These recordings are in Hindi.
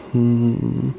हम्म,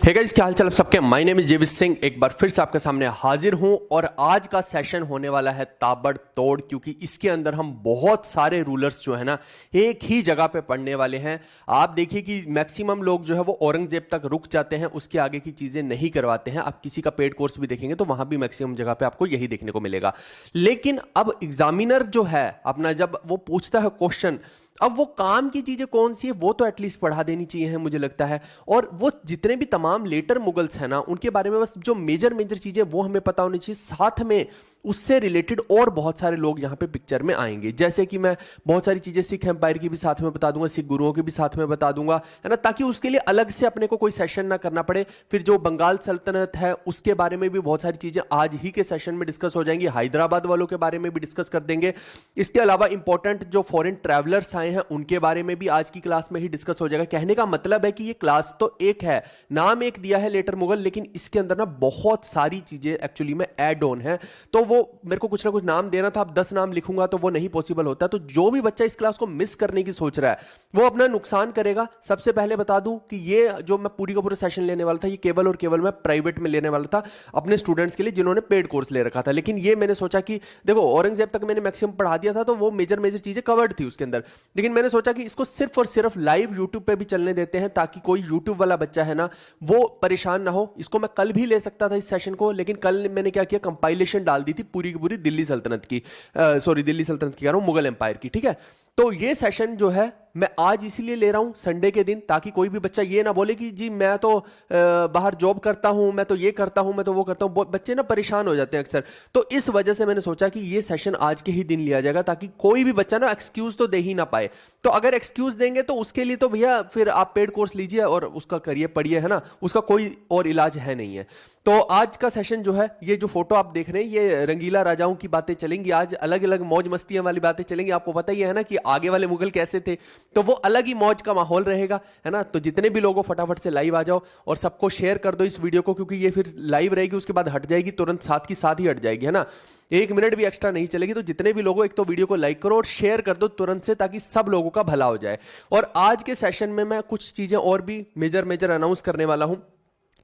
हे गाइस, क्या हाल चाल आप सबके। My name is Jewish Singh, एक बार फिर से आपके सामने हाजिर हूं और आज का सेशन होने वाला है ताबड़तोड़, क्योंकि इसके अंदर हम बहुत सारे रूलर्स जो है ना एक ही जगह पे पढ़ने वाले हैं। आप देखिए कि मैक्सिमम लोग जो है वो औरंगजेब तक रुक जाते हैं, उसके आगे की चीजें नहीं करवाते हैं। आप किसी का पेड कोर्स भी देखेंगे तो वहां भी मैक्सिमम जगह पे आपको यही देखने को मिलेगा। लेकिन अब एग्जामिनर जो है अपना, जब वो पूछता है क्वेश्चन, अब वो काम की चीजें कौन सी है वो तो एटलीस्ट पढ़ा देनी चाहिए है मुझे लगता है। और वो जितने भी तमाम लेटर मुगल्स हैं ना, उनके बारे में बस जो मेजर मेजर चीजें वो हमें पता होनी चाहिए। साथ में उससे रिलेटेड और बहुत सारे लोग यहाँ पे पिक्चर में आएंगे, जैसे कि मैं बहुत सारी चीजें सिख एम्पायर की भी साथ में बता दूंगा, सिख गुरुओं की भी साथ में बता दूंगा, है ना, ताकि उसके लिए अलग से अपने को कोई सेशन ना करना पड़े। फिर जो बंगाल सल्तनत है उसके बारे में भी बहुत सारी चीजें आज ही के सेशन में डिस्कस हो जाएंगी। हैदराबाद वालों के बारे में भी डिस्कस कर देंगे। इसके अलावा इंपॉर्टेंट जो फॉरेन ट्रैवलर्स आए हैं उनके बारे में भी आज की क्लास में ही डिस्कस हो जाएगा। कहने का मतलब है कि ये क्लास तो एक है, नाम एक दिया है लेटर मुगल, लेकिन इसके अंदर ना बहुत सारी चीजें एक्चुअली में ऐड ऑन है। तो वो मेरे को कुछ ना कुछ नाम देना था, अब 10 नाम लिखूंगा तो वो नहीं पॉसिबल होता। तो जो भी बच्चा इस क्लास को मिस करने की सोच रहा है वो अपना नुकसान करेगा। सबसे पहले बता दूं कि ये जो मैं पूरी का पूरा सेशन लेने वाला था, ये केवल और केवल मैं प्राइवेट में लेने वाला था अपने स्टूडेंट्स के लिए जिन्होंने पेड कोर्स ले रखा था। लेकिन ये मैंने सोचा कि देखो, औरंगजेब तक मैंने मैक्सिमम पढ़ा दिया था तो वो मेजर मेजर चीजें कवर्ड थी उसके अंदर। लेकिन मैंने सोचा कि इसको सिर्फ और सिर्फ लाइव यूट्यूब पे भी चलने देते हैं, ताकि कोई यूट्यूब वाला बच्चा है ना वो परेशान ना हो। इसको मैं कल भी ले सकता था इस सेशन को, लेकिन कल मैंने क्या किया, कंपाइलेशन डाल दी थी पूरी की पूरी दिल्ली सल्तनत की, सॉरी दिल्ली सल्तनत की कह रहा हूं, मुगल एम्पायर की। ठीक है, तो ये सेशन जो है मैं आज इसीलिए ले रहा हूं संडे के दिन, ताकि कोई भी बच्चा ये ना बोले कि जी मैं तो बाहर जॉब करता हूं, मैं तो ये करता हूं, मैं तो वो करता हूं। बच्चे ना परेशान हो जाते हैं अक्सर। तो इस वजह से मैंने सोचा कि ये सेशन आज के ही दिन लिया जाएगा, ताकि कोई भी बच्चा ना एक्सक्यूज तो दे ही ना पाए। तो अगर एक्सक्यूज देंगे तो उसके लिए तो भैया फिर आप पेड कोर्स लीजिए और उसका करिए, पढ़िए, है ना, उसका कोई और इलाज है नहीं है। तो आज का सेशन जो है, ये जो फोटो आप देख रहे हैं, ये रंगीला राजाओं की बातें चलेंगी आज, अलग अलग मौज मस्तियां वाली बातें चलेंगी। आपको पता ही है ना कि आगे वाले मुगल कैसे थे, तो वो अलग ही मौज का माहौल रहेगा, है ना। तो जितने भी लोगों, फटाफट से लाइव आ जाओ और सबको शेयर कर दो इस वीडियो को, क्योंकि ये फिर लाइव रहेगी, उसके बाद हट जाएगी, तुरंत साथ की साथ ही हट जाएगी, है ना, 1 मिनट भी एक्स्ट्रा नहीं चलेगी। तो जितने भी लोगों, एक तो वीडियो को लाइक करो और शेयर कर दो तुरंत से, ताकि सब लोगों का भला हो जाए। और आज के सेशन में मैं कुछ चीजें और भी मेजर मेजर अनाउंस करने वाला हूं।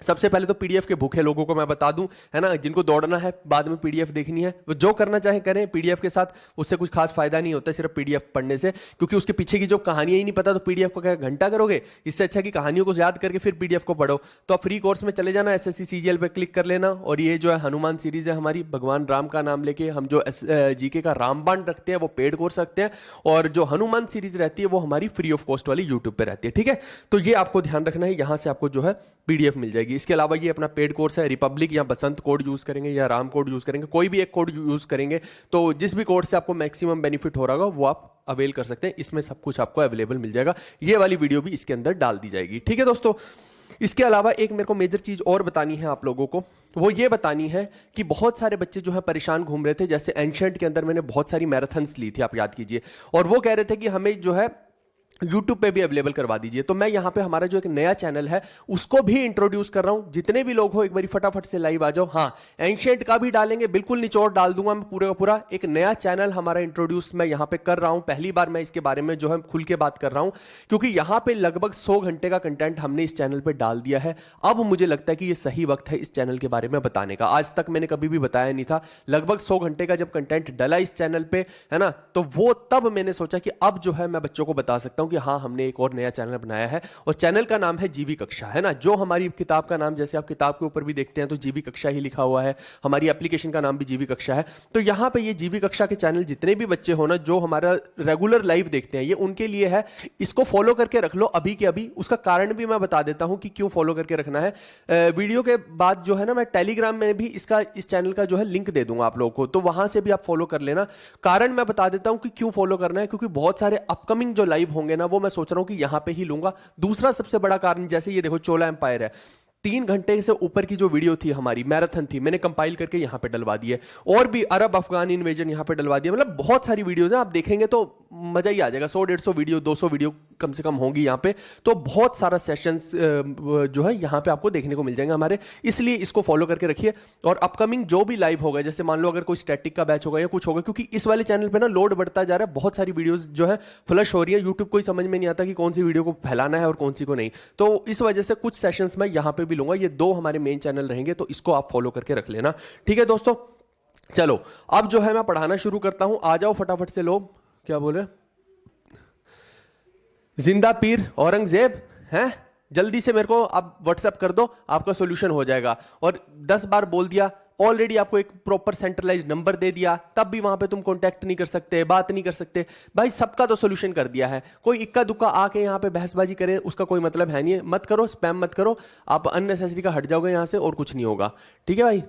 सबसे पहले तो पीडीएफ के भूखे लोगों को मैं बता दूं, है ना, जिनको दौड़ना है बाद में पीडीएफ देखनी है, वो जो करना चाहे करें पीडीएफ के साथ, उससे कुछ खास फायदा नहीं होता सिर्फ पीडीएफ पढ़ने से, क्योंकि उसके पीछे की जो कहानियां ही नहीं पता तो पीडीएफ को क्या घंटा करोगे। इससे अच्छा कि कहानियों को याद करके फिर पीडीएफ को पढ़ो। तो आप फ्री कोर्स में चले जाना, एसएससी सीजीएल पे क्लिक कर लेना। और ये जो है हनुमान सीरीज है हमारी, भगवान राम का नाम लेके हम जो जीके का रामबाण रखते हैं वो पेड कोर्स रखते हैं, और जो हनुमान सीरीज रहती है वो हमारी फ्री ऑफ कॉस्ट वाली यूट्यूब पे रहती है। ठीक है, तो ये आपको ध्यान रखना है, यहां से आपको जो है पीडीएफ मिल जाएगी। इसके अलावा ये अपना पेड कोर्स है, रिपब्लिक या बसंत कोड यूज करेंगे या राम कोड यूज करेंगे, कोई भी एक कोड यूज करेंगे तो जिस भी कोड से आपको मैक्सिमम बेनिफिट हो रहा होगा वो आप अवेल कर सकते हैं। इसमें सब कुछ आपको अवेलेबल मिल जाएगा, ये वाली वीडियो भी इसके अंदर डाल दी जाएगी। ठीक है दोस्तों, इसके अलावा एक मेरे को मेजर चीज और बतानी है आप लोगों को, वो ये बतानी है कि बहुत सारे बच्चे जो है परेशान घूम रहे थे। जैसे एंशिएंट के अंदर मैंने बहुत सारी मैराथन्स ली थी, आप याद कीजिए, और वो कह रहे थे कि हमें जो है यूट्यूब पे भी अवेलेबल करवा दीजिए। तो मैं यहाँ पे हमारा जो एक नया चैनल है उसको भी इंट्रोड्यूस कर रहा हूँ। जितने भी लोग हो एक बार फटाफट से लाइव आ जाओ। हाँ, एंशिएंट का भी डालेंगे, बिल्कुल निचोड़ डाल दूंगा मैं पूरे का पूरा। एक नया चैनल हमारा इंट्रोड्यूस मैं यहाँ पे कर रहा हूँ, पहली बार मैं इसके बारे में जो है खुल के बात कर रहा हूँ, क्योंकि यहाँ पे लगभग 100 घंटे का कंटेंट हमने इस चैनल पे डाल दिया है। अब मुझे लगता है कि ये सही वक्त है इस चैनल के बारे में बताने का। आज तक मैंने कभी भी बताया नहीं था। लगभग 100 घंटे का जब कंटेंट डला इस चैनल पे, है ना, तो वो तब मैंने सोचा कि अब जो है मैं बच्चों को बता सकता हूँ कि हाँ, हमने एक और नया चैनल बनाया है, और चैनल का नाम है जीवी कक्षा, है ना, जो हमारी किताब का नाम, जैसे आप किताब के ऊपर भी देखते हैं तो जीवी कक्षा ही लिखा हुआ है, हमारी एप्लीकेशन का नाम भी जीवी कक्षा है। तो यहां पे ये जीवी कक्षा के चैनल जितने भी बच्चे हो ना जो हमारा रेगुलर लाइव देखते हैं, ये उनके लिए है। इसको फॉलो करके रख लो अभी के अभी। उसका कारण भी मैं बता देता हूं कि क्यों फॉलो करके रखना है। वीडियो के बाद जो है ना मैं टेलीग्राम में भी इस चैनल का जो है लिंक दे दूंगा आप लोगों को, तो वहां से भी आप फॉलो कर लेना। कारण मैं बता देता हूं कि क्यों फॉलो करना है, क्योंकि बहुत सारे अपकमिंग जो लाइव होंगे ना वो मैं सोच रहा हूं कि यहां पे ही लूंगा। दूसरा सबसे बड़ा कारण, जैसे ये देखो चोला एम्पायर है, 3 घंटे से ऊपर की जो वीडियो थी हमारी मैराथन थी, मैंने कंपाइल करके यहां पे डलवा दी है। और भी अरब अफगान इन्वेजन यहां पे डलवा दिया। मतलब बहुत सारी वीडियोस हैं, आप देखेंगे तो मजा ही आ जाएगा। 100-150 वीडियो, 200 वीडियो कम से कम होंगी यहाँ पे, तो बहुत सारा सेशंस जो है यहाँ पे आपको देखने को मिल जाएंगे हमारे, इसलिए इसको फॉलो करके रखिए। और अपकमिंग जो भी लाइव होगा, जैसे मान लो अगर कोई स्टैटिक का बैच होगा या कुछ होगा, क्योंकि इस वाले चैनल पे ना लोड बढ़ता जा रहा है, बहुत सारी वीडियोस जो है फ्लश हो रही है, यूट्यूब को ही समझ में नहीं आता कि कौन सी वीडियो को फैलाना है और कौन सी को नहीं, तो इस वजह से कुछ सेशंस मैं यहाँ पे भी लूंगा। ये 2 हमारे मेन चैनल रहेंगे, तो इसको आप फॉलो करके रख लेना, ठीक है दोस्तों। चलो अब जो है मैं पढ़ाना शुरू करता हूं, आ जाओ फटाफट से लोग। क्या बोले? जिंदा पीर औरंगजेब हैं, जल्दी से मेरे को आप व्हाट्सएप कर दो, आपका सॉल्यूशन हो जाएगा। और 10 बार बोल दिया, ऑलरेडी आपको एक प्रॉपर सेंट्रलाइज नंबर दे दिया, तब भी वहां पे तुम कांटेक्ट नहीं कर सकते, बात नहीं कर सकते। भाई सबका तो सॉल्यूशन कर दिया है, कोई इक्का दुक्का आके यहाँ पे बहसबाजी करे उसका कोई मतलब है नहीं है। मत करो, स्पैम मत करो, आप अननेसेसरी का हट जाओगे यहाँ से और कुछ नहीं होगा, ठीक है भाई।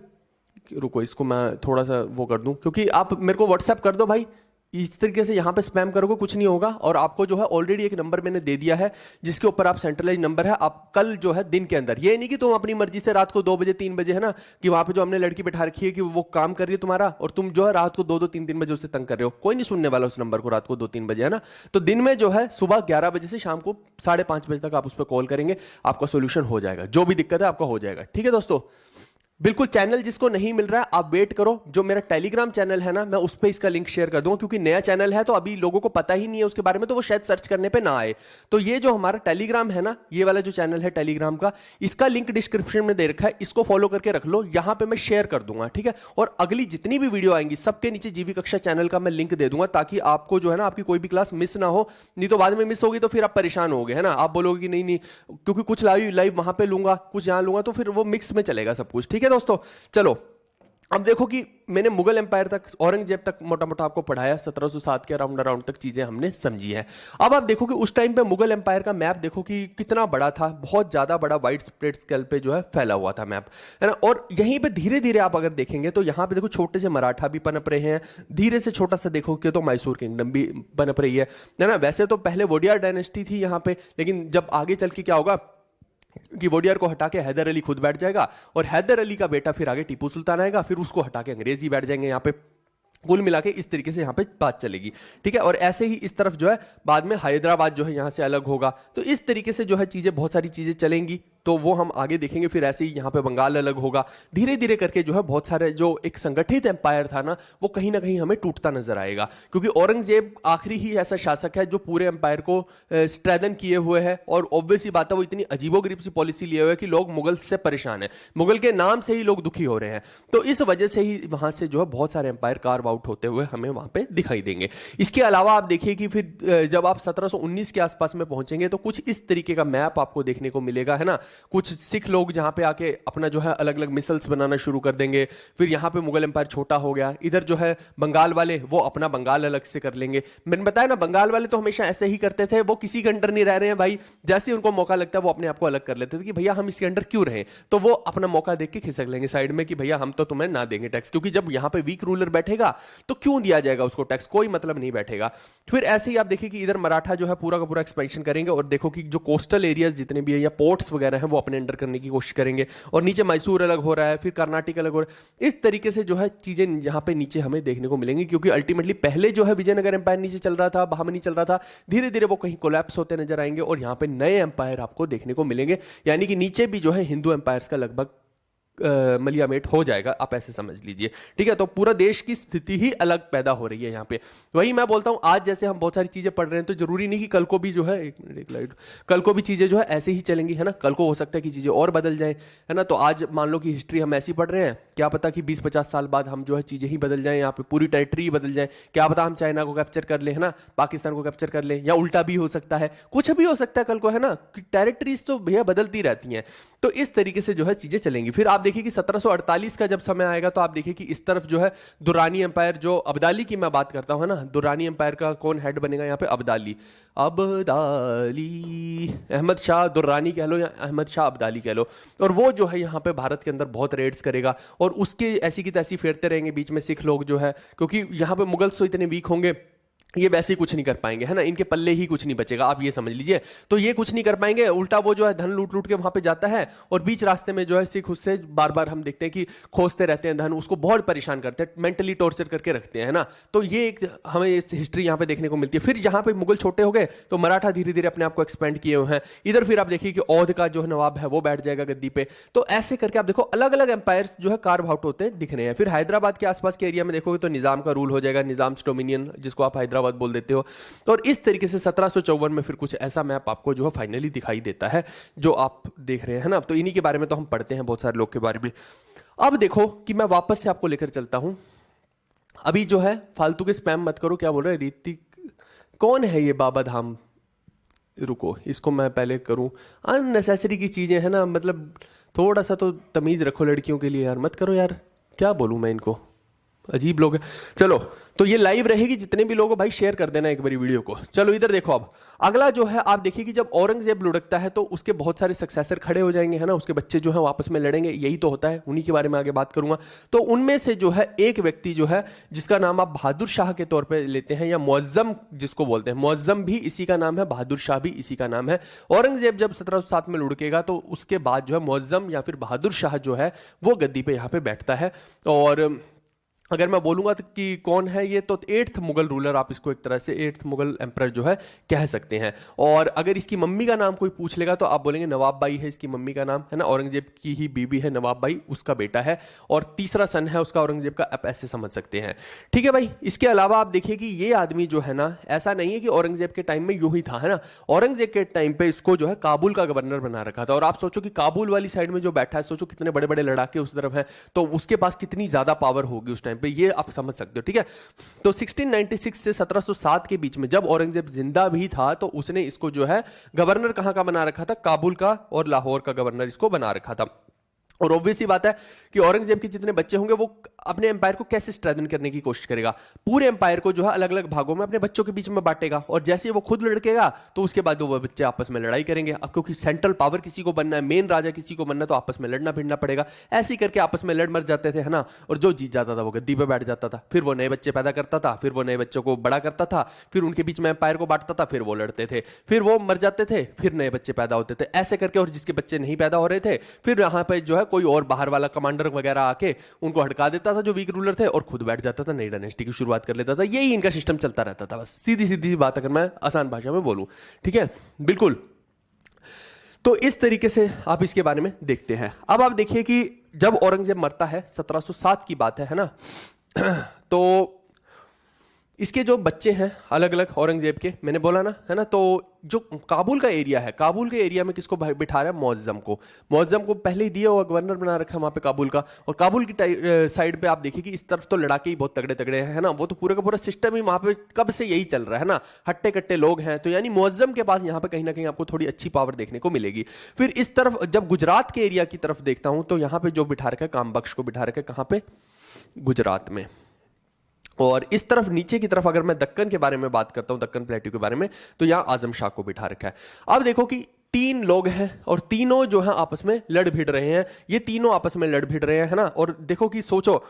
रुको इसको मैं थोड़ा सा वो कर दूं, क्योंकि आप मेरे को व्हाट्सएप कर दो भाई, इस तरीके से यहाँ पे स्पैम करोगे कुछ नहीं होगा। और आपको जो है ऑलरेडी एक नंबर मैंने दे दिया है जिसके ऊपर आप सेंट्रलाइज नंबर है, आप कल जो है दिन के अंदर, ये नहीं कि तुम अपनी मर्जी से रात को 2 बजे 3 बजे है ना, कि वहां पे जो हमने लड़की बैठा रखी है कि वो काम कर रही है तुम्हारा, और तुम जो है रात को 2-2 3-3 बजे उससे तंग कर रहे हो, कोई नहीं सुनने वाला उस नंबर को रात को 2-3 बजे, है ना। तो दिन में जो है सुबह 11 बजे से शाम को 5:30 बजे तक आप उस पर कॉल करेंगे, आपका सोल्यूशन हो जाएगा, जो भी दिक्कत है आपका हो जाएगा, ठीक है दोस्तों। बिल्कुल, चैनल जिसको नहीं मिल रहा है आप वेट करो, जो मेरा टेलीग्राम चैनल है ना, मैं उस पर इसका लिंक शेयर कर दूंगा, क्योंकि नया चैनल है तो अभी लोगों को पता ही नहीं है उसके बारे में, तो वो शायद सर्च करने पे ना आए। तो ये जो हमारा टेलीग्राम है ना, ये वाला जो चैनल है टेलीग्राम का, इसका लिंक डिस्क्रिप्शन में दे रखा है, इसको फॉलो करके रख लो, यहां पे मैं शेयर कर दूंगा, ठीक है। और अगली जितनी भी वीडियो आएंगी सबके नीचे जीवी कक्षा चैनल का मैं लिंक दे दूंगा, ताकि आपको जो है ना आपकी कोई भी क्लास मिस ना हो, नहीं तो बाद में मिस होगी तो फिर आप परेशान होगे, है ना। आप बोलोगे कि नहीं नहीं, क्योंकि कुछ लाइव वहां पे लूंगा, कुछ यहां लूंगा, तो फिर वो मिक्स में चलेगा सब कुछ, ठीक है दोस्तों। चलो अब देखो कि मैंने मुगल एम्पायर तक, औरंगजेब तक मोटा मोटा आपको पढ़ाया, 1707 के अराउंड तक चीजें हमने समझी हैं। अब आप देखो कि उस टाइम पे मुगल एम्पायर का मैप देखो कि कितना बड़ा था, बहुत ज्यादा बड़ा, वाइड स्प्रेड स्केल पे जो है फैला हुआ था मैप, है ना। और यहीं पे धीरे धीरे आप अगर देखेंगे तो यहाँ पे देखो छोटे से मराठा भी पनप रहे हैं, धीरे से छोटा सा देखोगे तो मैसूर किंगडम भी पनप रही है ना। वैसे तो पहले वोडियार डायनेस्टी थी यहाँ पे, लेकिन जब आगे चल के क्या होगा कि वोडियार को हटा के हैदर अली खुद बैठ जाएगा, और हैदर अली का बेटा फिर आगे टीपू सुल्तान आएगा, फिर उसको हटा के अंग्रेज ही बैठ जाएंगे यहाँ पे। कुल मिला के इस तरीके से यहाँ पे बात चलेगी, ठीक है। और ऐसे ही इस तरफ जो है बाद में हैदराबाद जो है यहाँ से अलग होगा, तो इस तरीके से जो है चीजें, बहुत सारी चीजें चलेंगी, तो वो हम आगे देखेंगे। फिर ऐसे ही यहाँ पे बंगाल अलग होगा, धीरे धीरे करके जो है बहुत सारे जो एक संगठित एम्पायर था ना, वो कहीं ना कहीं हमें टूटता नजर आएगा, क्योंकि औरंगजेब आखिरी ही ऐसा शासक है जो पूरे एम्पायर को स्ट्रेंथन किए हुए है। और ऑब्वियस ही बात है, वो इतनी अजीबोगरीब सी पॉलिसी लिए हुए है कि लोग मुगल से परेशान है, मुगल के नाम से ही लोग दुखी हो रहे हैं, तो इस वजह से ही वहां से जो है बहुत सारे एम्पायर कार्व आउट होते हुए हमें वहां पे दिखाई देंगे। इसके अलावा आप देखिए कि फिर जब आप 1719 के आसपास में पहुंचेंगे तो कुछ इस तरीके का मैप आपको देखने को मिलेगा, है ना। कुछ सिख लोग जहां पे आके अपना जो है अलग अलग मिसल्स बनाना शुरू कर देंगे, फिर यहां पे मुगल एम्पायर छोटा हो गया। इधर जो है बंगाल वाले वो अपना बंगाल अलग से कर लेंगे। मैंने बताया ना, बंगाल वाले तो हमेशा ऐसे ही करते थे, वो किसी के अंडर नहीं रह रहे हैं भाई, जैसे उनको मौका लगता है वो अपने आप को अलग कर लेते थे कि भैया हम इसके अंडर क्यों रहे, तो वो अपना मौका देख के खिसक लेंगे साइड में कि भैया हम तो तुम्हें ना देंगे टैक्स, क्योंकि जब यहां पे वीक रूलर बैठेगा तो क्यों दिया जाएगा उसको टैक्स, कोई मतलब नहीं बैठेगा। फिर ऐसे ही आप देखिए कि इधर मराठा जो है पूरा का पूरा एक्सपेंशन करेंगे, और देखो कि जो कोस्टल एरियाज जितने भी है या पोर्ट्स वगैरह हैं वो अपने अंडर करने की कोशिश करेंगे, और नीचे मैसूर अलग हो रहा है, फिर कर्नाटक अलग हो रहा है। इस तरीके से जो है चीजें यहाँ पे नीचे हमें देखने को मिलेंगी, क्योंकि अल्टीमेटली पहले जो है विजयनगर एम्पायर नीचे चल रहा था, बहामनी चल रहा था, धीरे धीरे वो कहीं कोलैप्स होते नजर आएंगे, और यहाँ पे नए एम्पायर आपको देखने को मिलेंगे, यानी कि नीचे भी जो है हिंदू एम्पायर्स का लगभग मलियामेट हो जाएगा, आप ऐसे समझ लीजिए, ठीक है। तो पूरा देश की स्थिति ही अलग पैदा हो रही है यहाँ पे। वही मैं बोलता हूँ, आज जैसे हम बहुत सारी चीजें पढ़ रहे हैं तो जरूरी नहीं कि कल को भी जो है, एक मिनट एक लाइट, कल को भी चीजें जो है ऐसे ही चलेंगी, है ना। कल को हो सकता है कि चीजें और बदल जाएं, है ना। तो आज मान लो कि हिस्ट्री हम ऐसी पढ़ रहे हैं, क्या पता कि 20-50 साल बाद हम जो है चीजें ही बदल जाएं, यहाँ पे पूरी टेरिटरी बदल जाए, क्या पता हम चाइना को कैप्चर कर ले, है ना, पाकिस्तान को कैप्चर कर ले, या उल्टा भी हो सकता है, कुछ भी हो सकता है कल को, है ना, कि टेरिटरीज तो भैया बदलती रहती हैं। तो इस तरीके से जो है चीजें चलेंगी। फिर आप देखिए कि 1748 का जब समय आएगा तो आप देखिए कि इस तरफ जो है दुरानी एम्पायर, जो अब्दाली की मैं बात करता हूं, है ना, दुरानी एम्पायर का कौन हेड बनेगा यहाँ पे, अब्दाली, अहमद शाह दुर्रानी कह लो या अहमद शाह अब्दाली कह लो। और वो जो है यहाँ पे भारत के अंदर बहुत रेड्स करेगा, और उसके ऐसी की तैसी फेरते रहेंगे बीच में सिख लोग जो है, क्योंकि यहाँ पे मुगल्स तो इतने वीक होंगे ये वैसे ही कुछ नहीं कर पाएंगे, है ना, इनके पल्ले ही कुछ नहीं बचेगा, आप ये समझ लीजिए। तो ये कुछ नहीं कर पाएंगे, उल्टा वो जो है धन लूट लूट के वहां पे जाता है, और बीच रास्ते में जो है सिख उससे बार बार हम देखते हैं कि खोजते रहते हैं धन, उसको बहुत परेशान करते हैं, मेंटली टॉर्चर करके रखते हैं, है ना। तो ये एक हमें हिस्ट्री यहाँ पे देखने को मिलती है। फिर जहां पे मुगल छोटे हो गए तो मराठा धीरे धीरे अपने आप को एक्सपेंड किए हुए हैं। इधर फिर आप देखिए कि औध का जो है नवाब है वो बैठ जाएगा गद्दी पे। तो ऐसे करके आप देखो अलग अलग एम्पायर्स जो है कार्व आउट होते दिख रहे हैं। फिर हैदराबाद के आसपास के एरिया में देखोगे तो निजाम का रूल हो जाएगा, निजाम डोमिनियन, जिसको आप हैदराबाद बोल देते हो। तो और इस तरीके से 1754 में फिर कुछ ऐसा मैप आपको जो है फाइनली दिखाई देता है जो आप देख रहे हैं ना। तो इन्हीं के बारे में तो हम पढ़ते हैं बहुत सारे लोग के बारे में। अब देखो कि मैं वापस से आपको लेकर चलता हूं। अभी जो है फालतू के स्पैम मत करो। क्या बोल रहे हैं ऋतिक, कौन है ये बाबा धाम? रुको इसको मैं पहले करूं। अननेसेसरी की चीजें है ना, मतलब थोड़ा सा तो तमीज रखो लड़कियों के लिए यार, मत करो यार। क्या बोलूं मैं इनको, अजीब लोग हैं। चलो तो ये लाइव रहेगी, जितने भी लोग हो भाई शेयर कर देना एक बारी वीडियो को। चलो इधर देखो, अब अगला जो है आप देखिए कि जब औरंगजेब लुढ़कता है तो उसके बहुत सारे सक्सेसर खड़े हो जाएंगे, है ना, उसके बच्चे जो है आपस में लड़ेंगे, यही तो होता है, उन्हीं के बारे में आगे बात करूंगा। तो उनमें से जो है एक व्यक्ति जो है जिसका नाम आप बहादुर शाह के तौर पर लेते हैं, या मुअज्जम जिसको बोलते हैं, मुअज्जम भी इसी का नाम है, बहादुर शाह भी इसी का नाम है। औरंगजेब जब 1707 में लुढ़केगा तो उसके बाद जो है मुअज्जम या फिर बहादुर शाह जो है वो गद्दी पे यहाँ पे बैठता है। और अगर मैं बोलूंगा तो कि कौन है ये, तो 8th मुगल रूलर, आप इसको एक तरह से 8th मुगल एम्परर जो है कह सकते हैं। और अगर इसकी मम्मी का नाम कोई पूछ लेगा तो आप बोलेंगे नवाब बाई है इसकी मम्मी का नाम, है ना, औरंगजेब की ही बीबी है नवाब बाई, उसका बेटा है, और तीसरा सन है उसका औरंगजेब का, आप ऐसे समझ सकते हैं। ठीक है भाई। इसके अलावा आप देखिए कि ये आदमी जो है ना, ऐसा नहीं है कि औरंगजेब के टाइम में यूं ही था, है ना, औरंगजेब के टाइम पे इसको जो है काबुल का गवर्नर बना रखा था। और आप सोचो कि काबुल वाली साइड में जो बैठा है, सोचो कितने बड़े बड़े लड़ाके उस तरफ है, तो उसके पास कितनी ज्यादा पावर होगी उस टाइम पे, ये आप समझ सकते हो। ठीक है। तो 1696 से 1707 के बीच में जब औरंगजेब जिंदा भी था तो उसने इसको जो है गवर्नर कहां का बना रखा था, काबुल का और लाहौर का गवर्नर इसको बना रखा था। और ऑब्वियस सी बात है कि औरंगजेब के जितने बच्चे होंगे वो अपने एम्पायर को कैसे स्ट्रेंथन करने की कोशिश करेगा, पूरे एम्पायर को जो है अलग अलग भागों में अपने बच्चों के बीच में बांटेगा, और जैसे ही वो खुद लड़केगा तो उसके बाद वो बच्चे आपस में लड़ाई करेंगे। अब क्योंकि सेंट्रल पावर किसी को बनना है, मेन राजा किसी को बनना है, तो आपस में लड़ना भिड़ना पड़ेगा। ऐसे ही करके आपस में लड़ मर जाते थे, है ना, और जो जीत जाता था वो गद्दी पे बैठ जाता था। फिर वो नए बच्चे पैदा करता था, फिर वो नए बच्चों को बड़ा करता था, फिर उनके बीच में एम्पायर को बांटता था, फिर वो लड़ते थे, फिर वो मर जाते थे, फिर नए बच्चे पैदा होते थे, ऐसे करके। और जिसके बच्चे नहीं पैदा हो रहे थे फिर यहाँ पे जो है कोई और बाहर वाला कमांडर वगैरह आके उनको हटका देता था जो वीक रूलर थे, और खुद बैठ जाता था, नई डायनेस्टी की शुरुआत कर लेता था। यही इनका सिस्टम चलता रहता था, बस सीधी सीधी बात अगर मैं आसान भाषा में बोलूं। ठीक है, बिल्कुल। तो इस तरीके से आप इसके बारे में देखते हैं। अब आप देखिए कि जब औरंगजेब मरता है, 1707 की बात है ना, तो इसके जो बच्चे हैं अलग अलग औरंगजेब के, मैंने बोला ना, है ना, तो जो काबुल का एरिया है, काबुल के एरिया में किसको बिठा रहा है, मुअज्जम को। मुअज्जम को पहले ही दिया हुआ गवर्नर बना रखा है वहां पे काबुल का। और काबुल की साइड पे आप देखिए कि इस तरफ तो लड़ाके ही बहुत तगड़े तगड़े हैं, है ना, वो तो पूरा का पूरा सिस्टम ही वहां पे कब से यही चल रहा है ना, हट्टे कट्टे लोग हैं। तो यानी मुअज्जम के पास यहाँ पे कहीं ना कहीं आपको थोड़ी अच्छी पावर देखने को मिलेगी। फिर इस तरफ जब गुजरात के एरिया की तरफ देखता हूं तो यहाँ पे जो बिठा रखा है, कामबख्श को बिठा रखा है कहाँ पे, गुजरात में। और इस तरफ नीचे की तरफ अगर मैं दक्कन के बारे में बात करता हूं, दक्कन प्लेट्यू के बारे में, तो यहां आजम शाह को बिठा रखा है। अब देखो कि 3 लोग हैं और तीनों जो है आपस में लड़ भिड़ रहे हैं, ये तीनों आपस में लड़ भिड़ रहे हैं, है ना। और देखो कि सोचो,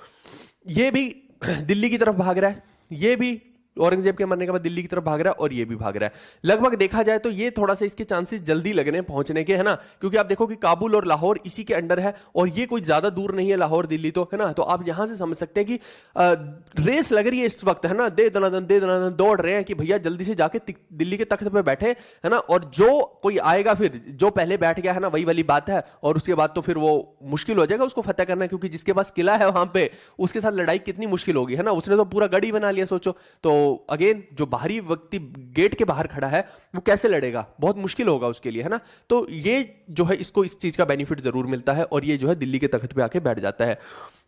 ये भी दिल्ली की तरफ भाग रहा है, ये भी औरंगजेब के मरने के बाद दिल्ली की तरफ भाग रहा है, और ये भी भाग रहा है। लगभग देखा जाए तो ये थोड़ा सा इसके चांसेस जल्दी लग रहे हैं पहुंचने के, है ना, क्योंकि आप देखो कि काबुल और लाहौर इसी के अंडर है, और ये कोई ज्यादा दूर नहीं है लाहौर दिल्ली, तो है ना। तो आप यहां से समझ सकते हैं कि रेस लग रही है इस वक्त, है ना, दे दनादन दौड़ रहे हैं कि भैया जल्दी से जाके दिल्ली के तख्त पे बैठे, है ना। और जो कोई आएगा, फिर जो पहले बैठ गया है ना, वही वाली बात है, और उसके बाद तो फिर वो मुश्किल हो जाएगा उसको फतेह करना, क्योंकि जिसके पास किला है वहां पे उसके साथ लड़ाई कितनी मुश्किल होगी, है ना। उसने तो पूरा गढ़ ही बना लिया, सोचो। तो अगेन जो बाहरी व्यक्ति गेट के बाहर खड़ा है वो कैसे लड़ेगा, बहुत मुश्किल होगा उसके लिए, है ना। तो ये जो है इसको इस चीज का बेनिफिट जरूर मिलता है, और ये जो है दिल्ली के तख्त पे आके बैठ जाता है।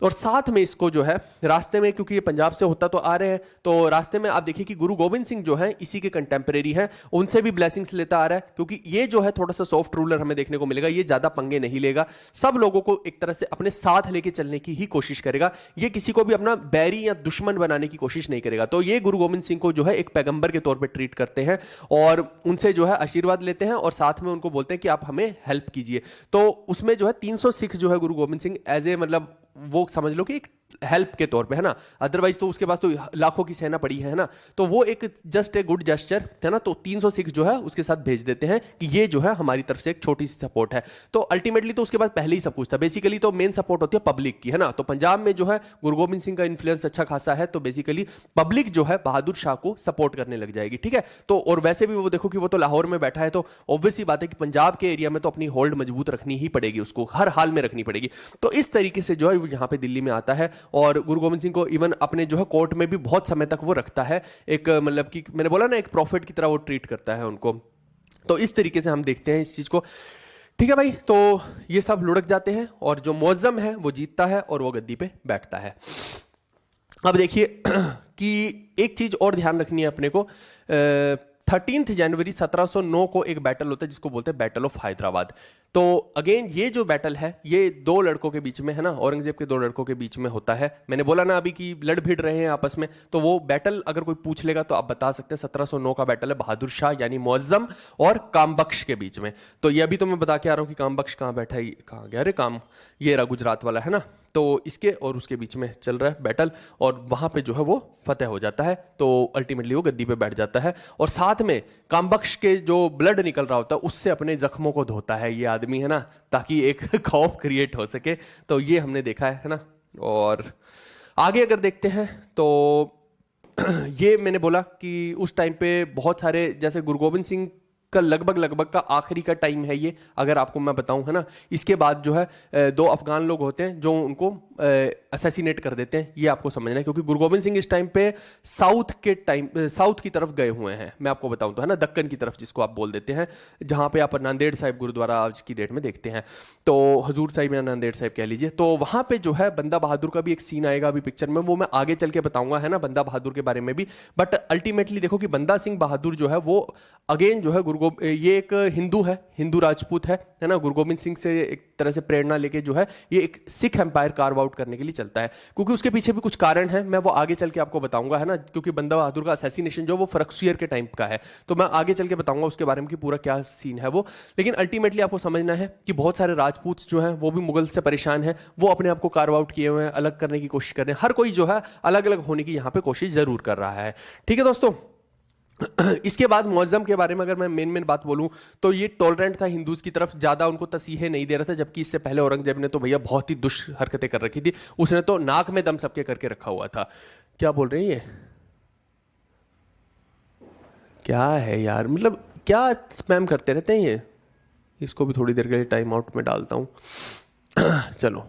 और साथ में इसको जो है रास्ते में, क्योंकि ये पंजाब से होता तो आ रहे हैं, तो रास्ते में आप देखिए कि गुरु गोविंद सिंह जो है इसी के कंटेम्परेरी हैं, उनसे भी ब्लेसिंग्स लेता आ रहा है, क्योंकि ये जो है थोड़ा सा सॉफ्ट रूलर हमें देखने को मिलेगा, ये ज्यादा पंगे नहीं लेगा, सब लोगों को एक तरह से अपने साथ लेके चलने की ही कोशिश करेगा, ये किसी को भी अपना बैरी या दुश्मन बनाने की कोशिश नहीं करेगा। तो ये गुरु गोविंद सिंह को जो है एक पैगंबर के तौर पे ट्रीट करते हैं, और उनसे जो है आशीर्वाद लेते हैं, और साथ में उनको बोलते हैं कि आप हमें हेल्प कीजिए। तो उसमें जो है 300 सिख जो है गुरु गोविंद सिंह एज ए, मतलब वो समझ लो कि एक हेल्प के तौर पे, है ना, अदरवाइज तो उसके पास तो लाखों की सेना पड़ी है ना, तो वो एक जस्ट ए गुड जेस्चर है ना, तो 300 सिख जो है उसके साथ भेज देते हैं कि ये जो है हमारी तरफ से एक छोटी सी सपोर्ट है। तो अल्टीमेटली तो उसके बाद पहले ही सब कुछ था, बेसिकली तो मेन सपोर्ट होती है पब्लिक की, है ना, तो पंजाब में जो है गुरु गोबिंद सिंह का इन्फ्लुएंस अच्छा खासा है, तो बेसिकली पब्लिक जो है बहादुर शाह को सपोर्ट करने लग जाएगी, ठीक है। तो और वैसे भी वो देखो कि वो तो लाहौर में बैठा है, तो ऑब्वियस ही बात है कि पंजाब के एरिया में तो अपनी होल्ड मजबूत रखनी ही पड़ेगी, उसको हर हाल में रखनी पड़ेगी। तो इस तरीके से जो है वो यहाँ पे दिल्ली में आता है और गुरु गोबिंद सिंह को इवन अपने जो है कोर्ट में भी बहुत समय तक वो रखता है, एक मतलब कि मैंने बोला ना एक प्रॉफिट की तरह वो ट्रीट करता है उनको। तो इस तरीके से हम देखते हैं इस चीज को, ठीक है भाई। तो ये सब लुढ़क जाते हैं और जो मुअज्जम है वो जीतता है और वो गद्दी पे बैठता है। अब देखिए कि एक चीज और ध्यान रखनी है अपने को, 13 जनवरी 1709 को एक बैटल होता है जिसको बोलते हैं बैटल ऑफ हैदराबाद। तो अगेन ये जो बैटल है ये दो लड़कों के बीच में है ना, औरंगजेब के दो लड़कों के बीच में होता है। मैंने बोला ना अभी कि लड़ भिड़ रहे हैं आपस में, तो वो बैटल अगर कोई पूछ लेगा तो आप बता सकते हैं 1709 का बैटल है बहादुर शाह यानी मुअज्जम और कामबख्श के बीच में। तो ये अभी तो मैं बता के आ रहा हूं कि कामबख्श कहां बैठा है, कहां गया, अरे काम ये रहा गुजरात वाला, है ना। तो इसके और उसके बीच में चल रहा है बैटल और वहां पे जो है वो फतेह हो जाता है, तो अल्टीमेटली वो गद्दी पे बैठ जाता है और साथ में कामबख्श के जो ब्लड निकल रहा होता है उससे अपने जख्मों को धोता है ये आदमी, है ना, ताकि एक खौफ क्रिएट हो सके। तो ये हमने देखा है ना। और आगे अगर देखते हैं तो ये मैंने बोला कि उस टाइम पे बहुत सारे, जैसे गुरु गोबिंद सिंह का लगभग का आखिरी का टाइम है ये, अगर आपको मैं बताऊं, है ना। इसके बाद जो है दो अफगान लोग होते हैं जो उनको असैसिनेट कर देते हैं, ये आपको समझना है, क्योंकि गुरु गोबिंद सिंह इस टाइम पे साउथ की तरफ गए हुए हैं, मैं आपको बताऊं तो, है ना, दक्कन की तरफ जिसको आप बोल देते हैं, जहां पे आप नांदेड़ साहिब गुरुद्वारा आज की डेट में देखते हैं, तो हजूर साहिब या नांदेड़ साहिब कह लीजिए। तो वहां पे जो है बंदा बहादुर का भी एक सीन आएगा अभी पिक्चर में, वो मैं आगे चल के बताऊंगा, है ना, बंदा बहादुर के बारे में भी। बट अल्टीमेटली देखो कि बंदा सिंह बहादुर जो है वो अगेन जो है ये एक हिंदू है, हिंदू राजपूत है ना, गुरु गोबिंद सिंह से एक तरह से प्रेरणा लेके जो है ये एक सिख एम्पायर कार्व आउट करने के लिए चलता है, क्योंकि उसके पीछे भी कुछ कारण है, मैं वो आगे चल के आपको बताऊंगा, है ना, क्योंकि बंदा बहादुर का असैसिनेशन जो वो फरक्सियर के टाइम का है, तो मैं आगे चल के बताऊंगा उसके बारे में कि पूरा क्या सीन है वो। लेकिन अल्टीमेटली आपको समझना है कि बहुत सारे राजपूत जो हैं वो भी मुगल से परेशान है, वो अपने आप को कार्व आउट किए हुए हैं, अलग करने की कोशिश कर रहे हैं, हर कोई जो है अलग अलग होने की यहाँ पे कोशिश जरूर कर रहा है, ठीक है दोस्तों। इसके बाद मुअज्जम के बारे में अगर मैं मेन बात बोलूं तो ये टॉलरेंट था हिंदूज की तरफ, ज्यादा उनको तसीहे नहीं दे रहा था, जबकि इससे पहले औरंगजेब ने तो भैया बहुत ही दुष्ट हरकतें कर रखी थी, उसने तो नाक में दम सबके करके रखा हुआ था। क्या बोल रहे हैं ये, क्या है यार, मतलब क्या स्पैम करते रहते हैं ये, इसको भी थोड़ी देर के लिए टाइम आउट में डालता हूं। चलो,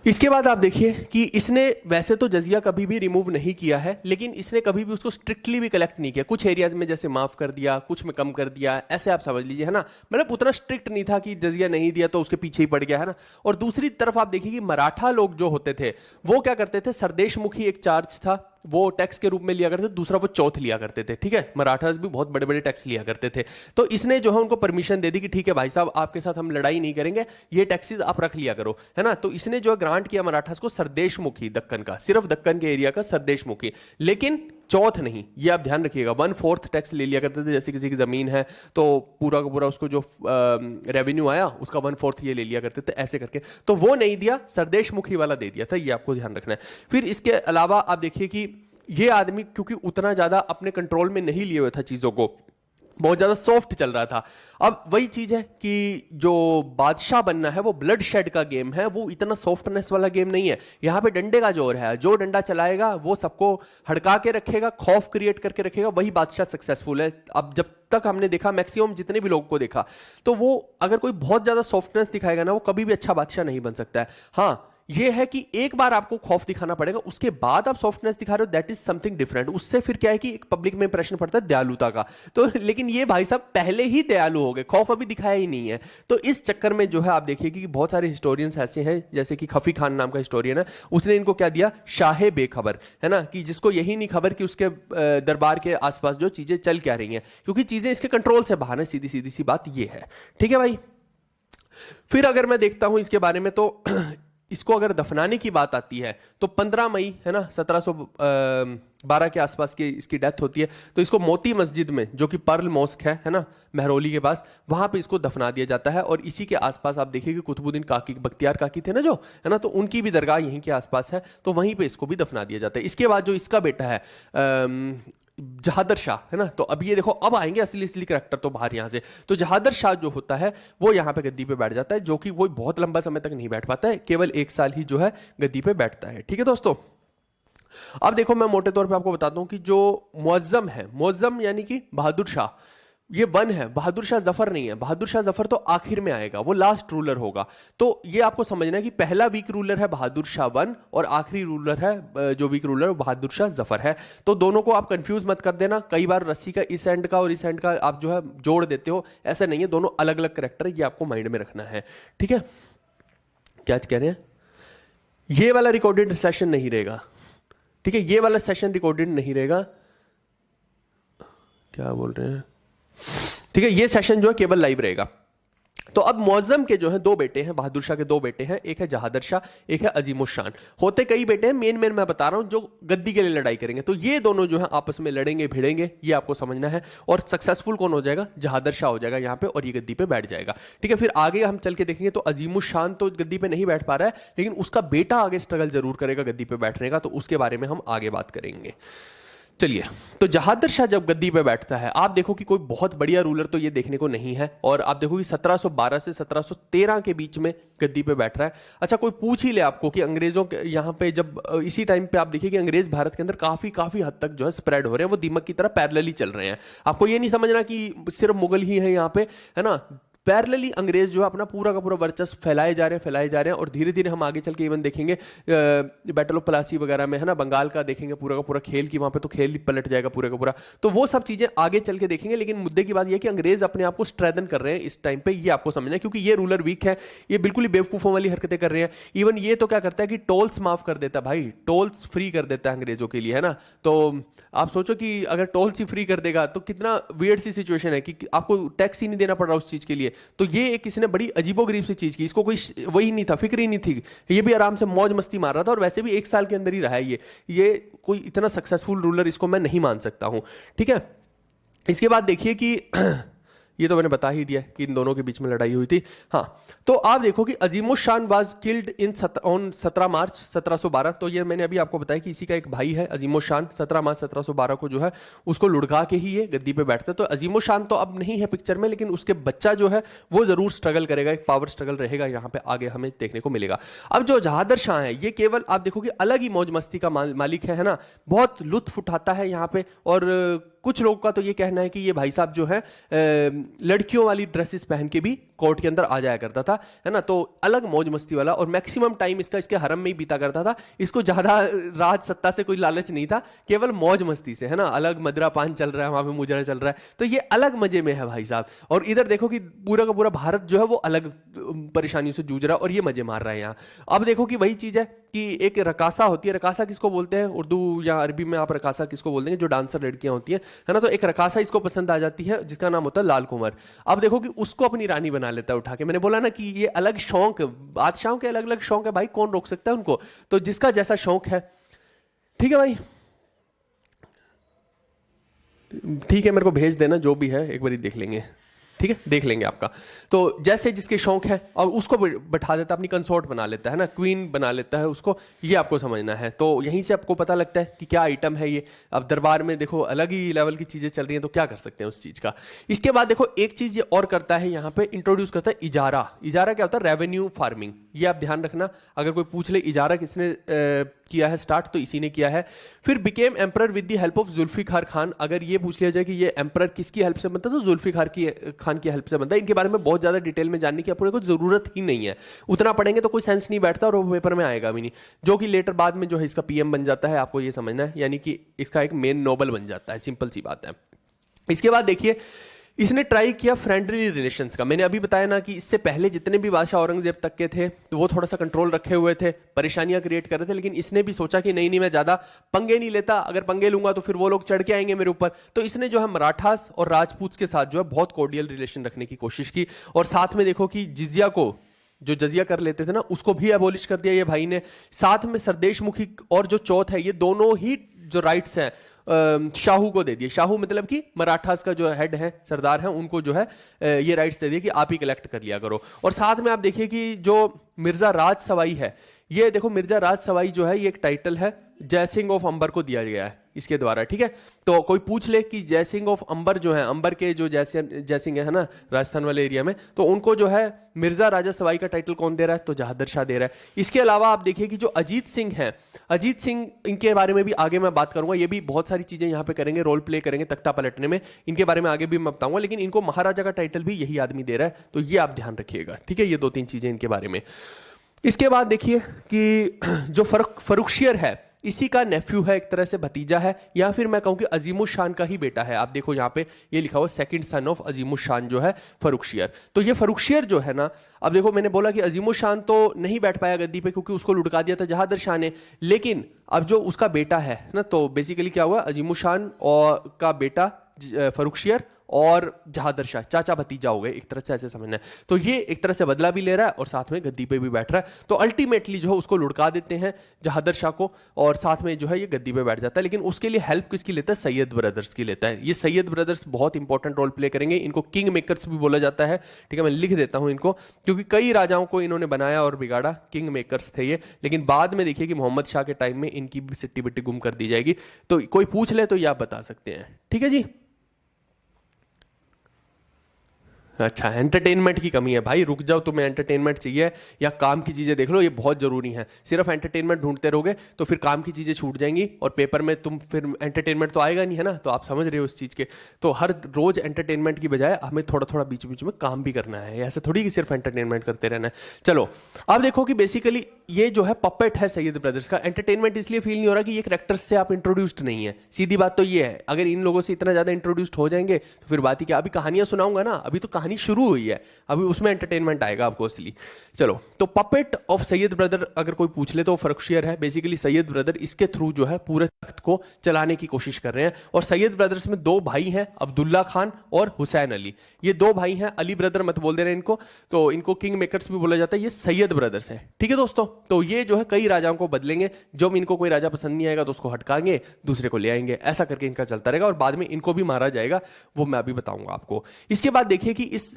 इसके बाद आप देखिए कि इसने वैसे तो जजिया कभी भी रिमूव नहीं किया है, लेकिन इसने कभी भी उसको स्ट्रिक्टली भी कलेक्ट नहीं किया, कुछ एरियाज में जैसे माफ कर दिया, कुछ में कम कर दिया, ऐसे आप समझ लीजिए, है ना, मतलब उतना स्ट्रिक्ट नहीं था कि जजिया नहीं दिया तो उसके पीछे ही पड़ गया, है ना। और दूसरी तरफ आप देखिए कि मराठा लोग जो होते थे वो क्या करते थे, सरदेशमुखी एक चार्ज था, वो टैक्स के रूप में लिया करते थे, दूसरा वो चौथ लिया करते थे, ठीक है, मराठास भी बहुत बड़े बड़े टैक्स लिया करते थे। तो इसने जो है उनको परमिशन दे दी कि ठीक है भाई साहब, आपके साथ हम लड़ाई नहीं करेंगे, ये टैक्सेस आप रख लिया करो, है ना। तो इसने जो ग्रांट किया मराठास को सरदेशमुखी, दक्कन का, सिर्फ दक्कन के एरिया का सरदेशमुखी, लेकिन चौथ नहीं, ये आप ध्यान रखिएगा, 1/4 टैक्स ले लिया करते थे, जैसे किसी की जमीन है तो पूरा का पूरा उसको जो रेवेन्यू आया उसका 1/4 ये ले लिया करते थे, ऐसे करके, तो वो नहीं दिया, सरदेशमुखी वाला दे दिया था, ये आपको ध्यान रखना है। फिर इसके अलावा आप देखिए कि ये आदमी क्योंकि उतना ज्यादा अपने कंट्रोल में नहीं लिए हुए था चीजों को, बहुत ज्यादा सॉफ्ट चल रहा था। अब वही चीज है कि जो बादशाह बनना है वो ब्लड शेड का गेम है, वो इतना सॉफ्टनेस वाला गेम नहीं है। यहां पे डंडे का जोर है, जो डंडा चलाएगा वो सबको हड़का के रखेगा, खौफ क्रिएट करके रखेगा, वही बादशाह सक्सेसफुल है। अब जब तक हमने देखा, मैक्सिमम जितने भी लोगों को देखा, तो वो अगर कोई बहुत ज्यादा सॉफ्टनेस दिखाएगा ना, वो कभी भी अच्छा बादशाह नहीं बन सकता है। हाँ, ये है कि एक बार आपको खौफ दिखाना पड़ेगा, उसके बाद आप सॉफ्टनेस दिखा रहे हो, दैट इज समथिंग डिफरेंट। उससे फिर क्या है कि एक पब्लिक में इंप्रेशन पड़ता है दयालुता का, तो लेकिन ये भाई साहब पहले ही दयालु हो गए, खौफ अभी दिखाया ही नहीं है। तो इस चक्कर में जो है आप देखिए कि बहुत सारे हिस्टोरियंस ऐसे हैं, जैसे कि खफी खान नाम का हिस्टोरियन है, उसने इनको क्या दिया, शाहे बेखबर, है ना, कि जिसको यही नहीं खबर कि उसके दरबार के आसपास जो चीजें चल क्या रही हैं, क्योंकि चीजें इसके कंट्रोल से बाहर है, सीधी सी बात ये है, ठीक है भाई। फिर अगर मैं देखता हूं इसके बारे में तो इसको अगर दफनाने की बात आती है तो 15 मई है ना 1712 के आसपास की इसकी डेथ होती है। तो इसको मोती मस्जिद में, जो कि पर्ल मॉस्क है ना, महरौली के पास, वहां पे इसको दफना दिया जाता है। और इसी के आसपास आप देखिए कि कुतुबुद्दीन काकी, बख्तियार काकी थे ना जो, है ना, तो उनकी भी दरगाह यहीं के आसपास है, तो वहीं पे इसको भी दफना दिया जाता है। इसके बाद जो इसका बेटा है जहादर शाह, है ना, तो अब ये देखो, अब आएंगे असली असली करैक्टर तो बाहर यहां से। तो जहादर शाह जो होता है वो यहां पे गद्दी पे बैठ जाता है, जो कि वो बहुत लंबा समय तक नहीं बैठ पाता है, केवल 1 साल ही जो है गद्दी पे बैठता है। ठीक है दोस्तों, अब देखो मैं मोटे तौर पे आपको बताता हूं कि जो मुअज्जम है, मुअज्जम यानी कि बहादुर शाह, ये वन है, बहादुर शाह जफर नहीं है। बहादुर शाह जफर तो आखिर में आएगा, वो लास्ट रूलर होगा। तो ये आपको समझना है कि पहला वीक रूलर है बहादुर शाह वन, और आखिरी रूलर है जो वीक रूलर बहादुर शाह जफर है। तो दोनों को आप कंफ्यूज मत कर देना, कई बार रस्सी का इस एंड का और इस एंड का आप जो है जोड़ देते हो, ऐसा नहीं है, दोनों अलग अलग कैरेक्टर है, ये आपको माइंड में रखना है। ठीक है, क्या कह रहे हैं, ये वाला रिकॉर्डेड सेशन नहीं रहेगा, ठीक है, ये वाला सेशन रिकॉर्डेड नहीं रहेगा, क्या बोल रहे हैं, ठीक है, ये सेशन जो है केवल लाइव रहेगा। तो अब मुअज्जम के जो है 2 बेटे हैं, बहादुर शाह के 2 बेटे हैं, एक है जहादर शाह, एक है अजीमुश शान। होते कई बेटे हैं, मेन मैं बता रहा हूं जो गद्दी के लिए लड़ाई करेंगे। तो ये दोनों जो है आपस में लड़ेंगे भिड़ेंगे, ये आपको समझना है। और सक्सेसफुल कौन हो जाएगा, जहादर शाह हो जाएगा यहां पे, और ये गद्दी पे बैठ जाएगा। ठीक है, फिर आगे हम चल के देखेंगे तो अजीमुश शान तो गद्दी पे नहीं बैठ पा रहा है, लेकिन उसका बेटा आगे स्ट्रगल जरूर करेगा गद्दी पे बैठने का, तो उसके बारे में हम आगे बात करेंगे। चलिए, तो जहादर शाह जब गद्दी पे बैठता है, आप देखो कि कोई बहुत बढ़िया रूलर तो ये देखने को नहीं है, और आप देखो कि 1712 से 1713 के बीच में गद्दी पे बैठ रहा है। अच्छा, कोई पूछ ही ले आपको कि अंग्रेजों के यहाँ पे जब इसी टाइम पे आप देखिए कि अंग्रेज भारत के अंदर काफी काफी हद तक जो है स्प्रेड हो रहे हैं, वो दीमक की तरह पैरेलली चल रहे हैं। आपको ये नहीं समझना कि सिर्फ मुगल ही है यहाँ पे, है ना, पैरेलली अंग्रेज जो है अपना पूरा का पूरा वर्चस्व फैलाए जा रहे हैं। और धीरे धीरे हम आगे चल के इवन देखेंगे बैटल ऑफ प्लासी वगैरह में, है ना, बंगाल का देखेंगे पूरा का पूरा खेल, की वहां पे तो खेल ही पलट जाएगा पूरा का पूरा। तो वो सब चीजें आगे चल के देखेंगे, लेकिन मुद्दे की बात यह कि अंग्रेज अपने आप को स्ट्रेंथन कर रहे हैं इस टाइम पे, ये आपको समझना है, क्योंकि ये रूलर वीक है, ये बिल्कुल ही बेवकूफों वाली हरकतें कर रहे हैं। इवन ये तो क्या करता है कि टोल्स माफ कर देता है, भाई टोल्स फ्री कर देता है अंग्रेजों के लिए, है ना। तो आप सोचो कि अगर टोल्स ही फ्री कर देगा तो कितना वियर्ड सी सिचुएशन है कि आपको टैक्स ही नहीं देना पड़ रहा उस चीज के लिए। तो ये एक किसी ने बड़ी अजीबोगरीब सी चीज की, इसको कोई वही नहीं था, फिक्र ही नहीं थी, ये भी आराम से मौज मस्ती मार रहा था, और वैसे भी 1 साल के अंदर ही रहा है ये कोई इतना सक्सेसफुल रूलर इसको मैं नहीं मान सकता हूं। ठीक है, इसके बाद देखिए कि ये तो मैंने बता ही दिया कि इन दोनों के बीच में लड़ाई हुई थी। हाँ, तो आप देखो कि अजीमुश शान वाज किल्ड ऑन 17 मार्च 1712। तो ये मैंने अभी आपको बताया कि इसी का एक भाई है अजीमुश शान, 17 मार्च 1712 को जो है उसको लुढ़का के ही ये गद्दी पे बैठता है। तो अजीमुश शान तो अब नहीं है पिक्चर में, लेकिन उसके बच्चा जो है वो जरूर स्ट्रगल करेगा, एक पावर स्ट्रगल रहेगा यहाँ पे आगे हमें देखने को मिलेगा। अब जो जहादर शाह है, ये केवल आप देखो कि अलग ही मौज मस्ती का मालिक है ना, बहुत लुत्फ उठाता है यहाँ पे। और कुछ लोगों का तो ये कहना है कि ये भाई साहब जो है लड़कियों वाली ड्रेसेस पहन के भी कोर्ट के अंदर आ जाया करता था, है ना। तो अलग मौज मस्ती वाला, और मैक्सिमम टाइम इसका इसके हरम में ही बीता करता था। इसको ज्यादा राज सत्ता से कोई लालच नहीं था, केवल मौज मस्ती से, है ना। अलग मदरा पान चल रहा है वहां पे, मुजरा चल रहा है, तो ये अलग मजे में है भाई साहब। और इधर देखो कि पूरा का पूरा भारत जो है वो अलग परेशानियों से जूझ रहा है, और ये मजे मार रहा है यहाँ। अब देखो कि वही चीज है कि एक रकासा होती है, रकासा किसको बोलते हैं उर्दू या अरबी में, आप रकासा किसको बोलते हैं, जो डांसर लड़कियां होती हैं, है ना। तो एक रकासा इसको पसंद आ जाती है जिसका नाम होता है लाल कुंवर। अब देखो कि उसको अपनी रानी बना लेता है उठा के। मैंने बोला ना कि ये अलग शौक, बादशाहों के अलग अलग शौक है भाई, कौन रोक सकता है उनको। तो जिसका जैसा शौक है, ठीक है भाई, ठीक है, मेरे को भेज देना जो भी है, एक बार देख लेंगे, ठीक है, देख लेंगे आपका। तो जैसे जिसके शौक है, और उसको बैठा देता है, अपनी कंसोर्ट बना लेता है ना, क्वीन बना लेता है उसको, ये आपको समझना है। तो यहीं से आपको पता लगता है कि क्या आइटम है ये। अब दरबार में देखो अलग ही लेवल की चीजें चल रही हैं, तो क्या कर सकते हैं उस चीज का। इसके बाद देखो एक चीज ये और करता है, यहाँ पे इंट्रोड्यूस करता है इजारा। इजारा क्या होता है, रेवेन्यू फार्मिंग, ये आप ध्यान रखना। अगर कोई पूछ ले इजारा किसने किया है स्टार्ट, तो इसी ने किया है। फिर became emperor with the help of Zulfikar Khan. अगर ये पूछ लिया जाए कि ये एम्परर किसकी हेल्प से बनता है, तो जुल्फिकार खान की हेल्प से बनता है। इनके बारे में बहुत ज्यादा डिटेल में जानने की अपने को जरूरत ही नहीं है, उतना पढ़ेंगे तो कोई सेंस नहीं बैठता, और वो पेपर में आएगा भी नहीं। जो कि लेटर बाद में जो है इसका पीएम बन जाता है, आपको ये समझना है, यानी कि इसका एक मेन नोबल बन जाता है, सिंपल सी बात है। इसके बाद देखिए इसने ट्राई किया फ्रेंडली रिलेशंस का। मैंने अभी बताया ना कि इससे पहले जितने भी बादशाह औरंगजेब तक के थे, तो वो थोड़ा सा कंट्रोल रखे हुए थे, परेशानियां क्रिएट कर रहे थे। लेकिन इसने भी सोचा कि नहीं मैं ज्यादा पंगे नहीं लेता, अगर पंगे लूंगा तो फिर वो लोग चढ़ के आएंगे मेरे ऊपर। तो इसने जो है मराठास और राजपूत के साथ जो है बहुत कोर्डियल रिलेशन रखने की कोशिश की। और साथ में देखो कि जिजिया को जो जजिया कर लेते थे ना, उसको भी एबॉलिश कर दिया ये भाई ने। साथ में सरदेश मुखी और जो चौथ है, ये दोनों ही जो राइट्स हैं शाहू को दे दिए। शाहू मतलब कि मराठास का जो हेड है, सरदार हैं, उनको जो है ये राइट्स दे दिए कि आप ही कलेक्ट कर लिया करो। और साथ में आप देखिए कि जो मिर्जा राज सवाई है, ये देखो मिर्जा राज सवाई जो है ये एक टाइटल है जयसिंह ऑफ अंबर को दिया गया है इसके द्वारा, ठीक है। तो कोई पूछ ले कि जयसिंह ऑफ अंबर जो है, अंबर के जो जयसिंह है ना राजस्थान वाले एरिया में, तो उनको जो है मिर्जा राजा सवाई का टाइटल कौन दे रहा है? तो जहादर शाह दे रहा है। इसके अलावा आप देखिए कि जो अजीत सिंह है, अजीत सिंह, इनके बारे में भी आगे मैं बात करूंगा। ये भी बहुत सारी चीजें यहां पे करेंगे, रोल प्ले करेंगे तख्ता पलटने में, इनके बारे में आगे भी मैं बताऊंगा। लेकिन इनको महाराजा का टाइटल भी यही आदमी दे रहा है, तो ये आप ध्यान रखिएगा, ठीक है। ये 2-3 चीजें इनके बारे में। इसके बाद देखिए कि जो फर्रुखशियर है, इसी का नेफ्यू है, एक तरह से भतीजा है, या फिर मैं कहूं कि अजीमुश शान का ही बेटा है। आप देखो यहाँ पे ये लिखा हुआ सेकंड सन ऑफ अजीमुश शान जो है फर्रुखशियर। तो ये फर्रुखशियर जो है ना, अब देखो मैंने बोला कि अजीमुश शान तो नहीं बैठ पाया गद्दी पे क्योंकि उसको लुढ़का दिया था जहादर शाह ने, लेकिन अब जो उसका बेटा है ना, तो बेसिकली क्या हुआ, अजीमुश शान और का बेटा फर्रुखशियर और जहादर शाह चाचा भतीजा हो गए, एक तरह से ऐसे समझना है। तो ये एक तरह से बदला भी ले रहा है और साथ में गद्दी पे भी बैठ रहा है। तो अल्टीमेटली जो है उसको लुढ़का देते हैं जहादर शाह को, और साथ में जो है ये गद्दी पे बैठ जाता है। लेकिन उसके लिए हेल्प किसकी लेता है? सैयद ब्रदर्स की लेता है। ये सैयद ब्रदर्स बहुत इंपॉर्टेंट रोल प्ले करेंगे। इनको किंग मेकर्स भी बोला जाता है, ठीक है। मैं लिख देता हूं इनको, क्योंकि कई राजाओं को इन्होंने बनाया और बिगाड़ा, किंग मेकर्स थे ये। लेकिन बाद में देखिए कि मोहम्मद शाह के टाइम में इनकी भी सिट्टी बिट्टी गुम कर दी जाएगी। तो कोई पूछ ले तो ये आप बता सकते हैं, ठीक है जी। अच्छा, एंटरटेनमेंट की कमी है भाई, रुक जाओ, तुम्हें एंटरटेनमेंट चाहिए या काम की चीजें देख लो, ये बहुत जरूरी है। सिर्फ एंटरटेनमेंट ढूंढते रहोगे तो फिर काम की चीजें छूट जाएंगी और पेपर में तुम फिर एंटरटेनमेंट तो आएगा नहीं, है ना। तो आप समझ रहे हो उस चीज के। तो हर रोज एंटरटेनमेंट की बजाय हमें थोड़ा थोड़ा बीच बीच में काम भी करना है, ऐसा थोड़ी कि सिर्फ एंटरटेनमेंट करते रहना है। चलो अब देखो कि बेसिकली ये जो है पपेट है सैयद ब्रदर्स का। एंटरटेनमेंट इसलिए फील नहीं हो रहा कि ये कैरेक्टर्स से आप इंट्रोड्यूस्ड नहीं है, सीधी बात तो ये है। अगर इन लोगों से इतना ज्यादा इंट्रोड्यूस्ड हो जाएंगे तो फिर बात ही क्या। अभी कहानियां सुनाऊंगा ना, अभी तो कहानी शुरू हुई है, अभी उसमें एंटरटेनमेंट आएगा आपको असली। चलो, तो पपेट ऑफ सैयद ब्रदर अगर कोई पूछ ले तो फर्रुखशियर है। बेसिकली सैयद ब्रदर इसके थ्रू जो है पूरे तख्त को चलाने की कोशिश कर रहे हैं। और सैयद ब्रदर्स में 2 भाई हैं, अब्दुल्ला खान और हुसैन अली। ये 2 भाई हैं, अली ब्रदर मत बोल दे रहे हैं इनको, तो इनको किंग मेकर्स भी बोला जाता है। ये सैयद ब्रदर्स है, ठीक है दोस्तों। तो ये जो है कई राजाओं को बदलेंगे, जब इनको कोई राजा पसंद नहीं आएगा तो उसको हटकाएंगे, दूसरे को ले आएंगे, ऐसा करके इनका चलता रहेगा। और बाद में इनको भी मारा जाएगा, वो मैं अभी बताऊंगा आपको। इसके बाद देखिए कि इस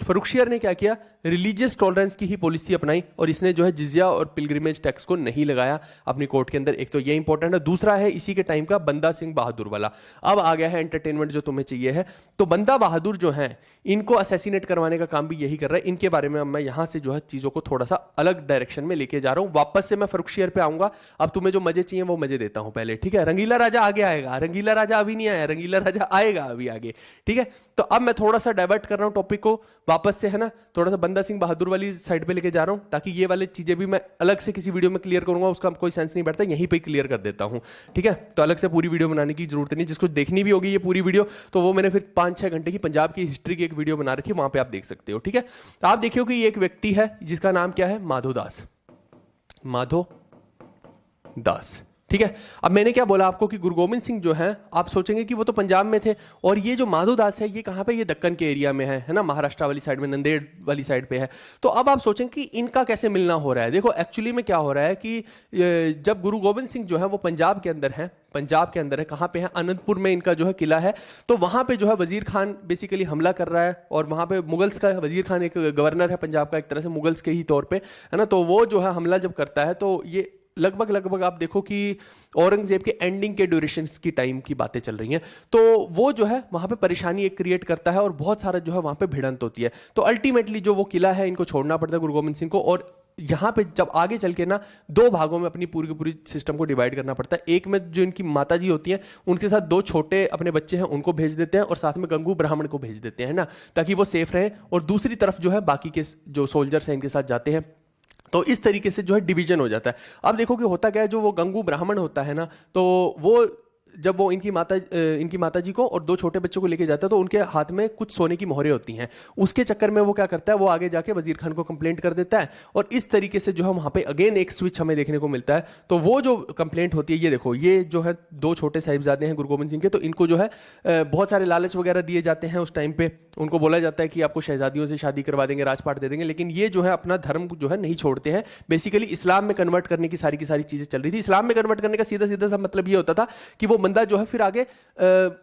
फर्रुखशियर ने क्या किया, रिलीजियस टॉलरेंस की ही पॉलिसी अपनाई और इसने जो है जिजिया और पिलग्रिमेज टैक्स को नहीं लगाया अपनी कोर्ट के अंदर। एक तो ये इंपॉर्टेंट है। दूसरा है इसी के टाइम का बंदा सिंह बहादुर वाला। अब आ गया है एंटरटेनमेंट जो तुम्हें चाहिए है। तो बंदा बहादुर जो है, इनको असैसिनेट करवाने का काम भी यही कर रहा है। इनके बारे में अब मैं यहां से जो है चीजों को थोड़ा सा अलग डायरेक्शन में लेके जा रहा हूं। वापस से मैं फर्रुखशियर पे आऊंगा। अब तुम्हें जो मजे चाहिए वो मजे देता हूं पहले, ठीक है। रंगीला राजा आगे आएगा, रंगीला राजा अभी नहीं आया, रंगीला राजा आएगा अभी आगे, ठीक है। तो अब मैं थोड़ा सा डाइवर्ट कर रहा हूं टॉपिक को वापस से, है ना, थोड़ा सा बंदा सिंह बहादुर वाली साइड पे लेके जा रहा हूं, ताकि ये वाली चीजें भी मैं अलग से किसी वीडियो में क्लियर करूंगा, उसका कोई सेंस नहीं बैठता, यहीं पे क्लियर कर देता हूं, ठीक है। तो अलग से पूरी वीडियो बनाने की जरूरत नहीं। जिसको देखनी भी होगी ये पूरी वीडियो, तो वो मैंने फिर 5-6 घंटे की पंजाब की हिस्ट्री की एक वीडियो बना रखी है, वहां पे आप देख सकते हो, ठीक है। तो आप देखिए कि ये एक व्यक्ति है जिसका नाम क्या है, माधो दास, माधो दास, ठीक है। अब मैंने क्या बोला आपको कि गुरु गोविंद सिंह जो है, आप सोचेंगे कि वो तो पंजाब में थे, और ये जो माधो दास है ये कहां पे, ये दक्कन के एरिया में है ना, महाराष्ट्र वाली साइड में, नंदेड़ वाली साइड पे है। तो अब आप सोचें कि इनका कैसे मिलना हो रहा है। देखो एक्चुअली में क्या हो रहा है कि जब गुरु गोविंद सिंह जो है वो पंजाब के अंदर है, पंजाब के अंदर है, कहां पे है, अनंतपुर में इनका जो है किला है। तो वहां पे जो है वजीर खान बेसिकली हमला कर रहा है, और वहां पे मुगल्स का वजीर खान एक गवर्नर है पंजाब का, एक तरह से मुगल्स के ही तौर पे, है ना। तो वो जो है हमला जब करता है, तो ये लगभग आप देखो कि औरंगजेब के एंडिंग के ड्यूरेशन की टाइम की बातें चल रही हैं। तो वो जो है वहां पे परेशानी एक क्रिएट करता है और बहुत सारा जो है वहां पे भिड़ंत होती है। तो अल्टीमेटली जो वो किला है इनको छोड़ना पड़ता है गुरु गोविंद सिंह को, और यहाँ पे जब आगे चल के ना 2 भागों में अपनी पूरी की पूरी सिस्टम को डिवाइड करना पड़ता है। एक में जो इनकी माता जी होती हैं उनके साथ 2 छोटे अपने बच्चे हैं उनको भेज देते हैं, और साथ में गंगू ब्राह्मण को भेज देते हैं ना, ताकि वो सेफ रहें। और दूसरी तरफ जो है बाकी के जो सोल्जर्स हैं इनके साथ जाते हैं। तो इस तरीके से जो है डिवीजन हो जाता है। अब देखो कि होता क्या है, जो वो गंगू ब्राह्मण होता है ना, तो वो जब वो इनकी माता जी को और 2 छोटे बच्चों को लेके जाता है तो उनके हाथ में कुछ सोने की मोहरें होती हैं। उसके चक्कर में वो क्या करता है, वो आगे जाके वजीर खान को कंप्लेंट कर देता है और इस तरीके से जो है वहां पे अगेन एक स्विच हमें देखने को मिलता है। तो वो जो कंप्लेंट होती है, ये देखो, ये जो है 2 छोटे साहिबजादे हैं गुरु गोबिंद सिंह के, तो इनको जो है बहुत सारे लालच वगैरह दिए जाते हैं उस टाइम पे। उनको बोला जाता है कि आपको शहजादियों से शादी करवा देंगे, राजपाट दे देंगे, लेकिन ये जो है अपना धर्म जो है नहीं छोड़ते हैं। बेसिकली इस्लाम में कन्वर्ट करने की सारी चीजें चल रही थी। इस्लाम में कन्वर्ट करने का सीधा सीधा सा मतलब ये होता था कि वो बंदा जो है फिर आगे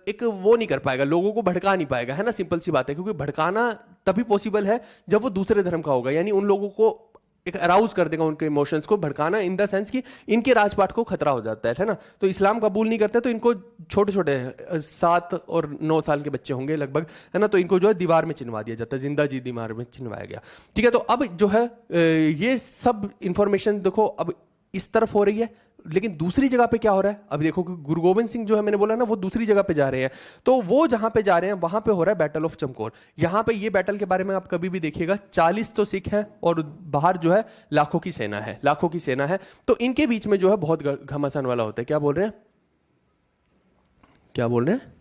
एक वो नहीं कर पाएगा, लोगों को भड़का नहीं पाएगा, है ना, सिंपल सी बात है। क्योंकि भड़काना तभी पॉसिबल है जब वो दूसरे धर्म का होगा, यानी उन लोगों को एक अराउज कर देगा, उनके इमोशंस को भड़काना इन द सेंस कि इनके राजपाट को खतरा हो जाता है ना। तो इस्लाम कबूल नहीं करते, तो इनको छोटे छोटे 7 और 9 साल के बच्चे होंगे लगभग, है ना, तो इनको जो है दीवार में चिनवा दिया जाता है, जिंदा जी दीवार में चिनवाया गया। ठीक है, तो अब जो है ये सब इंफॉर्मेशन देखो अब इस तरफ हो रही है, लेकिन दूसरी जगह पे क्या हो रहा है, अब देखो कि गुरु गोबिंद सिंह जो है, मैंने बोला ना, वो दूसरी जगह पे जा रहे हैं। तो वो जहां पे जा रहे हैं वहां पे हो रहा है बैटल ऑफ चमकौर। यहां पे ये बैटल के बारे में आप कभी भी देखिएगा, 40 तो सिख हैं और बाहर जो है लाखों की सेना है, लाखों की सेना है। तो इनके बीच में जो है बहुत घमासान वाला होता है। क्या बोल रहे हैं, क्या बोल रहे हैं?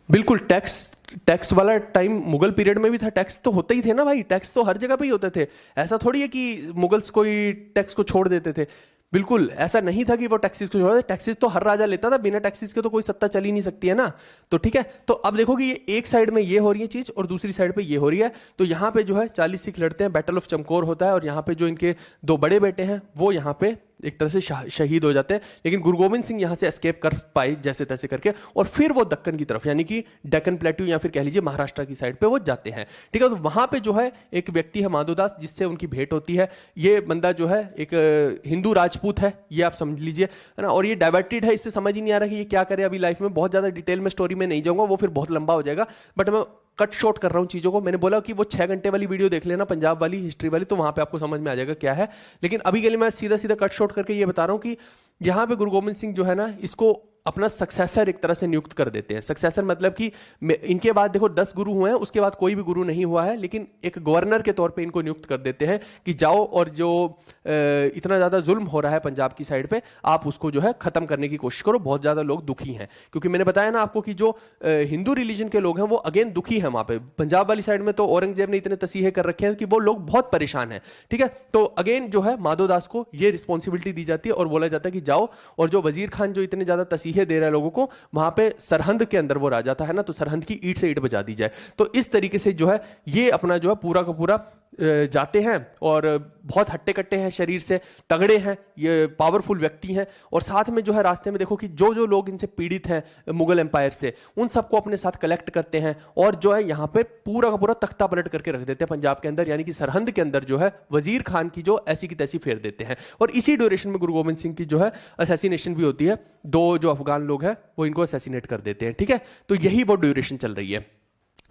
बिल्कुल, टैक्स वाला टाइम मुगल पीरियड में भी था। टैक्स तो होते ही थे ना भाई, टैक्स तो हर जगह पे ही होते थे। ऐसा थोड़ी है कि मुगल्स कोई टैक्स को छोड़ देते थे, बिल्कुल ऐसा नहीं था कि वो टैक्सेस को छोड़ दे। टैक्सेस तो हर राजा लेता था, बिना टैक्सेस के तो कोई सत्ता चल ही नहीं सकती है ना। तो ठीक है, तो अब देखो कि ये एक साइड में ये हो रही है चीज और दूसरी साइड पे ये हो रही है। तो यहाँ पे जो है 40 सिख लड़ते हैं, बैटल ऑफ चमकौर होता है और यहाँ पे जो इनके 2 बड़े बेटे हैं वो यहाँ पे एक तरह से शहीद हो जाते हैं। लेकिन गुरु गोबिंद सिंह यहां से एस्केप कर पाए जैसे तैसे करके, और फिर वो दक्कन की तरफ, यानी कि डेक्कन प्लेट्यू या फिर कह लीजिए महाराष्ट्र की साइड पे वो जाते हैं। ठीक है, तो वहां पे जो है एक व्यक्ति है माधोदास, जिससे उनकी भेंट होती है। ये बंदा जो है एक हिंदू राजपूत है, ये आप समझ लीजिए, है ना। और ये डाइवर्टेड है, इससे समझ ही नहीं आ रहा कि ये क्या करे अभी लाइफ में। बहुत ज्यादा डिटेल में स्टोरी में नहीं जाऊंगा, वो फिर बहुत लंबा हो जाएगा, बट मैं कट शॉर्ट कर रहा हूं चीजों को। मैंने बोला कि वो 6 घंटे वाली वीडियो देख लेना, पंजाब वाली हिस्ट्री वाली, तो वहां पे आपको समझ में आ जाएगा क्या है। लेकिन अभी के लिए मैं सीधा सीधा कट शॉर्ट करके ये बता रहा हूं कि यहां पे गुरु गोबिंद सिंह जो है ना, इसको अपना सक्सेसर एक तरह से नियुक्त कर देते हैं। सक्सेसर मतलब कि इनके बाद देखो 10 गुरु हुए हैं, उसके बाद कोई भी गुरु नहीं हुआ है, लेकिन एक गवर्नर के तौर पे इनको नियुक्त कर देते हैं कि जाओ और जो इतना ज्यादा जुल्म हो रहा है पंजाब की साइड पे, आप उसको जो है खत्म करने की कोशिश करो। बहुत ज्यादा लोग दुखी हैं, क्योंकि मैंने बताया ना आपको कि जो हिंदू रिलीजन के लोग हैं वो अगेन दुखी हैं वहां पे। पंजाब वाली साइड में तो औरंगजेब ने इतने तसीहे कर रखे हैं कि वो लोग बहुत परेशान हैं। ठीक है, तो अगेन जो है माधोदास को ये रिस्पॉन्सिबिलिटी दी जाती है और बोला जाता है कि जाओ, और जो वजीर खान जो इतने ज्यादा तसीहे दे रहा है लोगों को, वहां पे सरहंद के अंदर वो राजा था, है ना, तो सरहंद की ईंट से ईंट बजा दी जाए। तो इस तरीके से जो है ये अपना जो है पूरा का पूरा जाते हैं, और बहुत हट्टे कट्टे हैं, शरीर से तगड़े हैं, ये पावरफुल व्यक्ति हैं। और साथ में जो है रास्ते में देखो कि जो जो लोग इनसे पीड़ित हैं मुगल एम्पायर से, उन सबको अपने साथ कलेक्ट करते हैं और जो है यहाँ पे पूरा का पूरा तख्ता पलट करके रख देते हैं पंजाब के अंदर, यानी कि सरहंद के अंदर जो है वजीर खान की जो ऐसी की तैसी फेर देते हैं। और इसी ड्यूरेशन में गुरु गोबिंद सिंह की जो है असैसिनेशन भी होती है। 2 जो अफगान लोग हैं वो इनको असैसिनेट कर देते हैं। ठीक है, तो यही वो ड्यूरेशन चल रही है।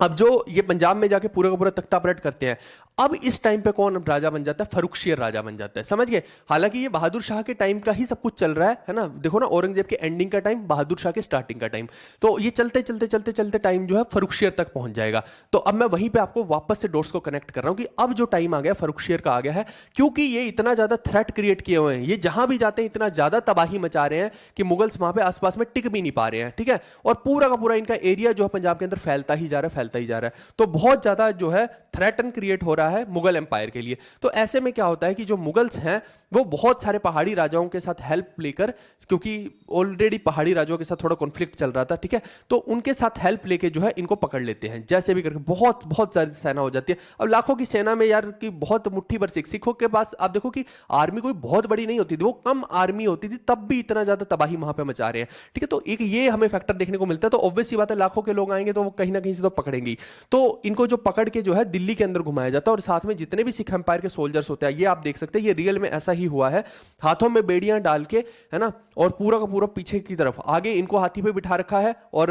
अब जो ये पंजाब में जाके पूरा का पूरा तख्ता पलट करते हैं, अब इस टाइम पे कौन राजा बन जाता है? फर्रुखशियर राजा बन जाता है, समझ गए। हालांकि ये बहादुर शाह के टाइम का ही सब कुछ चल रहा है ना। देखो ना, औरंगजेब के एंडिंग का टाइम, बहादुर शाह के स्टार्टिंग का टाइम, तो ये चलते चलते चलते चलते टाइम जो है फर्रुखशियर तक पहुंच जाएगा। तो अब मैं वहीं पे आपको वापस से डोट्स को कनेक्ट कर रहा हूं कि अब जो टाइम आ गया फर्रुखशियर का आ गया है, क्योंकि ये इतना ज्यादा थ्रेट क्रिएट किए हुए हैं, ये जहां भी जाते हैं इतना ज्यादा तबाही मचा रहे हैं कि मुगल्स वहां पे आसपास में टिक भी नहीं पा रहे हैं। ठीक है, और पूरा का पूरा इनका एरिया जो है पंजाब के अंदर फैलता ही जा रहा है, फैलता ही जा रहा है। तो बहुत ज्यादा जो है थ्रेटन क्रिएट हो रहा है मुगल एम्पायर के लिए। तो ऐसे में क्या होता है कि जो मुगल्स हैं वो बहुत सारे पहाड़ी राजाओं के साथ हेल्प लेकर, क्योंकि ऑलरेडी पहाड़ी राजाओं के साथ थोड़ा कॉन्फ्लिक्ट चल रहा था, ठीक है, तो उनके साथ हेल्प लेके जो है इनको पकड़ लेते हैं जैसे भी करके। बहुत बहुत सारी सेना हो जाती है। अब लाखों की सेना में यार की बहुत मुट्ठी भर सिखों के पास आप देखो कि आर्मी कोई बहुत बड़ी नहीं होती थी, वो कम आर्मी होती थी, तब भी इतना ज्यादा तबाही वहां पे मचा रहे हैं। ठीक है, तो एक ये हमें फैक्टर देखने को मिलता है। तो ऑब्वियस सी बात है, लाखों के लोग आएंगे तो वो कहीं ना कहीं से तो पकड़ेंगे। तो इनको जो पकड़ के जो है दिल्ली के अंदर घुमाया जाता है, और साथ में जितने भी सिख एम्पायर के सोल्जर्स होते हैं, ये आप देख सकते हैं, ये रियल में ऐसा ही हुआ है। हाथों में बेड़ियां डाल के, है ना, और पूरा का पूरा पीछे की तरफ, आगे इनको हाथी पे बिठा रखा है और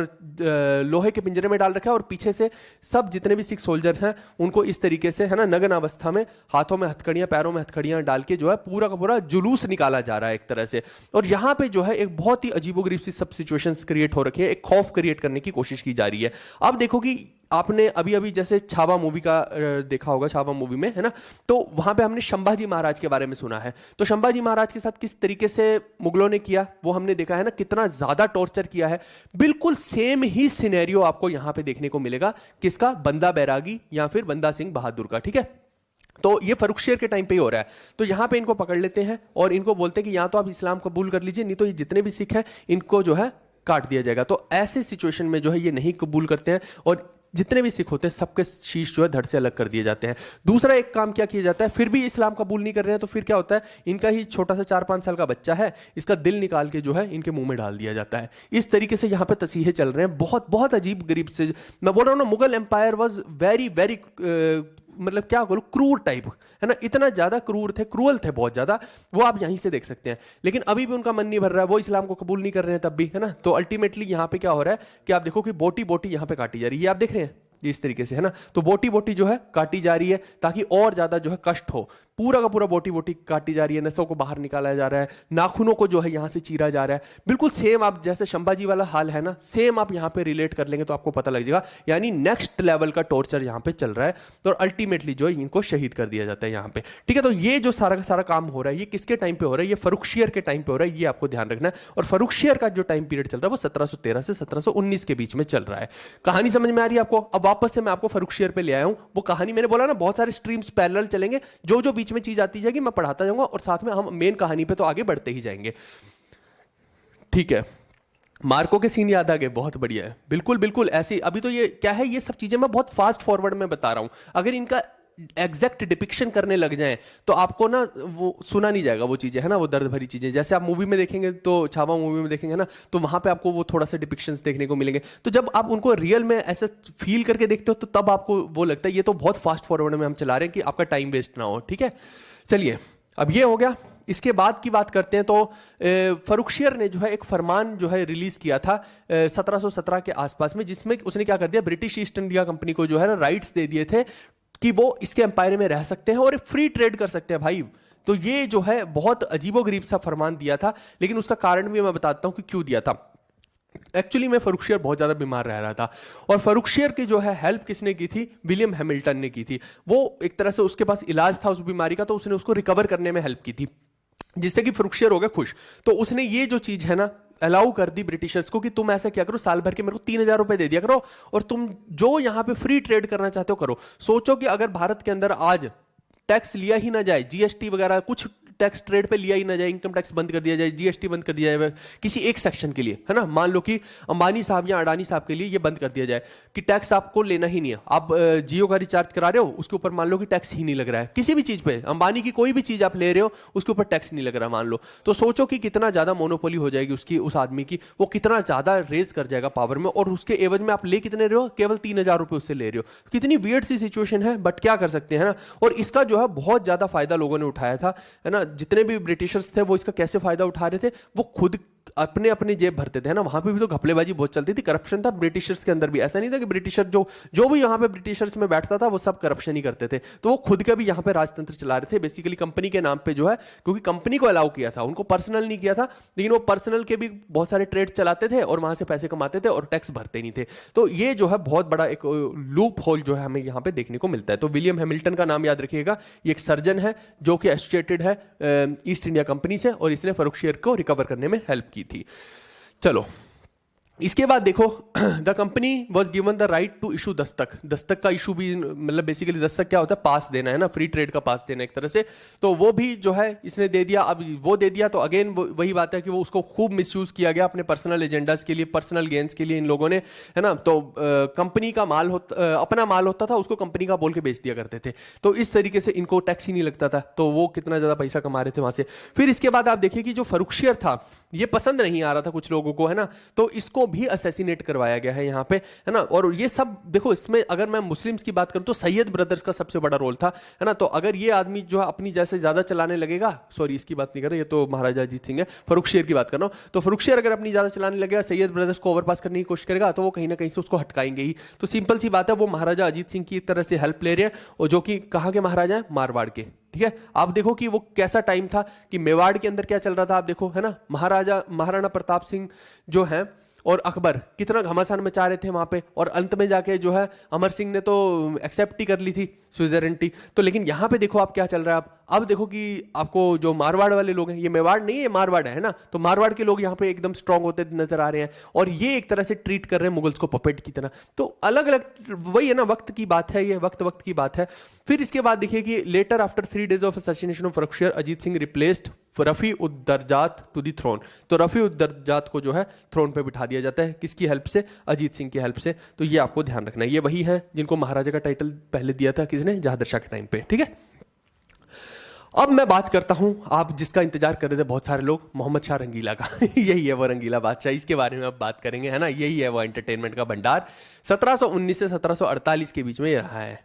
लोहे के पिंजरे में डाल रखा है, और पीछे से सब जितने भी सिख सोल्जर हैं उनको इस तरीके से, है ना, नग्न अवस्था में हाथों में हथकड़ियां, पैरों में हथकड़ियां डाल के जो है पूरा का पूरा जुलूस निकाला जा रहा है एक तरह से। और यहां पे जो है एक बहुत ही अजीबोगरीब सी सब सिचुएशंस क्रिएट हो रखी है, एक खौफ क्रिएट करने की कोशिश की जा रही है। अब देखो कि आपने अभी अभी जैसे छावा मूवी का देखा होगा, छावा मूवी में, है ना, तो वहां पे हमने संभाजी महाराज के बारे में सुना है। तो संभाजी महाराज के साथ किस तरीके से मुगलों ने किया वो हमने देखा है ना, कितना ज्यादा टॉर्चर किया है। बिल्कुल सेम ही सिनेरियो आपको यहां पे देखने को मिलेगा, किसका, बंदा बैरागी या फिर बंदा सिंह बहादुर का। ठीक है, तो ये फर्रुखशेर के टाइम पे ही हो रहा है। तो यहां पे इनको पकड़ लेते हैं और इनको बोलते हैं कि या तो आप इस्लाम कबूल कर लीजिए, नहीं तो ये जितने भी सिख हैं इनको जो है काट दिया जाएगा। तो ऐसे सिचुएशन में जो है ये नहीं कबूल करते हैं और जितने भी सिख होते हैं सबके शीश जो है धड़ से अलग कर दिए जाते हैं। दूसरा एक काम क्या किया जाता है, फिर भी इस्लाम कबूल नहीं कर रहे हैं तो फिर क्या होता है, इनका ही छोटा सा 4-5 साल का बच्चा है, इसका दिल निकाल के जो है इनके मुंह में डाल दिया जाता है। इस तरीके से यहाँ पे तसीहे चल रहे हैं, बहुत बहुत अजीब गरीब से। मैं बोल रहा हूँ ना, Mughal empire was very very, मतलब क्या बोलूं, क्रूर टाइप, है ना, इतना ज्यादा क्रूर थे, क्रूअल थे बहुत ज्यादा। वो आप यहीं से देख सकते हैं। लेकिन अभी भी उनका मन नहीं भर रहा है, वो इस्लाम को कबूल नहीं कर रहे हैं तब भी, है ना। तो अल्टीमेटली यहाँ पे क्या हो रहा है कि आप देखो कि बोटी बोटी यहाँ पे काटी जा रही है, आप देख रहे हैं इस तरीके से, है ना। तो बोटी बोटी जो है काटी जा रही है ताकि और ज्यादा जो है कष्ट हो। पूरा का पूरा बोटी बोटी काटी जा रही है, नसों को बाहर निकाला जा रहा है, नाखूनों को जो है यहां से चीरा जा रहा है। बिल्कुल सेम आप जैसे संभाजी वाला हाल है ना, सेम आप यहां पे रिलेट कर लेंगे तो आपको पता लग जाएगा। यानी नेक्स्ट लेवल का टॉर्चर यहां पे चल रहा है। तो अल्टीमेटली जो है इनको शहीद कर दिया जाता है यहां पे। ठीक है, तो ये जो सारा का सारा काम हो रहा है ये किसके टाइम पे हो रहा है, ये फर्रुखशियर के टाइम पे हो रहा है, ये आपको ध्यान रखना है। और फर्रुखशियर का जो टाइम पीरियड चल रहा है वो 1713 से 1719 के बीच में चल रहा है। कहानी समझ में आ रही है आपको? अब वापस से मैं आपको फर्रुखशियर पे ले आया हूं। वो कहानी मैंने बोला ना, बहुत सारे स्ट्रीम्स पैरेलल चलेंगे, जो जो बीच में चीज आती जाएगी मैं पढ़ाता जाऊंगा और साथ में हम मेन कहानी पे तो आगे बढ़ते ही जाएंगे। ठीक है, मार्को के सीन याद आ गए, बहुत बढ़िया है। बिल्कुल बिल्कुल ऐसे। अभी तो ये क्या है, ये सब चीजें मैं बहुत फास्ट फॉरवर्ड में बता रहा हूं। अगर इनका एग्जैक्ट डिपिक्शन करने लग जाएं तो आपको ना वो सुना नहीं जाएगा वो चीजें, है ना, वो दर्द भरी चीजें। जैसे आप मूवी में देखेंगे, तो छावा मूवी में देखेंगे ना, तो वहां पे आपको वो थोड़ा सा डिपिक्शंस देखने को मिलेंगे। तो जब आप उनको रियल में ऐसे फील करके देखते हो तो तब आपको वो लगता है ये तो बहुत फास्ट फॉरवर्ड में हम चला रहे हैं कि आपका टाइम वेस्ट ना हो। ठीक है, चलिए अब ये हो गया। इसके बाद की बात करते हैं तो फर्रुखशियर ने जो है एक फरमान जो है रिलीज किया था 1717 के आसपास में, जिसमें उसने क्या कर दिया, ब्रिटिश ईस्ट इंडिया कंपनी को जो है ना राइट्स दे दिए थे कि वो इसके एम्पायर में रह सकते हैं और फ्री ट्रेड कर सकते हैं भाई। तो ये जो है बहुत अजीबोगरीब सा फरमान दिया था, लेकिन उसका कारण भी मैं बताता हूं कि क्यों दिया था। एक्चुअली में फर्रुखशियर बहुत ज्यादा बीमार रह रहा था और फर्रुखशियर की जो है हेल्प किसने की थी, विलियम हैमिल्टन ने की थी। वो एक तरह से उसके पास इलाज था उस बीमारी का, तो उसने उसको रिकवर करने में हेल्प की थी, जिससे कि फर्रुखशियर हो गया खुश। तो उसने ये जो चीज है ना अलाउ कर दी ब्रिटिशर्स को कि तुम ऐसा क्या करो, साल भर के मेरे को 3000 रुपए दे दिया करो और तुम जो यहां पे फ्री ट्रेड करना चाहते हो करो। सोचो कि अगर भारत के अंदर आज टैक्स लिया ही ना जाए, जीएसटी वगैरह कुछ टैक्स ट्रेड पे लिया ही ना जाए, इनकम टैक्स बंद कर दिया जाए, जीएसटी बंद कर दिया जाए किसी एक सेक्शन के लिए, है ना, मान लो कि अंबानी साहब या अडानी साहब के लिए ये बंद कर दिया जाए कि टैक्स आपको लेना ही नहीं है। आप जियो का रिचार्ज करा रहे हो, उसके ऊपर मान लो कि टैक्स ही नहीं लग रहा है, किसी भी चीज पे, अंबानी की कोई भी चीज आप ले रहे हो उसके ऊपर टैक्स नहीं लग रहा मान लो, तो सोचो कि कितना ज्यादा मोनोपोली हो जाएगी उसकी, उस आदमी की, वो कितना ज्यादा रेज कर जाएगा पावर में, और उसके एवज में आप ले कितने रहे हो, केवल 3000 रुपए उससे ले रहे हो। कितनी वियर्ड सी सिचुएशन है, बट क्या कर सकते हैं ना। और इसका जो है बहुत ज्यादा फायदा लोगों ने उठाया था, है ना, जितने भी ब्रिटिशर्स थे वो इसका कैसे फायदा उठा रहे थे, वो खुद अपने अपने जेब भरते थे, है ना। वहां पे भी तो घपलेबाजी बहुत चलती थी, करप्शन था ब्रिटिशर्स के अंदर भी। ऐसा नहीं था कि ब्रिटिशर जो भी यहाँ पे ब्रिटिशर्स में बैठता था वो सब करप्शन ही करते थे, तो वो खुद का भी यहाँ पे राजतंत्र चला रहे थे बेसिकली कंपनी के नाम पे जो है, क्योंकि कंपनी को अलाउ किया था, उनको पर्सनल नहीं किया था, लेकिन वो पर्सनल के भी बहुत सारे ट्रेड चलाते थे और वहां से पैसे कमाते थे और टैक्स भरते नहीं थे। तो ये जो है बहुत बड़ा एक लूप होल जो है हमें यहाँ पे देखने को मिलता है। तो विलियम हैमिल्टन का नाम याद रखिएगा, ये एक सर्जन है जो कि एसोसिएटेड है ईस्ट इंडिया कंपनी से, और इसने फर्रुखशियर को रिकवर करने में हेल्प की थी। चलो इसके बाद देखो, the company was given the right to issue dastak. दस्तक का इशू भी, मतलब बेसिकली दस्तक क्या होता है, पास देना, है ना, फ्री ट्रेड का पास देना एक तरह से। तो वो भी जो है इसने दे दिया। अब वो दे दिया तो अगेन वही बात है कि वो उसको खूब मिसयूज किया गया अपने पर्सनल एजेंडाज के लिए, पर्सनल गेन्स के लिए इन लोगों ने, है ना। तो कंपनी का माल होता, अपना माल होता था, उसको कंपनी का बोल के बेच दिया करते थे। तो इस तरीके से इनको टैक्स ही नहीं लगता था, तो वो कितना ज्यादा पैसा कमा रहे थे वहां से। फिर इसके बाद आप देखिए कि जो फर्रुखशियर था ये पसंद नहीं आ रहा था कुछ लोगों को, है ना, तो इसको भी असैसिनेट करवाया गया है यहाँ पे, है ना। और ये सब देखो, इसमें अगर मैं मुस्लिम्स की बात करूं तो सैयद ब्रदर्स का सबसे बड़ा रोल था, है ना। तो अगर ये आदमी जो है अपनी जैसे ज्यादा चलाने लगेगा, सॉरी इसकी बात नहीं कर रहा, ये तो महाराजा अजीत सिंह है, फर्रुखशियर की बात कर रहा हूं। तो फर्रुखशियर अगर अपनी ज्यादा चलाने लगेगा, सैयद ब्रदर्स को ओवरपास करने की कोशिश करेगा, तो वो कहीं ना कहीं से उसको हटकाएंगे ही। तो सिंपल सी बात है, वो महाराजा अजीत सिंह की एक तरह से हेल्प ले रहे हैं, और जो कि कहां के महाराजा है, मारवाड़ के। ठीक है, आप देखो कि वो कैसा टाइम था कि मेवाड़ के अंदर क्या चल रहा था, आप देखो, है ना। महाराणा प्रताप सिंह जो है और अकबर कितना घमासान मचा रहे थे वहां पे, और अंत में जाके जो है अमर सिंह ने तो एक्सेप्ट ही कर ली थी स्विट्जरलैंड। तो लेकिन यहां पे देखो आप क्या चल रहा है। अब देखो कि आपको जो मारवाड़ वाले लोग हैं, ये मेवाड़ नहीं है, मारवाड़ है ना, तो मारवाड़ के लोग यहाँ पे एकदम स्ट्रांग होते नजर आ रहे हैं, और ये एक तरह से ट्रीट कर रहे हैं मुगल्स को पपेट की तरह। तो अलग अलग वही है ना, वक्त की बात है, ये वक्त वक्त की बात है। फिर इसके बाद देखिए कि later after 3 days of assassination of रफशेर, Ajit Singh replaced Rafi Uddarajat to the throne. तो रफी उद्दरजात को जो है थ्रोन पे बिठा दिया जाता है, किसकी हेल्प से? अजीत सिंह की हेल्प से। तो ये आपको ध्यान रखना है, ये वही है जिनको महाराजा का टाइटल पहले दिया था किसने? जहादर शाह के टाइम पे, ठीक है। अब मैं बात करता हूं, आप जिसका इंतजार कर रहे थे बहुत सारे लोग, मोहम्मद शाह रंगीला का। यही है वो रंगीला बादशाह, इसके बारे में अब बात करेंगे, है ना। यही है वो एंटरटेनमेंट का भंडार। 1719 से 1748 के बीच में ये रहा है।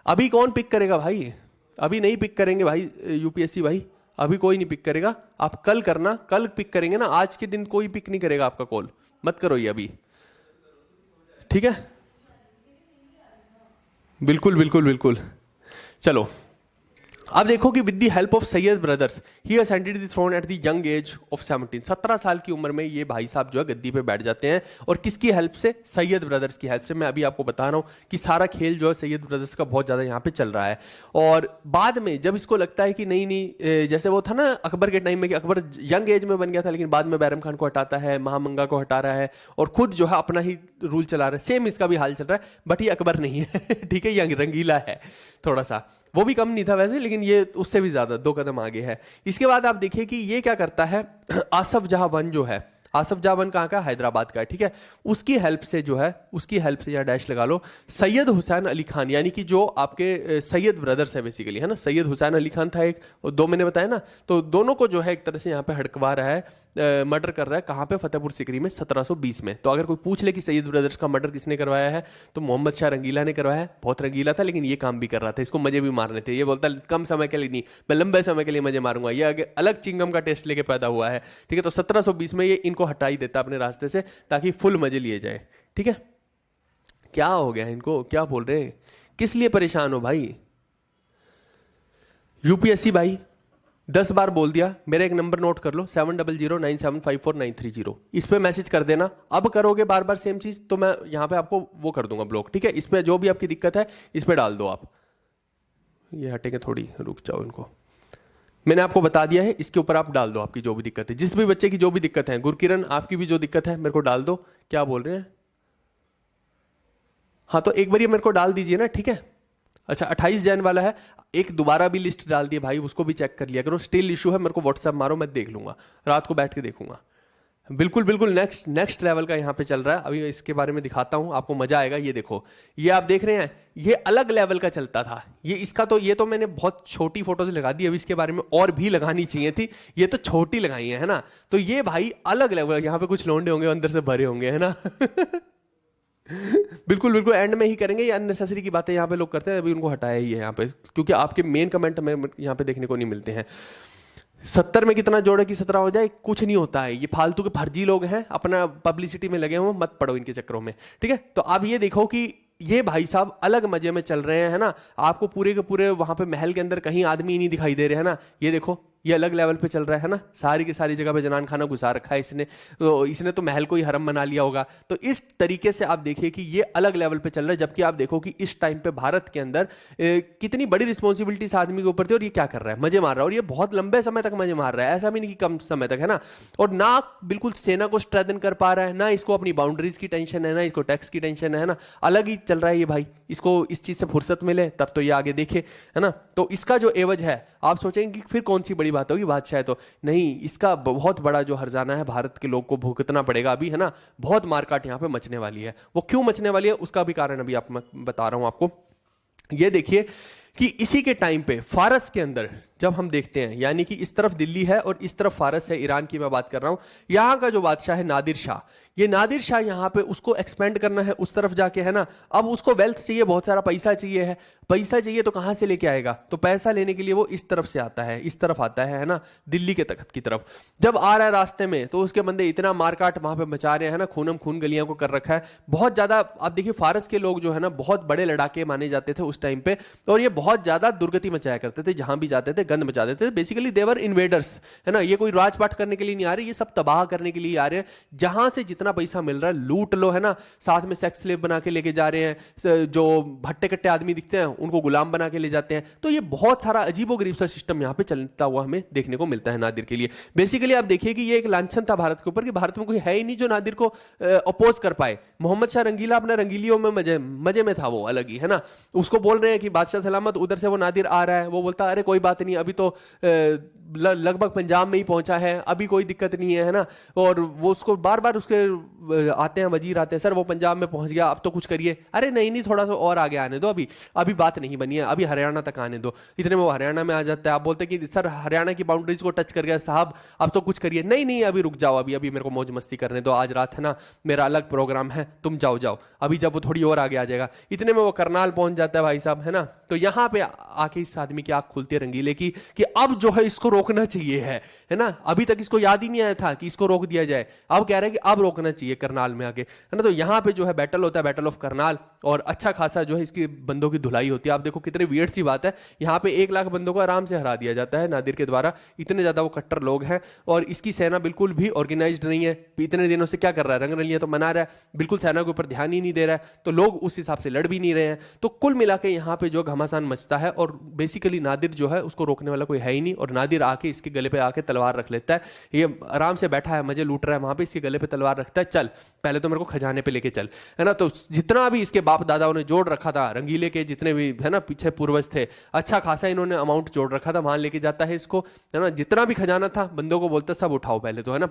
अभी कौन पिक करेगा भाई? अभी नहीं पिक करेंगे भाई यूपीएससी भाई, अभी कोई नहीं पिक करेगा। आप कल करना, कल पिक करेंगे ना, आज के दिन कोई पिक नहीं करेगा आपका कॉल, मत करो ये अभी, ठीक है। बिल्कुल बिल्कुल बिल्कुल। चलो अब देखो कि with the help of Syed brothers he ascended the throne at the young age of 17। 17 साल की उम्र में ये भाई साहब जो है गद्दी पे बैठ जाते हैं, और किसकी हेल्प से? सैयद ब्रदर्स की हेल्प से। मैं अभी आपको बता रहा हूं कि सारा खेल जो है सैयद ब्रदर्स का बहुत ज्यादा यहाँ पे चल रहा है। और बाद में जब इसको लगता है कि नहीं नहीं, जैसे वो था ना अकबर के टाइम में कि अकबर यंग एज में बन गया था, लेकिन बाद में बैरम खान को हटाता है, महामंगा को हटा रहा है, और खुद जो है अपना ही रूल चला रहा है। सेम इसका भी हाल चल रहा है, बट ये अकबर नहीं है, ठीक है, यंग रंगीला है थोड़ा सा। वो भी कम नहीं था वैसे, लेकिन ये उससे भी ज्यादा 2 कदम आगे है। इसके बाद आप देखिए कि ये क्या करता है, आसफ जहां वन जो है, आसफ जहां वन कहाँ का? हैदराबाद का है, ठीक है। उसकी हेल्प से जो है, उसकी हेल्प से, यहाँ डैश लगा लो, सैयद हुसैन अली खान, यानी कि जो आपके सैयद ब्रदर्स है बेसिकली, है ना। सैयद हुसैन अली खान था एक, और 2 मैंने बताया ना, तो दोनों को जो है एक तरह से यहाँ पे हड़कवा रहा है, मर्डर कर रहा है। कहाँ पे? फतेहपुर सिकरी में 1720 में। तो अगर कोई पूछ ले कि सैयद ब्रदर्स का मर्डर किसने करवाया है, तो मोहम्मद शाह रंगीला ने करवाया है। बहुत रंगीला था, लेकिन ये काम भी कर रहा था, इसको मजे भी मारने थे। ये बोलता कम समय के लिए नहीं, मैं लंबे समय के लिए मजे मारूंगा। ये अलग चिंगम का टेस्ट लेके पैदा हुआ है, ठीक है। तो 1720 में ये इनको हटा ही देता अपने रास्ते से, ताकि फुल मजे लिए जाए, ठीक है। क्या हो गया इनको? क्या बोल रहे हैं? किस लिए परेशान हो भाई? यूपीएससी भाई 10 बार बोल दिया, मेरा एक नंबर नोट कर लो, 7009754930। इस पे मैसेज कर देना। अब करोगे बार बार सेम चीज तो मैं यहां पे आपको वो कर दूंगा ब्लॉक, ठीक है। इस पे जो भी आपकी दिक्कत है इस पे डाल दो आप। ये हटेंगे थोड़ी, रुक जाओ इनको, मैंने आपको बता दिया है, इसके ऊपर आप डाल दो आपकी जो भी दिक्कत है, जिस भी बच्चे की जो भी दिक्कत है। गुरकिरण आपकी भी जो दिक्कत है मेरे को डाल दो। क्या बोल रहे हैं? हाँ तो एक बार ये मेरे को डाल दीजिए ना, ठीक है। अच्छा 28 जैन वाला है, एक दोबारा भी लिस्ट डाल दिए भाई, उसको भी चेक कर लिया करो। स्टिल इशू है, मेरे को व्हाट्सएप मारो, मैं देख लूंगा, रात को बैठ के देखूंगा। बिल्कुल बिल्कुल नेक्स्ट लेवल का यहाँ पे चल रहा है। अभी इसके बारे में दिखाता हूँ, आपको मजा आएगा। ये देखो, ये आप देख रहे हैं, ये अलग लेवल का चलता था। ये इसका तो, ये तो मैंने बहुत छोटी फोटोज लगा दी, अभी इसके बारे में और भी लगानी चाहिए थी, ये तो छोटी लगाई है ना। तो ये भाई अलग लेवल, यहाँ पे कुछ लौंडे होंगे अंदर से भरे होंगे, है ना। बिल्कुल बिल्कुल एंड में ही करेंगे। ये अननेसेसरी की बातें यहाँ पे लोग करते हैं, अभी उनको हटाया ही है यहाँ पे, क्योंकि आपके मेन कमेंट हमें यहाँ पे देखने को नहीं मिलते हैं। 70 में कितना जोड़े कि 17 हो जाए, कुछ नहीं होता है। ये फालतू के फर्जी लोग हैं, अपना पब्लिसिटी में लगे हुए, मत पड़ो इनके चक्करों में, ठीक है। तो आप ये देखो कि ये भाई साहब अलग मजे में चल रहे हैं, है ना। आपको पूरे के पूरे वहां पे महल के अंदर कहीं आदमी ही नहीं दिखाई दे रहे, है ना। ये देखो, ये अलग लेवल पे चल रहा है ना। सारी की सारी जगह पे जनान खाना घुसा रखा है इसने, तो इसने तो महल को ही हरम बना लिया होगा। तो इस तरीके से आप देखिए कि ये अलग लेवल पे चल रहा है। जबकि आप देखो कि इस टाइम पे भारत के अंदर कितनी बड़ी रिस्पॉन्सिबिलिटी इस आदमी के ऊपर थी, और ये क्या कर रहा है? मजे मार रहा है, और ये बहुत लंबे समय तक मजे मार रहा है, ऐसा भी नहीं कि कम समय तक, है ना। और ना बिल्कुल सेना को स्ट्रेंथन कर पा रहा है, ना इसको अपनी बाउंड्रीज की टेंशन है, ना इसको टैक्स की टेंशन है ना। अलग ही चल रहा है ये भाई, इसको इस चीज से फुर्सत मिले तब तो ये आगे देखे, है ना। तो इसका जो एवज है, आप सोचेंगे कि फिर कौन सी बड़ी बात होगी, बादशाह तो नहीं, इसका बहुत बड़ा जो हर्जाना है भारत के लोग को भुगतना पड़ेगा अभी, है ना। बहुत मारकाट यहां पे मचने वाली है। वो क्यों मचने वाली है उसका भी कारण अभी आप बता रहा हूं आपको। ये देखिए कि इसी के टाइम पे फारस के अंदर जब हम देखते हैं, यानी कि इस तरफ दिल्ली है और इस तरफ फारस है, ईरान की मैं बात कर रहा हूं। यहां का जो बादशाह है नादिर शाह, ये नादिर शाह यहां पे उसको एक्सपेंड करना है उस तरफ जाके, है ना। अब उसको वेल्थ चाहिए, बहुत सारा पैसा चाहिए है। पैसा चाहिए तो कहां से लेके आएगा? तो पैसा लेने के लिए वो इस तरफ से आता है, इस तरफ आता है ना, दिल्ली के तख्त की तरफ। जब आ रहा है रास्ते में तो उसके बंदे इतना मारकाट वहां पे मचा रहे हैं ना, खूनम खून गलियां को कर रखा है बहुत ज्यादा। आप देखिए फारस के लोग जो है ना बहुत बड़े लड़ाके माने जाते थे उस टाइम पे, और ये बहुत ज्यादा दुर्गति मचाया करते थे जहां भी जाते थे, गंद मचा देते थे। बेसिकली देवर इन्वेडर्स, है ना, ये कोई राजपाट करने के लिए नहीं आ रहे, ये सब तबाह करने के लिए आ रहे हैं। जहां से जितना पैसा मिल रहा है लूट लो, है ना, साथ में सेक्स स्लेव बना के लेके जा रहे हैं, जो भट्टे कट्टे आदमी दिखते हैं उनको गुलाम बना के ले जाते हैं। तो ये बहुत सारा अजीबोगरीब सा सिस्टम यहाँ पे चलता हुआ हमें देखने को मिलता है नादिर के लिए। बेसिकली आप देखिए कि ये एक लांछन था भारत के ऊपर कि भारत में कोई है ही नहीं जो नादिर को अपोज कर पाए। मोहम्मद शाह रंगीला अपने रंगीलियों में मजे में था, वो अलग ही, है ना। उसको बोल रहे हैं कि बादशाह सलामत, उधर से वो नादिर आ रहा है, वो बोलता अरे कोई बात नहीं, अभी तो लगभग पंजाब में ही पहुंचा है, अभी कोई दिक्कत नहीं है ना। और वो उसको बार बार उसके आते हैं वजीर आते हैं, सर वो पंजाब में पहुंच गया, अब तो कुछ करिए। अरे नहीं नहीं, थोड़ा सा और आगे आने दो, अभी अभी बात नहीं बनी है, अभी हरियाणा तक आने दो। इतने में वो हरियाणा में आ जाता है। आप बोलते कि सर हरियाणा की बाउंड्रीज को टच कर गया साहब, अब तो कुछ करिए। नहीं नहीं, अभी रुक जाओ, अभी अभी मेरे को मौज मस्ती करने दो, आज रात है ना, मेरा अलग प्रोग्राम है, तुम जाओ जाओ, अभी जब वो थोड़ी और आगे आ जाएगा। इतने में वो करनाल पहुंच जाता है भाई साहब, है ना। तो यहां पे आके इस आदमी की आंख खुलती है रंगीले की कि अब जो है इसको रोकना चाहिए, है ना। अभी तक इसको याद ही नहीं आया था कि इसको रोक दिया जाए, अब कह रहे हैं कि अब रोकना चाहिए करनाल में आके, है ना। तो यहां पे जो है बैटल होता है, बैटल ऑफ करनाल, और अच्छा खासा जो है इसकी बंदों की धुलाई होती है। आप देखो कितने वियर्ड सी बात है, यहाँ पे 1 लाख बंदों को आराम से हरा दिया जाता है नादिर के द्वारा। इतने ज्यादा वो कट्टर लोग हैं, और इसकी सेना बिल्कुल भी ऑर्गेनाइज्ड नहीं है। इतने दिनों से क्या कर रहा है, रंगरलियां तो मना रहा है, बिल्कुल सेना के ऊपर ध्यान ही नहीं दे रहा है, तो लोग उस हिसाब से लड़ भी नहीं रहे हैं। तो कुल मिला के यहाँ पे जो घमासान मचता है, और बेसिकली नादिर जो है उसको रोकने वाला कोई है ही नहीं, और नादिर आके इसके गले पे आके तलवार रख लेता है। ये आराम से बैठा है, मजे लूट रहा है, वहां पे इसके गले पे तलवार रखता है, चल पहले तो मेरे को खजाने पे लेके चल, है ना। तो जितना भी इसके बाप दादाओं ने जोड़ रखा था, रंगीले के जितने भी, है ना, पीछे पूर्वज थे, अच्छा खासा इन्होंने अमाउंट जोड़ रखा था, वहां लेके जाता है इसको, है ना। जितना भी खजाना था बंदों को बोलता सब उठाओ पहले तो, है ना।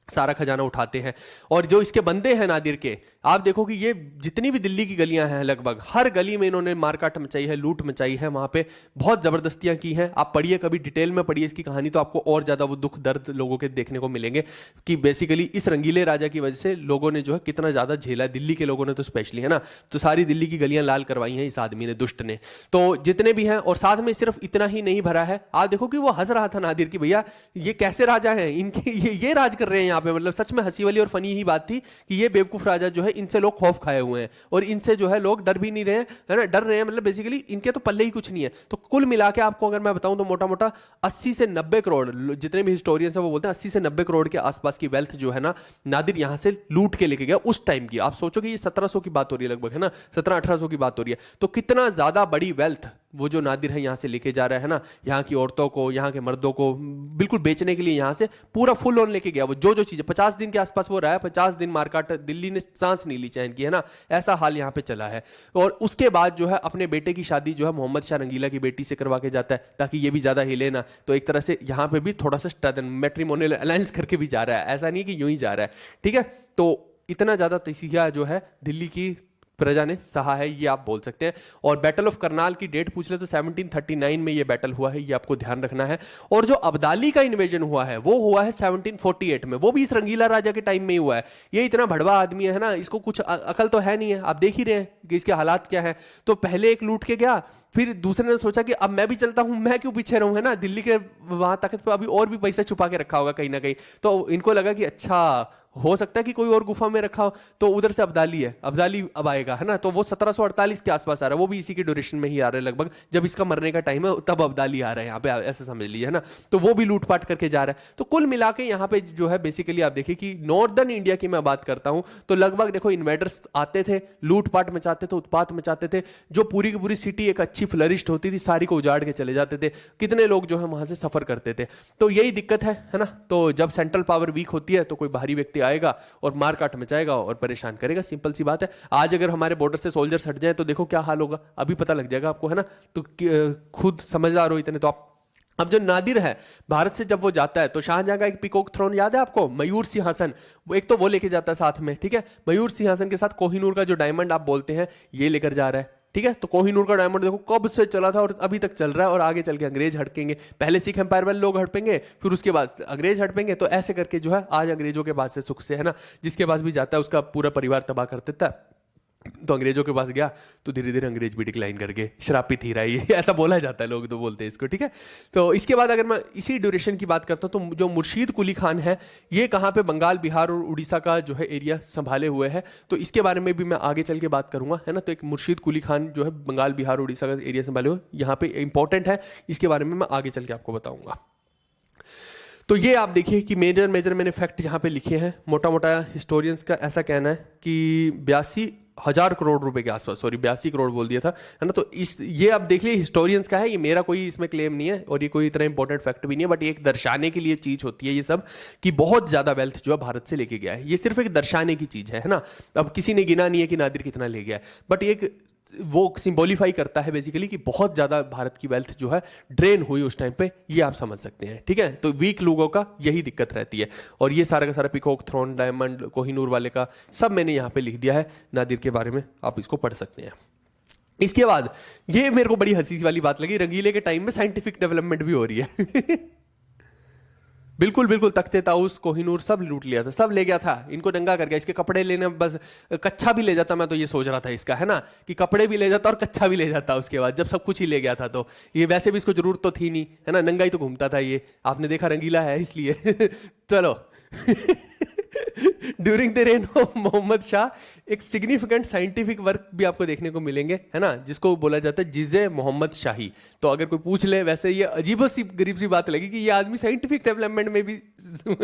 सारा खजाना उठाते हैं। और जो इसके बंदे हैं नादिर के, आप देखो कि ये जितनी भी दिल्ली की गलियां हैं, लगभग हर गली में इन्होंने मारकाट मचाई है, लूट मचाई है, वहां पे बहुत जबरदस्तियां की हैं। आप पढ़िए, कभी डिटेल में पढ़िए इसकी कहानी, तो आपको और ज्यादा वो दुख दर्द लोगों के देखने को मिलेंगे कि बेसिकली इस रंगीले राजा की वजह से लोगों ने जो है कितना ज्यादा झेला है, दिल्ली के लोगों ने तो स्पेशली, है ना। तो सारी दिल्ली की गलियां लाल करवाई हैं इस आदमी ने, दुष्ट ने। तो जितने भी हैं, और साथ में सिर्फ इतना ही नहीं भरा है, आप देखो कि वो हंस रहा था नादिर की, भैया ये कैसे राजा हैं, इनके ये राज कर रहे हैं यहाँ पे। मतलब सच में हंसी वाली और फनी ही बात थी कि ये बेवकूफ राजा जो है, इनसे लोग खौफ खाए हुए हैं, और इनसे जो है लोग डर भी नहीं रहे हैं, है ना। डर रहे हैं मतलब बेसिकली इनके तो पल्ले ही कुछ नहीं है। तो कुल मिला के आपको अगर मैं बताऊं तो मोटा मोटा 80 से 90 करोड़, जितने भी हिस्टोरियंस हैं वो बोलते हैं 80 से 90 करोड़ के आसपास की वेल्थ जो है ना, नादिर यहां से लूट के लेके गया उस टाइम की। आप सोचो कि ये 1700 की बात हो रही है लगभग, है ना, 1700-1800 की बात हो रही है। तो कितना ज्यादा बड़ी वेल्थ वो जो नादिर है यहां से लेके जा रहा है ना, यहाँ की औरतों को, यहाँ के मर्दों को बिल्कुल बेचने के लिए यहां से पूरा फुल ऑन लेके गया। वो जो चीजें 50 दिन के आसपास वो रहा है, 50 दिन मारकाट, दिल्ली ने सांस नहीं ली चैन की, है ना, ऐसा हाल यहाँ पे चला है। और उसके बाद जो है अपने बेटे की शादी जो है मोहम्मद शाह रंगीला की बेटी से करवा के जाता है, ताकि ये भी ज्यादा हिले ना। तो एक तरह से यहाँ पे भी थोड़ा सा मैट्रिमोनियल अलायंस करके भी जा रहा है, ऐसा नहीं है कि यूं ही जा रहा है, ठीक है। तो इतना ज्यादा तसीहा जो है दिल्ली की प्रजा ने सहा है, ये आप बोल सकते हैं। और बैटल ऑफ करनाल की डेट पूछ ले तो 1739 में ये बैटल हुआ है, ये आपको ध्यान रखना है। और जो अब्दाली का इन्वेजन हुआ है वो हुआ है 1748 में, वो भी इस रंगीला राजा के टाइम में ही हुआ है। ये इतना भड़वा आदमी है ना, इसको कुछ अकल तो है नहीं है, आप देख ही रहे हैं कि इसके हालात क्या है। तो पहले एक लूट के गया, फिर दूसरे ने सोचा कि अब मैं भी चलता हूं, मैं क्यों पीछे रहूं, है ना। दिल्ली के वहां तख्त पे अभी और भी पैसा छुपा के रखा होगा कहीं ना कहीं, तो इनको लगा कि अच्छा हो सकता है कि कोई और गुफा में रखा हो। तो उधर से अब्दाली है, अब्दाली अब आएगा, है ना। तो वो 1748 के आसपास आ रहा है, वो भी इसी के ड्यूरेशन में ही आ रहा है लगभग, जब इसका मरने का टाइम है तब अब्दाली आ रहा है यहाँ पे, ऐसे समझ लीजिए, है ना। तो वो भी लूटपाट करके जा रहा है। तो कुल मिला के यहाँ पे जो है बेसिकली आप देखिए कि नॉर्दर्न इंडिया की मैं बात करता हूं तो लगभग देखो इन्वेडर्स आते थे, लूटपाट मचाते थे, उत्पात मचाते थे। जो पूरी की पूरी सिटी एक अच्छी फ्लरिश्ड होती थी, सारी को उजाड़ के चले जाते थे। कितने लोग जो है वहां से सफर करते थे। तो यही दिक्कत है ना। तो जब सेंट्रल पावर वीक होती है तो कोई बाहरी व्यक्ति आएगा और मारकाट मचाएगा और परेशान करेगा, सिंपल सी बात है। आज अगर हमारे बॉर्डर से सोल्जर्स हट जाए तो देखो क्या हाल होगा, अभी पता लग जाएगा आपको, है ना। तो खुद समझदार हो इतने तो आप। अब जो नादिर है भारत से जब वो जाता है तो शाहजहां का एक पीकॉक थ्रोन याद है आपको, मयूर सिंहासन, वो एक तो वो लेके जाता है साथ में, ठीक है। मयूर सिंहासन के साथ कोहिनूर का जो डायमंड आप बोलते हैं ये लेकर जा रहा है, ठीक है। तो कोहिनूर का डायमंड देखो कब से चला था और अभी तक चल रहा है, और आगे चल के अंग्रेज हड़पेंगे। पहले सिख एम्पायर वाले लोग हड़पेंगे, फिर उसके बाद अंग्रेज हड़पेंगे। तो ऐसे करके जो है आज अंग्रेजों के बाद से सुख से, है ना, जिसके पास भी जाता है उसका पूरा परिवार तबाह कर देता है। तो अंग्रेजों के पास गया तो धीरे धीरे अंग्रेज भी डिक्लाइन कर गए, श्रापित हीरा ये ऐसा बोला जाता है, लोग तो बोलते हैं इसको, ठीक है। तो इसके बाद अगर मैं इसी ड्यूरेशन की बात करता हूँ तो जो मुर्शीद कुली खान है ये कहाँ पे बंगाल, बिहार और उड़ीसा का जो है एरिया संभाले हुए है, तो इसके बारे में भी मैं आगे चल के बात करूंगा, है ना। तो एक मुर्शीद कुली खान जो है बंगाल, बिहार, उड़ीसा का एरिया संभाले हुए यहाँ पे इंपॉर्टेंट है, इसके बारे में मैं आगे चल के आपको बताऊंगा। तो ये आप देखिए कि मेजर मेजर मैंने फैक्ट यहाँ पे लिखे हैं, मोटा मोटा हिस्टोरियंस का ऐसा कहना है कि 82,000 करोड़ रुपए के आसपास, सॉरी 82 करोड़ बोल दिया था, है ना। तो इस ये आप देख लीजिए हिस्टोरियंस का है, ये मेरा कोई इसमें क्लेम नहीं है और ये कोई इतना इंपॉर्टेंट फैक्ट भी नहीं है, बट ये एक दर्शाने के लिए चीज होती है ये सब कि बहुत ज्यादा वेल्थ जो है भारत से लेके गया है, ये सिर्फ एक दर्शाने की चीज है ना। अब किसी ने गिना नहीं है कि नादिर कितना ले गया है, बट एक वो सिंबॉलीफाई करता है बेसिकली कि बहुत ज़्यादा भारत की वेल्थ जो है ड्रेन हुई उस टाइम पे, ये आप समझ सकते हैं, ठीक है। तो वीक लोगों का यही दिक्कत रहती है, और ये सारा का सारा पिकॉक थ्रोन, डायमंड, कोहिनूर वाले का सब मैंने यहाँ पे लिख दिया है नादिर के बारे में, आप इसको पढ़ सकते हैं। इसके बाद ये मेरे को बड़ी हंसी वाली बात लगी, रंगीले के टाइम में साइंटिफिक डेवलपमेंट भी हो रही है बिल्कुल बिल्कुल, तख्ते ताउस, कोहिनूर सब लूट लिया था, सब ले गया था, इनको दंगा कर गया, इसके कपड़े लेने बस, कच्चा भी ले जाता, मैं तो ये सोच रहा था इसका, है ना, कि कपड़े भी ले जाता और कच्चा भी ले जाता उसके बाद, जब सब कुछ ही ले गया था। तो ये वैसे भी इसको जरूरत तो थी नहीं, है ना, नंगा ही तो घूमता था ये, आपने देखा रंगीला है इसलिए चलो during the reign of Mohammad Shah एक सिग्निफिकेंट साइंटिफिक वर्क भी आपको देखने को मिलेंगे, है ना, जिसको बोला जाता है जिज़े मोहम्मद शाही। तो अगर कोई पूछ ले, वैसे ये अजीब सी गरीब सी बात लगी कि ये आदमी साइंटिफिक डेवलपमेंट में भी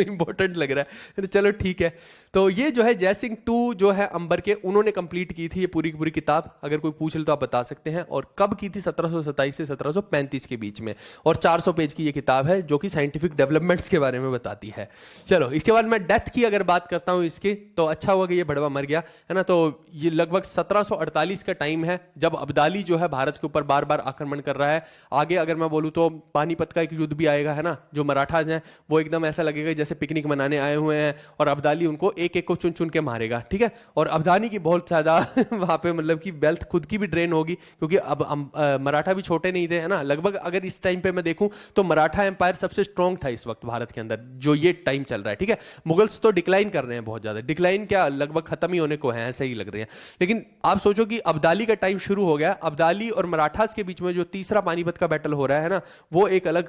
इंपॉर्टेंट लग रहा है, तो चलो ठीक है। तो ये जो है जयसिंह 2 जो है अंबर के, उन्होंने कंप्लीट की थी ये पूरी की पूरी किताब, अगर कोई पूछ ले तो आप बता सकते हैं, और कब की थी, 1727 से 1735 के बीच में, और 400 पेज की ये किताब है जो कि साइंटिफिक डेवलपमेंट्स के बारे में बताती है। चलो इसके बाद मैं डेथ की अगर बात करता हूं इसकी, तो अच्छा हुआ कि ये बड़वा मर गया, है ना। तो ये लगभग 1748 का टाइम है जब अब्दाली जो है भारत के ऊपर बार बार आक्रमण कर रहा है। आगे अगर मैं बोलूं तो पानीपत का एक युद्ध भी आएगा, है ना, जो मराठाज हैं वो एकदम ऐसा लगेगा जैसे पिकनिक मनाने आए हुए हैं, और अब्दाली उनको एक एक को चुन चुन के मारेगा, ठीक है। और अब्दाली की बहुत ज्यादा वहां पे मतलब कि वेल्थ खुद की भी ड्रेन होगी, क्योंकि अब मराठा भी छोटे नहीं थे, है ना। लगभग अगर इस टाइम पे मैं देखूं तो मराठा एम्पायर सबसे स्ट्रॉन्ग था इस वक्त भारत के अंदर, जो ये टाइम चल रहा है, ठीक है। मुगल्स तो डिक्लाइन कर रहे हैं बहुत ज्यादा, डिक्लाइन क्या, लगभग खत्म ही होने को है, ऐसे ही लग रहे हैं। लेकिन आप सोचो कि अब्दाली का टाइम शुरू हो गया, अब्दाली और मराठास के बीच में जो तीसरा पानीपत का बैटल हो रहा है ना, वो एक अलग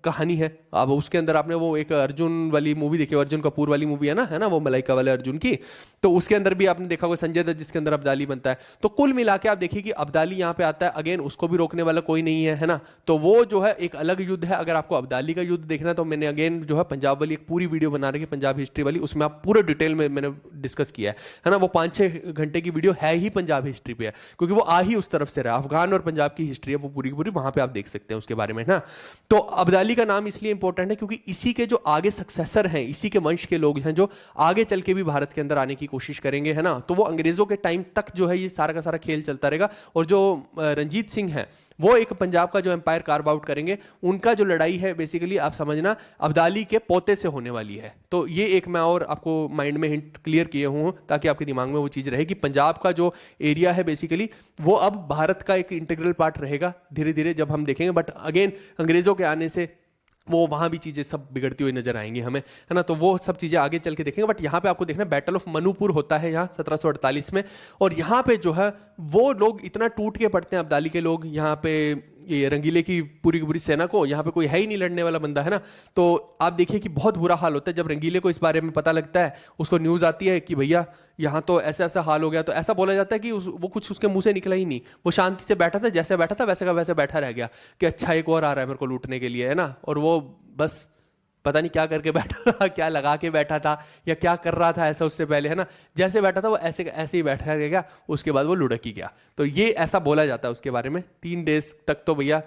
कहानी है। अब उसके अंदर आपने वो एक अर्जुन वाली मूवी देखी, अर्जुन कपूर वाली मूवी है ना, वो मलाइका वाले अर्जुन की, तो उसके अंदर भी आपने देखा होगा संजय दत्त जिसके अंदर अब्दाली बनता है। तो कुल मिला के आप देखिए कि अब्दाली यहाँ पे आता है, अगेन उसको भी रोकने वाला कोई नहीं है ना। तो वो जो है एक अलग युद्ध है। अगर आपको अब्दाली का युद्ध देखना है तो मैंने अगेन जो है पंजाब वाली एक पूरी वीडियो बना रखी है, पंजाब हिस्ट्री वाली, उसमें आप पूरे डिटेल में मैंने डिस्कस किया है ना। वो 5-6 घंटे की वीडियो है ही पंजाब हिस्ट्री पे है, क्योंकि वो आ ही उस तरफ से रहा, अफगान और पंजाब की हिस्ट्री है वो पूरी की पूरी, वहां पे आप देख सकते हैं उसके बारे में ना। तो अब्दाली का नाम इसलिए इंपॉर्टेंट है क्योंकि इसी के जो आगे सक्सेसर हैं, इसी के वंश के लोग हैं जो आगे चल के भी भारत के अंदर आने की कोशिश करेंगे, है ना। तो वो अंग्रेजों के टाइम तक जो है ये सारा का सारा खेल चलता रहेगा। और जो रंजीत सिंह है वो एक पंजाब का जो एम्पायर कार्व आउट करेंगे, उनका जो लड़ाई है बेसिकली आप समझना अब्दाली के पोते से होने वाली है। तो ये एक मैं और आपको माइंड में हिंट क्लियर किए हूं ताकि आपके दिमाग में वो चीज रहे कि पंजाब का जो एरिया है बेसिकली वो अब भारत का एक इंटीग्रल पार्ट रहेगा धीरे धीरे जब हम देखेंगे। बट अगेन अंग्रेजों के आने से वो वहां भी चीजें सब बिगड़ती हुई नजर आएंगी हमें, है ना। तो वो सब चीजें आगे चल के देखेंगे। बट यहाँ पे आपको देखना बैटल ऑफ मनुपुर होता है यहाँ 1748 में, और यहाँ पे जो है वो लोग इतना टूट के पड़ते हैं अब्दाली के लोग, यहाँ पे ये रंगीले की पूरी सेना को, यहाँ पे कोई है ही नहीं लड़ने वाला बंदा, है ना। तो आप देखिए कि बहुत बुरा हाल होता है जब रंगीले को इस बारे में पता लगता है, उसको न्यूज आती है कि भैया यहाँ तो ऐसा ऐसा हाल हो गया। तो ऐसा बोला जाता है कि वो कुछ उसके मुंह से निकला ही नहीं, वो शांति से बैठा था, जैसे बैठा था वैसे का वैसे बैठा रह गया कि अच्छा एक और आ रहा है मेरे को लूटने के लिए, है ना। और वो बस पता नहीं क्या करके बैठा था, क्या लगा के बैठा था या क्या कर रहा था ऐसा उससे पहले, है ना। जैसे बैठा था वो ऐसे ऐसे ही बैठा रह गया, उसके बाद वो लुढ़क ही गया। तो ये ऐसा बोला जाता है उसके बारे में। 3 डेज तक तो भैया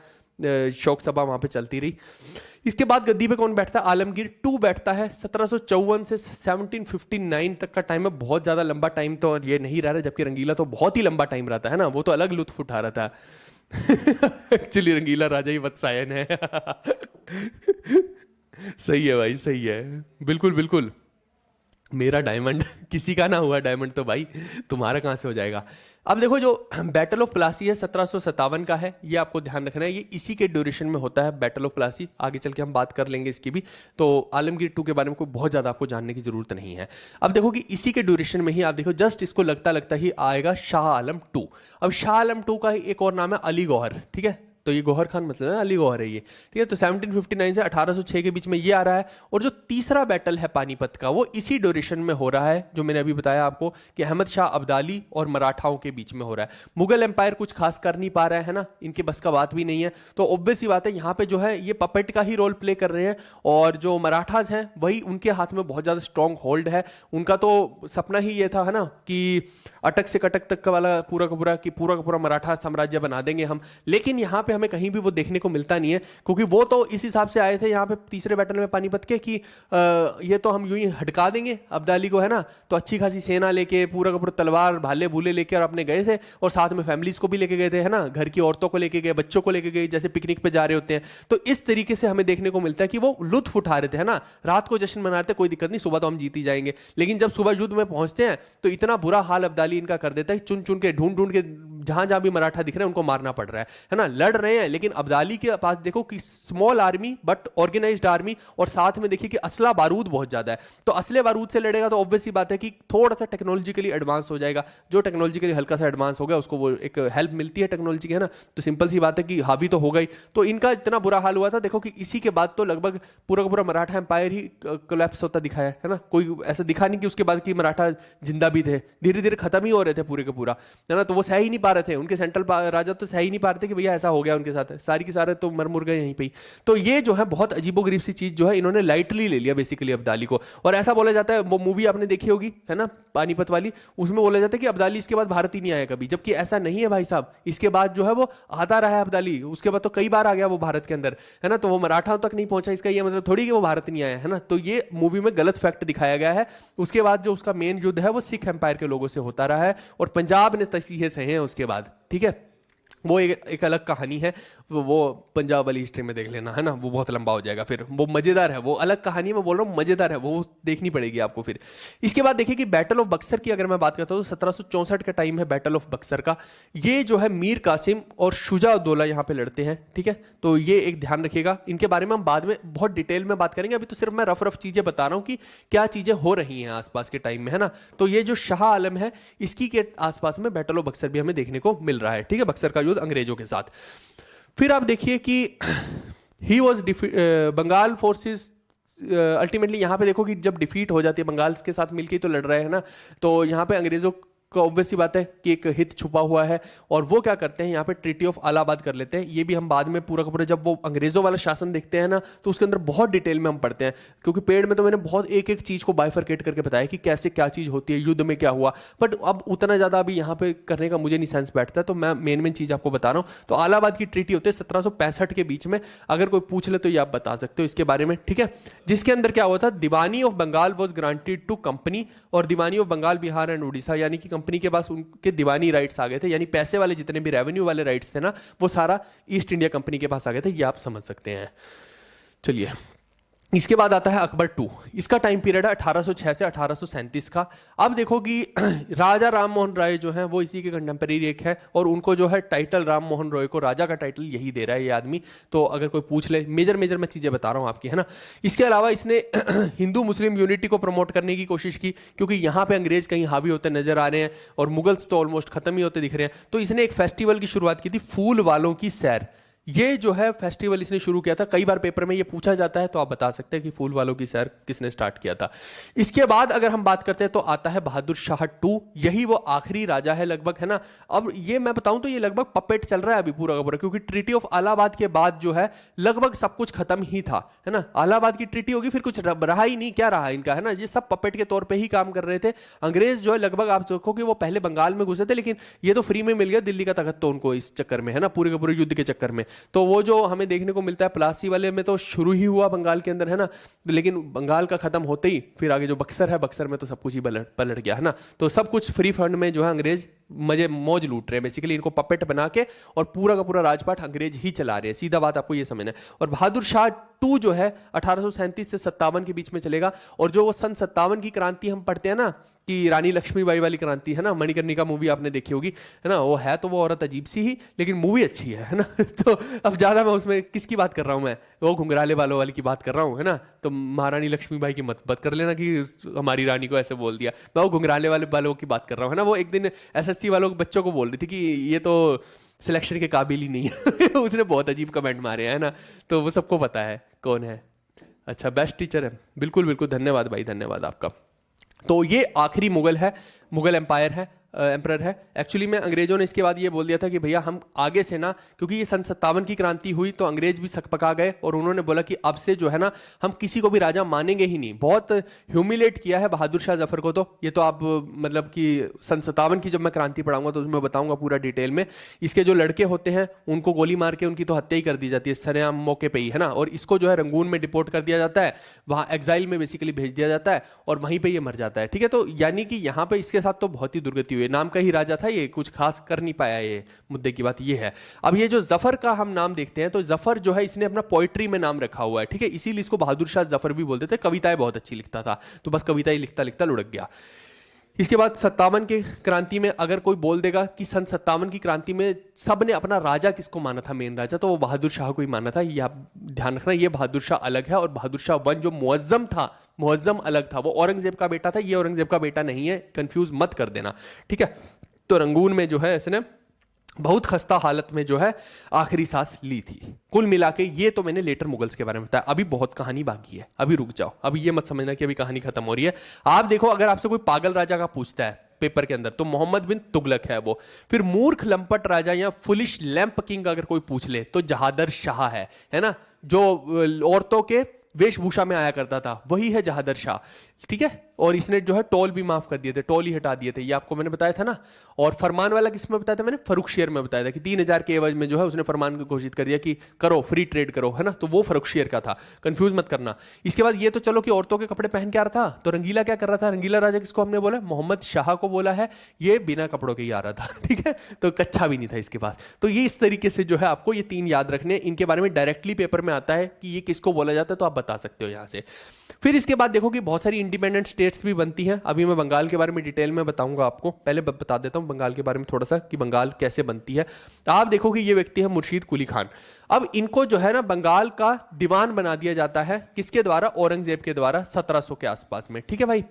शोक सभा वहां पे चलती रही। इसके बाद गद्दी पे कौन बैठता है, आलमगीर 2 बैठता है। 1754 से 1759 तक का टाइम है, बहुत ज्यादा लंबा टाइम तो ये नहीं रह रहा, जबकि रंगीला तो बहुत ही लंबा टाइम रहता है ना, वो तो अलग लुत्फ उठा रहा था एक्चुअली रंगीला राजा ही वत्सायन है सही है भाई, सही है, बिल्कुल बिल्कुल। मेरा डायमंड किसी का ना हुआ डायमंड तो भाई तुम्हारा कहाँ से हो जाएगा। अब देखो जो बैटल ऑफ प्लासी है 1757 का है, ये आपको ध्यान रखना है, ये इसी के ड्यूरेशन में होता है बैटल ऑफ प्लासी। आगे चल के हम बात कर लेंगे इसकी भी। तो आलमगीर टू के बारे में कोई बहुत ज़्यादा आपको जानने की जरूरत नहीं है। अब देखो कि इसी के ड्यूरेशन में ही आप देखो जस्ट इसको लगता लगता ही आएगा शाह आलम टू। अब शाह आलम टू का एक और नाम है अली गौहर, ठीक है। तो ये गौहर खान मतलब है, अली गौहर है ये, ठीक है। तो 1759 से 1806 के बीच में ये आ रहा है। और जो तीसरा बैटल है पानीपत का वो इसी ड्यूरेशन में हो रहा है, जो मैंने अभी बताया आपको कि अहमद शाह अब्दाली और मराठाओं के बीच में हो रहा है। मुगल एम्पायर कुछ खास कर नहीं पा रहा है ना, इनके बस का बात भी नहीं है। तो ऑब्वियस ही बात है यहाँ पे जो है ये पपेट का ही रोल प्ले कर रहे हैं। और जो मराठाज हैं वही उनके हाथ में बहुत ज़्यादा स्ट्रॉन्ग होल्ड है। उनका तो सपना ही ये था है ना कि अटक से कटक तक का वाला पूरा का पूरा कि पूरा का पूरा मराठा साम्राज्य बना देंगे हम। लेकिन यहाँ पे हमें कहीं भी वो देखने को मिलता नहीं है, क्योंकि वो तो इस हिसाब से आए थे यहाँ पे तीसरे बैटल में पानीपत के कि ये तो हम यूं ही हटका देंगे अब्दाली को, है ना। तो अच्छी खासी सेना लेके पूरा का पूरा तलवार भाले भूले लेके और अपने गए थे, और साथ में फैमिलीज को भी लेके गए थे, है ना। घर की औरतों को लेके गए, बच्चों को लेके गए, जैसे पिकनिक पे जा रहे होते हैं। तो इस तरीके से हमें देखने को मिलता है कि वो लुत्फ उठा रहे थे, है ना। रात को जश्न मना रहे थे, कोई दिक्कत नहीं, सुबह तो हम जीत ही जाएंगे। लेकिन जब सुबह युद्ध में पहुंचते हैं तो इतना बुरा हाल अब्दाली इनका कर देता है, चुन चुन के ढूंढ ढूंढ के जहां जहां भी मराठा दिख रहे हैं उनको मारना पड़ रहा है ना। लड़ रहे हैं लेकिन अब्दाली के पास देखो कि small army but organized army, और साथ में देखिए कि असला बारूद बहुत ज्यादा है। तो असले बारूद से लड़ेगा तो ऑब्वियस सी बात है कि थोड़ा सा टेक्नोलॉजिकली एडवांस हो जाएगा। जो टेक्नोलॉजिकली हल्का सा एडवांस हो गया उसको वो एक हेल्प मिलती है टेक्नोलॉजी की, है ना। तो सिंपल सी बात है कि हावी तो हो गई। तो इनका इतना बुरा हाल हुआ था देखो कि इसी के बाद तो लगभग पूरा का पूरा मराठा एम्पायर ही कोलैप्स होता दिखाया है ना। कोई ऐसा दिखा नहीं कि उसके बाद कि मराठा जिंदा भी थे, धीरे धीरे खत्म ही हो रहे थे पूरे का पूरा, है ना। तो वो सह ही नहीं पा रहे थे, उनके सेंट्रल राजा तो सह ही नहीं पा रहे थे कि भैया ऐसा हो गया उनके साथ, सारी की सारे तो मर मुर गए यहीं पे ही। तो ये जो है बहुत अजीबोगरीब सी चीज जो है इन्होंने लाइटली ले लिया बेसिकली अब्दाली को। और ऐसा बोला जाता है, वो मूवी आपने देखी होगी है ना पानीपत वाली, उसमें बोला जाता है कि अब्दाली इसके बाद भारत ही नहीं आया कभी, जबकि ऐसा नहीं है भाई साहब। इसके बाद जो है वो आता रहा है अब्दाली, उसके बाद तो कई बार आ गया वो भारत के अंदर, है ना। तो वो मराठाओं तक नहीं पहुंचा, इसका ये मतलब थोड़ी कि वो भारत नहीं आया, है ना। तो ये मूवी में गलत फैक्ट दिखाया गया है। उसके बाद जो उसका मेन युद्ध है वो सिख एम्पायर के लोगों से होता रहा है, और पंजाब ने तसीहे सहे हैं उसके बाद, ठीक है। वो एक अलग कहानी है, वो पंजाब वाली हिस्ट्री में देख लेना, है ना। वो बहुत लंबा हो जाएगा फिर, वो मजेदार है, वो अलग कहानी मैं बोल रहा हूँ, मजेदार है, वो देखनी पड़ेगी आपको फिर। इसके बाद देखिए कि बैटल ऑफ बक्सर की अगर मैं बात करता हूँ तो 1764 का टाइम है बैटल ऑफ बक्सर का। ये जो है मीर कासिम और शुजा-उद-दौला यहाँ पे लड़ते हैं, ठीक है। तो ये एक ध्यान रखिएगा, इनके बारे में हम बाद में बहुत डिटेल में बात करेंगे। अभी तो सिर्फ मैं रफ चीजें बता रहा हूँ कि क्या चीजें हो रही हैं आसपास के टाइम में, है ना। तो ये जो शाह आलम है इसकी के आसपास में बैटल ऑफ बक्सर भी हमें देखने को मिल रहा है, ठीक है। बक्सर का युद्ध अंग्रेजों के साथ। फिर आप देखिए कि he was Bengal forces ultimately यहां पे देखो कि जब डिफीट हो जाती है, बंगाल के साथ मिलकर तो लड़ रहे हैं ना। तो यहां पे अंग्रेजों का ऑब्वियस ही बात है कि एक हित छुपा हुआ है, और वो क्या करते हैं यहाँ पे ट्रीटी ऑफ इलाहाबाद कर लेते हैं। ये भी हम बाद में पूरा का पूरा जब वो अंग्रेजों वाला शासन देखते हैं ना तो उसके अंदर बहुत डिटेल में हम पढ़ते हैं, क्योंकि पेड़ में तो मैंने बहुत एक एक चीज को बाइफरकेट करके बताया कि कैसे क्या चीज होती है, युद्ध में क्या हुआ। बट अब उतना ज्यादा अभी यहाँ पे करने का मुझे नहीं सेंस बैठता, तो मैं मेन चीज आपको बता रहा हूँ। तो इलाहाबाद की ट्रीटी होती है 1765 के बीच में, अगर कोई पूछ ले तो ये आप बता सकते हो इसके बारे में, ठीक है। जिसके अंदर क्या हुआ था, diwani of Bengal was granted to company, और दीवानी ऑफ बंगाल बिहार एंड उड़ीसा, यानी कि कंपनी के पास उनके दीवानी राइट्स आ गए थे, यानी पैसे वाले जितने भी रेवेन्यू वाले राइट्स थे ना वो सारा ईस्ट इंडिया कंपनी के पास आ गए थे। ये आप समझ सकते हैं। चलिए, इसके बाद आता है अकबर टू। इसका टाइम पीरियड है 1806 से 1837 का। अब देखो कि राजा राम मोहन राय जो है वो इसी के कंटेम्परेरी एक है, और उनको जो है टाइटल राम मोहन रॉय को राजा का टाइटल यही दे रहा है ये आदमी। तो अगर कोई पूछ ले, मेजर मैं चीजें बता रहा हूं आपकी, है ना। इसके अलावा इसने हिंदू मुस्लिम यूनिटी को प्रमोट करने की कोशिश की, क्योंकि यहाँ पे अंग्रेज कहीं हावी होते नजर आ रहे हैं और मुगल्स तो ऑलमोस्ट खत्म ही होते दिख रहे हैं। तो इसने एक फेस्टिवल की शुरुआत की थी, फूल वालों की सैर। ये जो है फेस्टिवल इसने शुरू किया था। कई बार पेपर में ये पूछा जाता है, तो आप बता सकते हैं कि फूल वालों की सैर किसने स्टार्ट किया था। इसके बाद अगर हम बात करते हैं तो आता है बहादुर शाह टू। यही वो आखिरी राजा है लगभग, है ना। अब ये मैं बताऊं तो ये लगभग पपेट चल रहा है अभी पूरा का पूरा, क्योंकि ट्रीटी ऑफ इलाहाबाद के बाद जो है लगभग सब कुछ खत्म ही था, है ना। इलाहाबाद की ट्रीटी होगी फिर कुछ रहा ही नहीं, क्या रहा इनका, है ना। ये सब पपेट के तौर पर ही काम कर रहे थे। अंग्रेज जो है लगभग आप देखो कि वो पहले बंगाल में घुसे थे, लेकिन ये तो फ्री में मिल गया दिल्ली का तख्त तो उनको इस चक्कर में, है ना, पूरे के पूरे युद्ध के चक्कर में। तो वो जो हमें देखने को मिलता है प्लासी वाले में तो शुरू ही हुआ बंगाल के अंदर, है ना। लेकिन बंगाल का खत्म होते ही फिर आगे जो बक्सर है, बक्सर में तो सब कुछ ही पलट गया, है ना। तो सब कुछ फ्री फंड में जो है अंग्रेज मजे मौज लूट रहे हैं बेसिकली, इनको पपेट बना के, और पूरा का पूरा राजपाट अंग्रेज ही चला रहे हैं। सीधा बात आपको ये समझना है। और बहादुर शाह टू जो है 1837 से 57 के बीच में चलेगा। और जो वो सन 57 की क्रांति हम पढ़ते हैं ना, कि रानी लक्ष्मीबाई वाली क्रांति है ना, मणिकर्णिका मूवी आपने देखी होगी है ना, वो है तो वो औरत अजीब सी ही, लेकिन मूवी अच्छी है ना। तो अब ज्यादा मैं उसमें किसकी बात कर रहा हूं, मैं वो घुंघराले वालों वाली की बात कर रहा हूं है ना। तो महारानी लक्ष्मीबाई की मत कर लेना कि हमारी रानी को ऐसे बोल दिया, मैं वो घुंघराले वालों की बात कर रहा हूं है ना। वो एक दिन एसएससी वालों के बच्चों को बोल रही थी कि ये तो सिलेक्शन के काबिल ही नहीं है। उसने बहुत अजीब कमेंट मारे है ना, तो वो सबको पता है कौन है। अच्छा, बेस्ट टीचर है, बिल्कुल बिल्कुल, धन्यवाद भाई, धन्यवाद आपका। तो ये आखिरी मुगल है, मुगल एम्पायर है, एम्परर है। एक्चुअली में अंग्रेजों ने इसके बाद ये बोल दिया था कि भैया हम आगे से ना, क्योंकि ये सन 57 की क्रांति हुई तो अंग्रेज भी सकपका गए, और उन्होंने बोला कि अब से जो है ना हम किसी को भी राजा मानेंगे ही नहीं। बहुत ह्यूमिलेट किया है बहादुर शाह जफर को, तो ये तो आप मतलब कि सन 57 की जब मैं क्रांति पढ़ाऊंगा तो उसमें बताऊंगा पूरा डिटेल में। इसके जो लड़के होते हैं उनको गोली मार के उनकी तो हत्या ही कर दी जाती है सरेआम मौके पर ही है ना। और इसको जो है रंगून में डिपोर्ट कर दिया जाता है, वहां एग्जाइल में बेसिकली भेज दिया जाता है, और वहीं पर ये मर जाता है। ठीक है, तो यानी कि यहाँ पे इसके साथ तो बहुत ही दुर्गति हुई। नाम का ही राजा था ये, कुछ खास कर नहीं पाया। ये मुद्दे की बात ये है। अब ये जो जफर का हम नाम देखते हैं, तो जफर जो है इसने अपना पोइट्री में नाम रखा हुआ है। ठीक है, इसीलिए इसको बहादुर शाह जफर भी बोलते थे। कविताएं बहुत अच्छी लिखता था, तो बस कविता ही लिखता लिखता लुढ़क गया। इसके बाद 57 के क्रांति में अगर कोई बोल देगा कि सन 57 की क्रांति में सब ने अपना राजा किसको माना था, मेन राजा, तो वो बहादुर शाह को ही माना था। ये आप ध्यान रखना, ये बहादुर शाह अलग है, और बहादुर शाह वन जो मुअज्जम था, मुअज्जम अलग था। वो औरंगजेब का बेटा था, ये औरंगजेब का बेटा नहीं है, कंफ्यूज मत कर देना। ठीक है, तो रंगून में जो है इसने बहुत खस्ता हालत में जो है आखिरी सांस ली थी। कुल मिला के ये तो मैंने लेटर मुगल्स के बारे में बताया। अभी बहुत कहानी बाकी है, अभी रुक जाओ, अभी ये मत समझना कि अभी कहानी खत्म हो रही है। आप देखो, अगर आपसे कोई पागल राजा का पूछता है पेपर के अंदर, तो मोहम्मद बिन तुगलक है वो। फिर मूर्ख लंपट राजा या फुलिश लैंप किंग अगर कोई पूछ ले तो जहादर शाह है ना, जो औरतों के वेशभूषा में आया करता था, वही है जहादर शाह। ठीक है, और इसने जो है टोल भी माफ कर दिए थे, टोल ही हटा दिए थे, ये आपको मैंने बताया था ना। और फरमान वाला किसमें बताया था मैंने, फर्रुखशियर में बताया था कि 3000 के एवज में जो है उसने फरमान को घोषित कर दिया कि करो, फ्री ट्रेड करो है ना, तो वो फर्रुखशियर का था, कंफ्यूज मत करना। इसके बाद ये तो चलो कि औरतों के कपड़े पहन के आ रहा था, तो रंगीला क्या कर रहा था, रंगीला राजा किसको हमने बोला, मोहम्मद शाह को बोला है, ये बिना कपड़ों के ही आ रहा था। ठीक है, तो कच्चा भी नहीं था इसके पास। तो ये इस तरीके से जो है आपको ये 3 याद रखने, इनके बारे में डायरेक्टली पेपर में आता है कि ये किसको बोला जाता है, तो आप बता सकते हो यहां से। फिर इसके बाद देखो कि बहुत सारी इंडिपेंडेंट स्टेट्स भी बनती हैं। अभी मैं बंगाल के बारे में डिटेल में बताऊंगा आपको, पहले बता देता हूं बंगाल के बारे में थोड़ा सा कि बंगाल कैसे बनती है। आप देखो कि ये व्यक्ति है मुर्शीद कुली खान। अब इनको जो है ना बंगाल का दीवान बना दिया जाता है, किसके द्वारा, औरंगजेब के द्वारा 1700 के आसपास में। ठीक है भाई,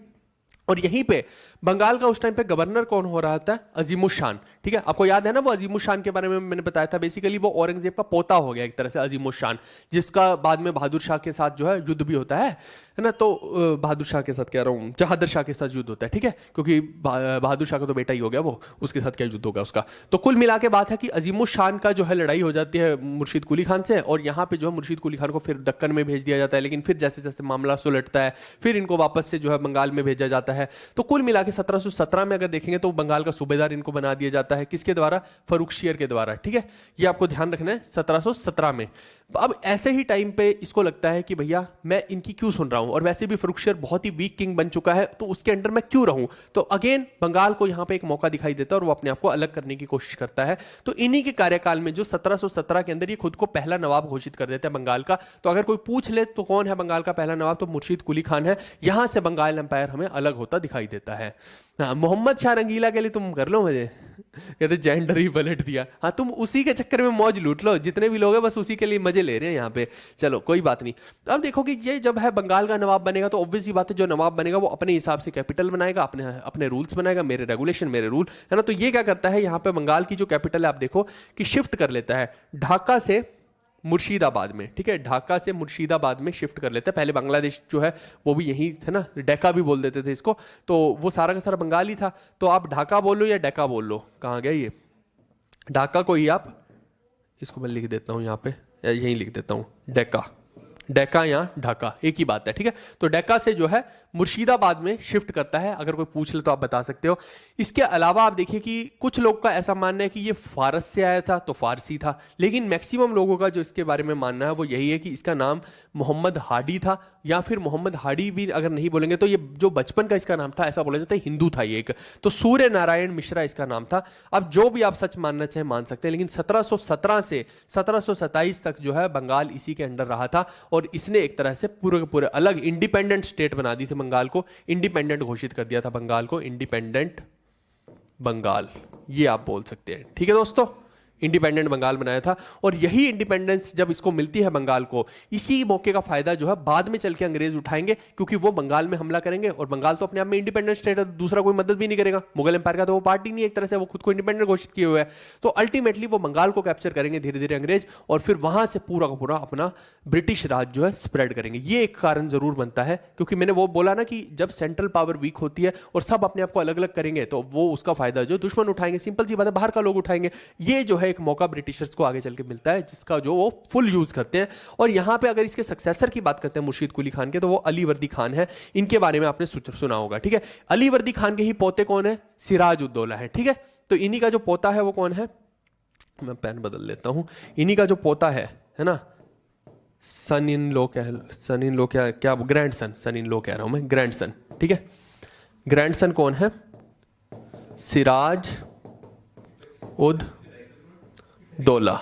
और यहीं पे बंगाल का उस टाइम पे गवर्नर कौन हो रहा था, अजीमुशान। ठीक है, आपको याद है ना वो अजीमुशान के बारे में मैंने बताया था, बेसिकली वो औरंगजेब का पोता हो गया एक तरह से अजीमुशान, जिसका बाद में बहादुर शाह के साथ जो है युद्ध भी होता है ना। तो बहादुर शाह के साथ कह रहा हूँ, जहादर शाह के साथ युद्ध होता है। ठीक है, क्योंकि बहादुर शाह का तो बेटा ही हो गया वो, उसके साथ क्या युद्ध होगा उसका। तो कुल मिला के बात है कि अजीमुशान का जो है लड़ाई हो जाती है मुर्शीद कुली खान से, और यहाँ पे जो है मुर्शीद कुली खान को फिर दक्कन में भेज दिया जाता है। लेकिन फिर जैसे जैसे मामला सुलटता है, फिर इनको वापस से जो है बंगाल में भेजा जाता है। तो कुल मिला के 1717 में अगर देखेंगे तो बंगाल का सूबेदार इनको बना दिया जाता है, किसके द्वारा, फर्रुखशियर के द्वारा। ठीक है, ये आपको ध्यान रखना है 1717 में। अब ऐसे ही टाइम पे इसको लगता है कि भैया मैं इनकी क्यों सुन रहा हूं, और वैसे भी फर्रुखशियर बहुत ही वीक किंग बन चुका है, तो उसके अंडर मैं क्यों रहूं। तो अगेन बंगाल को यहां पे एक मौका दिखाई देता है और वो अपने आप को अलग करने की कोशिश करता है। तो इन्हीं के कार्यकाल में जो 1717 के अंदर ये खुद को पहला नवाब घोषित कर देते हैं बंगाल का। तो अगर कोई पूछ ले तो कौन है बंगाल का पहला नवाब, तो मुर्शीद कुली खान है। यहां से बंगाल एम्पायर हमें अलग होता दिखाई देता है। मोहम्मद शाह रंगीला के लिए तुम कर लो मुझे, कहते जेंडर ही पलट दिया। हाँ, तुम उसी के चक्कर में मौज लूट लो, जितने भी लोग हैं बस उसी के लिए मजे ले रहे हैं यहाँ पे। चलो कोई बात नहीं। तो अब देखो कि ये जब है बंगाल का नवाब बनेगा, तो ऑब्वियस ही बात है जो नवाब बनेगा वो अपने हिसाब से कैपिटल बनाएगा, अपने अपने रूल्स बनाएगा, मेरे रेगुलेशन मेरे रूल है ना। तो ये क्या करता है, यहाँ पे बंगाल की जो कैपिटल है आप देखो कि शिफ्ट कर लेता है ढाका से मुर्शिदाबाद में। ठीक है, ढाका से मुर्शिदाबाद में शिफ्ट कर लेते हैं। पहले बांग्लादेश जो है वो भी यही था ना, डेका भी बोल देते थे इसको, तो वो सारा का सारा बंगाली था। तो आप ढाका बोल लो या डेका बोल लो, कहाँ गया ये, ढाका को ही आप, इसको मैं लिख देता हूँ यहाँ पे, यहीं लिख देता हूँ डेका, डेका या ढाका एक ही बात है। ठीक है, तो डेका से जो है मुर्शिदाबाद में शिफ्ट करता है। अगर कोई पूछ ले तो आप बता सकते हो। इसके अलावा आप देखिए कि कुछ लोग का ऐसा मानना है कि ये फारस से आया था, तो फारसी था, लेकिन मैक्सिमम लोगों का जो इसके बारे में मानना है वो यही है कि इसका नाम मोहम्मद हाडी था, या फिर मोहम्मद हाडी भी अगर नहीं बोलेंगे तो ये जो बचपन का इसका नाम था ऐसा बोला जाता है, हिंदू था ये एक, तो सूर्य नारायण मिश्रा इसका नाम था। अब जो भी आप सच मानना चाहे मान सकते हैं, लेकिन 1717 से 1727 तक जो है बंगाल इसी के अंडर रहा था और इसने एक तरह से पूरे के पूरे अलग इंडिपेंडेंट स्टेट बना दी थी। बंगाल को इंडिपेंडेंट घोषित कर दिया था, बंगाल को इंडिपेंडेंट बंगाल, ये आप बोल सकते हैं। ठीक है दोस्तों, इंडिपेंडेंट बंगाल बनाया था। और यही इंडिपेंडेंस जब इसको मिलती है बंगाल को, इसी मौके का फायदा जो है बाद में चल के अंग्रेज उठाएंगे, क्योंकि वो बंगाल में हमला करेंगे और बंगाल तो अपने आप में इंडिपेंडेंट स्टेट है, दूसरा कोई मदद भी नहीं करेगा। मुगल एम्पायर का तो वो पार्टी नहीं, एक तरह से वो खुद को इंडिपेंडेंट घोषित किए हुए है। तो अल्टीमेटली वो बंगाल को कैप्चर करेंगे धीरे धीरे अंग्रेज, और फिर वहां से पूरा का पूरा अपना ब्रिटिश राज जो है स्प्रेड करेंगे। ये एक कारण जरूर बनता है, क्योंकि मैंने वो बोला ना कि जब सेंट्रल पावर वीक होती है और सब अपने आप को अलग अलग करेंगे तो वो उसका फायदा जो दुश्मन उठाएंगे, सिंपल सी बात है, बाहर का लोग उठाएंगे। ये जो है एक मौका ब्रिटिश को आगे चल के मिलता है, जिसका जो वो फुल यूज करते हैं। और यहां पे अगर इसके सक्सेसर की बात करते हैं मुर्शीद कुली खान के, तो वो अली वर्दी खान है। इनके बारे में आपने सुना होगा। ठीक है, अली वर्दी खान के ही पोते कौन है? सिराज उद्दौला है। ठीक है, तो इन्हीं का जो पोता है वो कौन है? मैं पेन बदल लेता हूं। इन्हीं का जो पोता है ना, सन इन लो क्या ग्रैंडसन, सन इन लो कह रहा हूं मैं, ग्रैंडसन। ठीक है, ग्रैंडसन कौन है? सिराज उद दौला।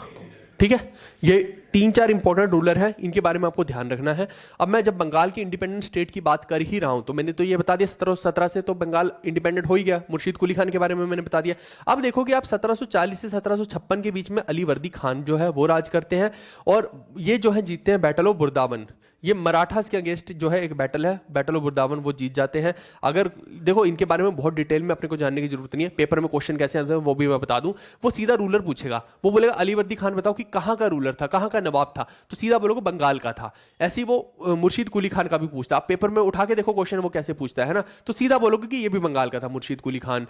ठीक है, ये 3-4 इंपॉर्टेंट रूलर हैं, इनके बारे में आपको ध्यान रखना है। अब मैं जब बंगाल की इंडिपेंडेंट स्टेट की बात कर ही रहा हूं, तो मैंने तो ये बता दिया 1717 से तो बंगाल इंडिपेंडेंट हो ही गया। मुर्शीद कुली खान के बारे में मैंने बता दिया। अब देखो कि आप 1740 से 1756 के बीच में अली वर्दी खान जो है वो राज करते हैं, और ये जो है जीतते हैं बैटल ऑफ बुरदावन। ये मराठास के अगेंस्ट जो है एक बैटल है, बैटल ऑफ बुरदावन, वो जीत जाते हैं। अगर देखो इनके बारे में बहुत डिटेल में अपने को जानने की जरूरत नहीं है, पेपर में क्वेश्चन कैसे आंसर वो भी मैं बता दूं। वो सीधा रूलर पूछेगा, वो बोलेगा अली वर्दी खान बताओ कि कहां का रूलर था, कहां का नवाब था, तो सीधा बोलोगे बंगाल का था। ऐसे ही वो मुर्शीद कुली खान का भी पूछता है, आप पेपर में उठा के देखो क्वेश्चन वो कैसे पूछता है ना, तो सीधा बोलोगे कि ये भी बंगाल का था, मुर्शीद कुली खान।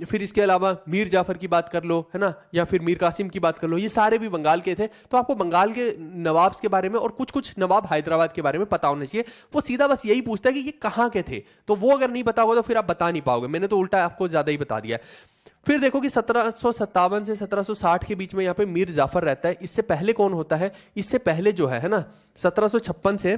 फिर इसके अलावा मीर जाफर की बात कर लो, है ना, या फिर मीर कासिम की बात कर लो, ये सारे भी बंगाल के थे। तो आपको बंगाल के नवाब्स के बारे में और कुछ कुछ नवाब हैदराबाद के बारे में पता होना चाहिए। वो सीधा बस यही पूछता है कि ये कहां के थे, तो वो अगर नहीं पता होगा तो फिर आप बता नहीं पाओगे। मैंने तो उल्टा आपको ज्यादा ही बता दिया है। फिर देखो कि 1757 से 1760 के बीच में यहाँ पे मीर जाफर रहता है। इससे पहले कौन होता है? इससे पहले जो है ना 1756 से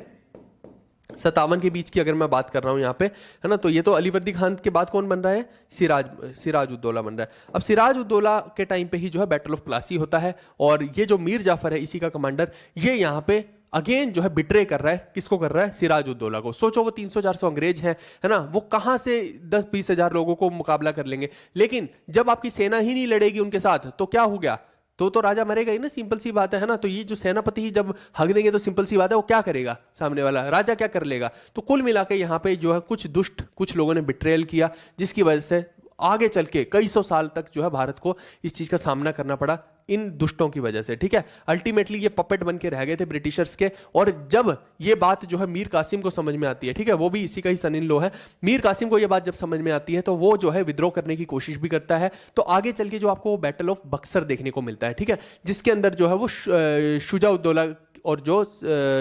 57 के बीच की अगर मैं बात कर रहा हूं यहाँ पे, है ना, तो ये तो अली वर्दी खान के बाद कौन बन रहा है? सिराज उद्दौला बन रहा है। अब सिराज उद्दौला के टाइम पे ही जो है बैटल ऑफ प्लासी होता है, और ये जो मीर जाफर है इसी का कमांडर, ये यहाँ पे अगेन जो है बिट्रे कर रहा है। किसको कर रहा है? सिराज उद्दौला को। सोचो वो 300-400 अंग्रेज हैं, है ना, वो कहां से 10-20 हजार लोगों को मुकाबला कर लेंगे। लेकिन जब आपकी सेना ही नहीं लड़ेगी उनके साथ तो क्या हो गया? तो राजा मरेगा ही ना, सिंपल सी बात है ना। तो ये जो सेनापति ही जब हक देंगे तो सिंपल सी बात है वो क्या करेगा? सामने वाला राजा क्या कर लेगा? तो कुल मिला के यहाँ पे जो है कुछ लोगों ने बिट्रेयल किया, जिसकी वजह से आगे चल के कई सौ साल तक जो है भारत को इस चीज का सामना करना पड़ा इन दुष्टों की वजह से। ठीक है, अल्टीमेटली ये पपेट बन के रह गए थे ब्रिटिशर्स के। और जब ये बात जो है मीर कासिम को समझ में आती है, ठीक है, वो भी इसी का ही सन इन लॉ है, मीर कासिम को ये बात जब समझ में आती है तो वो जो है विद्रोह करने की कोशिश भी करता है। तो आगे चल के जो आपको बैटल ऑफ बक्सर देखने को मिलता है, ठीक है, जिसके अंदर जो है वो शुजाउद्दौला और जो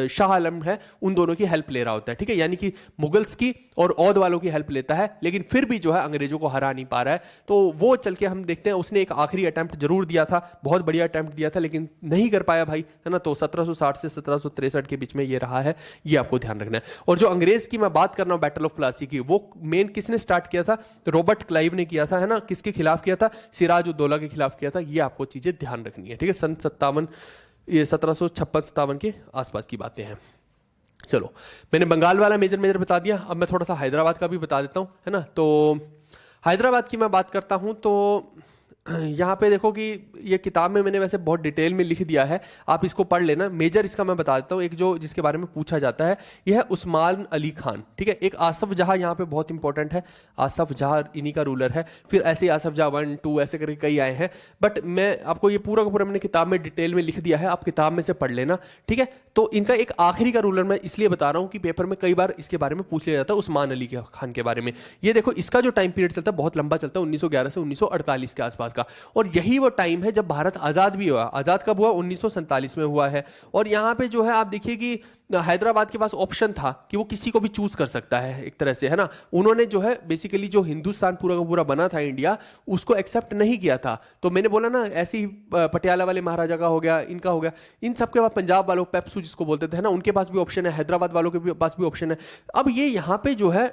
शाह आलम है उन दोनों की हेल्प ले रहा होता है। ठीक है, यानी कि मुगल्स की और औद वालों की हेल्प लेता है, लेकिन फिर भी जो है अंग्रेजों को हरा नहीं पा रहा है। तो वो चल के हम देखते हैं उसने एक आखिरी अटेम्प्ट जरूर दिया था, बहुत बढ़िया अटेम्प्ट दिया था, लेकिन नहीं कर पाया भाई, है ना। तो 1760 से 1763 के बीच में ये रहा है, ये आपको ध्यान रखना है। और जो अंग्रेज की मैं बात कर रहा हूं बैटल ऑफ प्लासी की, वो मेन किसने स्टार्ट किया था? रॉबर्ट क्लाइव ने किया था, है ना। किसके खिलाफ किया था? सिराज उद्दौला के खिलाफ किया था। ये आपको चीजें ध्यान रखनी है, ठीक है। सन 1756-57 के आसपास की बातें हैं। चलो, मैंने बंगाल वाला मेजर बता दिया। अब मैं थोड़ा सा हैदराबाद का भी बता देता हूं, है ना। तो हैदराबाद की मैं बात करता हूं तो यहाँ पे देखो कि ये किताब में मैंने वैसे बहुत डिटेल में लिख दिया है, आप इसको पढ़ लेना। मेजर इसका मैं बता देता हूँ। एक जो जिसके बारे में पूछा जाता है यह है उस्मान अली खान, ठीक है। एक आसफ जहाँ यहाँ पे बहुत इंपॉर्टेंट है, आसफ जहाँ इन्हीं का रूलर है। फिर ऐसे आसफ जहाँ 1, 2 ऐसे करके कई आए हैं, बट मैं आपको ये पूरा का पूरा मैंने किताब में डिटेल में लिख दिया है, आप किताब में से पढ़ लेना, ठीक है। तो इनका एक आखिरी का रूलर मैं इसलिए बता रहा हूँ कि पेपर में कई बार इसके बारे में पूछ लिया जाता है, उस्मान अली खान के बारे में। ये देखो इसका जो टाइम पीरियड चलता है बहुत लंबा चलता है, 1911 से 1948 के आसपास का। और यही वो टाइम है जब भारत आजाद भी हुआ। आजाद कब हुआ? 1947 में हुआ है। और यहाँ पे जो है आप देखिए कि हैदराबाद के पास ऑप्शन था कि वो किसी को भी चूज कर सकता है एक तरह से, है ना। उन्होंने जो है बेसिकली जो हिंदुस्तान पूरा का पूरा बना था इंडिया, उसको एक्सेप्ट नहीं किया था। तो मैंने बोला ना, ऐसे ही पटियाला वाले महाराजा का हो गया, इनका हो गया, इन सबके बाद पंजाब वालों, पेप्सू जिसको बोलते थे, है ना, उनके पास भी ऑप्शन है, हैदराबाद वालों के पास भी ऑप्शन है। अब ये यहाँ पे जो है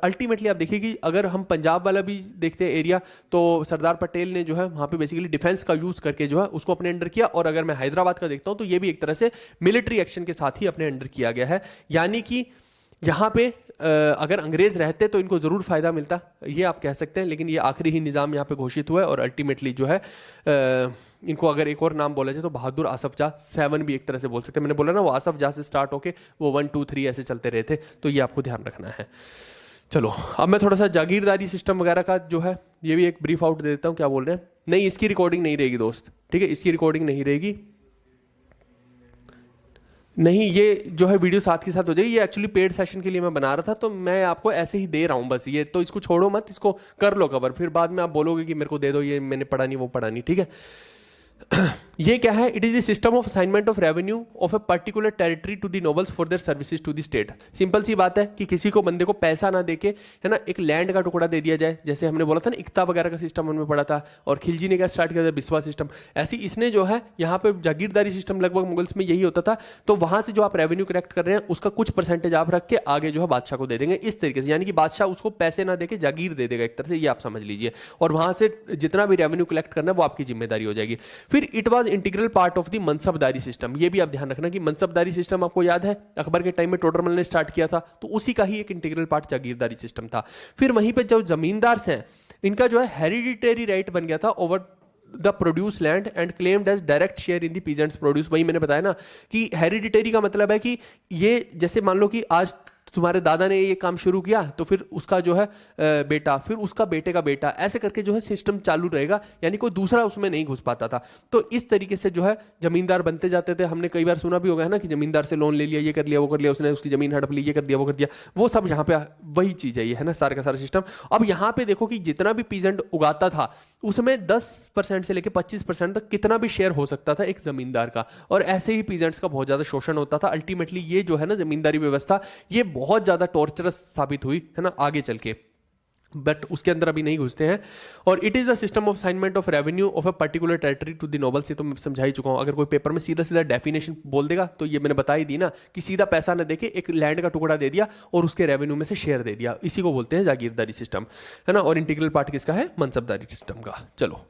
अल्टीमेटली आप देखिए कि अगर हम पंजाब वाला भी देखते हैं एरिया, तो सरदार पटेल ने जो है वहाँ पे बेसिकली डिफेंस का यूज करके जो है उसको अपने अंडर किया। और अगर मैं हैदराबाद का देखता हूँ तो ये भी एक तरह से मिलिट्री एक्शन के साथ ही अपने अंडर किया गया है। यानी कि यहाँ पे अगर अंग्रेज रहते तो इनको जरूर फायदा मिलता, ये आप कह सकते हैं, लेकिन ये आखिरी ही निज़ाम यहाँ पे घोषित हुआ है। और अल्टीमेटली जो है इनको अगर एक और नाम बोला जाए तो बहादुर आसफ जाह 7 भी एक तरह से बोल सकते हैं। मैंने बोला ना, वो आसफ जाह से स्टार्ट होके वो 1 2 3 ऐसे चलते रहे थे, तो ये आपको ध्यान रखना है। चलो अब मैं थोड़ा सा जागीरदारी सिस्टम वगैरह का जो है ये भी एक ब्रीफ आउट दे देता हूँ। क्या बोल रहे हैं? नहीं, इसकी रिकॉर्डिंग नहीं रहेगी दोस्त, ठीक है, इसकी रिकॉर्डिंग नहीं रहेगी। नहीं, ये जो है वीडियो साथ के साथ हो जाएगी। ये एक्चुअली पेड सेशन के लिए मैं बना रहा था, तो मैं आपको ऐसे ही दे रहा हूँ बस। ये तो इसको छोड़ो मत, इसको कर लो कवर, फिर बाद में आप बोलोगे कि मेरे को दे दो, ये मैंने पढ़ा नहीं, वो पढ़ा नहीं, ठीक है। ये क्या है? It is the system of assignment of revenue of a particular territory to the nobles for their services to the state. Simple सी बात है कि किसी को बंदे को पैसा ना देके, है ना, एक लैंड का टुकड़ा दे दिया जाए। जैसे हमने बोला था ना, इक्ता वगैरह का सिस्टम हमने पढ़ा था, और खिलजी ने क्या स्टार्ट किया था, बिस्वा सिस्टम। ऐसे इसने जो है यहाँ पे जागीरदारी सिस्टम लगभग मुगल्स में यही होता था। तो वहां से जो आप रेवेन्यू कलेक्ट कर रहे हैं उसका कुछ परसेंटेज आप रख के आगे जो है बादशाह को दे देंगे, इस तरीके से। यानी कि बादशाह उसको पैसे ना देके जागीर दे देगा एक तरह से, ये आप समझ लीजिए। और वहां से जितना भी रेवेन्यू कलेक्ट करना है वो आपकी जिम्मेदारी हो जाएगी। फिर it was integral part of the मनसबदारी system. ये भी आप ध्यान रखना कि मनसबदारी सिस्टम आपको याद है अकबर के टाइम में टोडरमल ने स्टार्ट किया था, तो उसी का ही एक इंटीग्रल पार्ट जागीरदारी सिस्टम था। फिर वहीं पे जो जमींदार हैं, इनका जो है हेरिडिटरी राइट बन गया था over the produce land and claimed as direct share in the peasants produce. वही मैंने बताया ना कि हेरिडिटरी का मतलब है कि ये जैसे मान लो कि आज तुम्हारे दादा ने ये काम शुरू किया, तो फिर उसका जो है बेटा, फिर उसका बेटे का बेटा, ऐसे करके जो है सिस्टम चालू रहेगा। यानी कोई दूसरा उसमें नहीं घुस पाता था। तो इस तरीके से जो है जमींदार बनते जाते थे। हमने कई बार सुना भी होगा, है ना, कि जमींदार से लोन ले लिया, ये कर लिया, वो कर लिया, उसने उसकी जमीन हड़प ली, ये कर दिया, वो कर दिया। वो सब यहाँ पे वही चीज है, ये है ना, सारा का सारा सिस्टम। अब यहाँ पे देखो कि जितना भी पीजेंट उगाता था उसमें 10% से लेकर 25% तक कितना भी शेयर हो सकता था एक जमींदार का। और ऐसे ही पीजेंट्स का बहुत ज्यादा शोषण होता था। अल्टीमेटली ये जो है ना जमींदारी व्यवस्था, ये बहुत ज्यादा टॉर्चरस साबित हुई, है ना, आगे चल के, बट उसके अंदर अभी नहीं घुसते हैं। और it is the system of assignment of revenue of a particular territory to the nobles. ये तो मैं समझा ही चुका हूं। अगर कोई पेपर में सीधा सीधा डेफिनेशन बोल देगा तो ये मैंने बता ही दी ना, कि सीधा पैसा ना देके एक लैंड का टुकड़ा दे दिया और उसके रेवेन्यू में से शेयर दे दिया, इसी को बोलते हैं जागीरदारी सिस्टम, है ना। और इंटीग्रल पार्ट किसका है? मनसबदारी सिस्टम का। चलो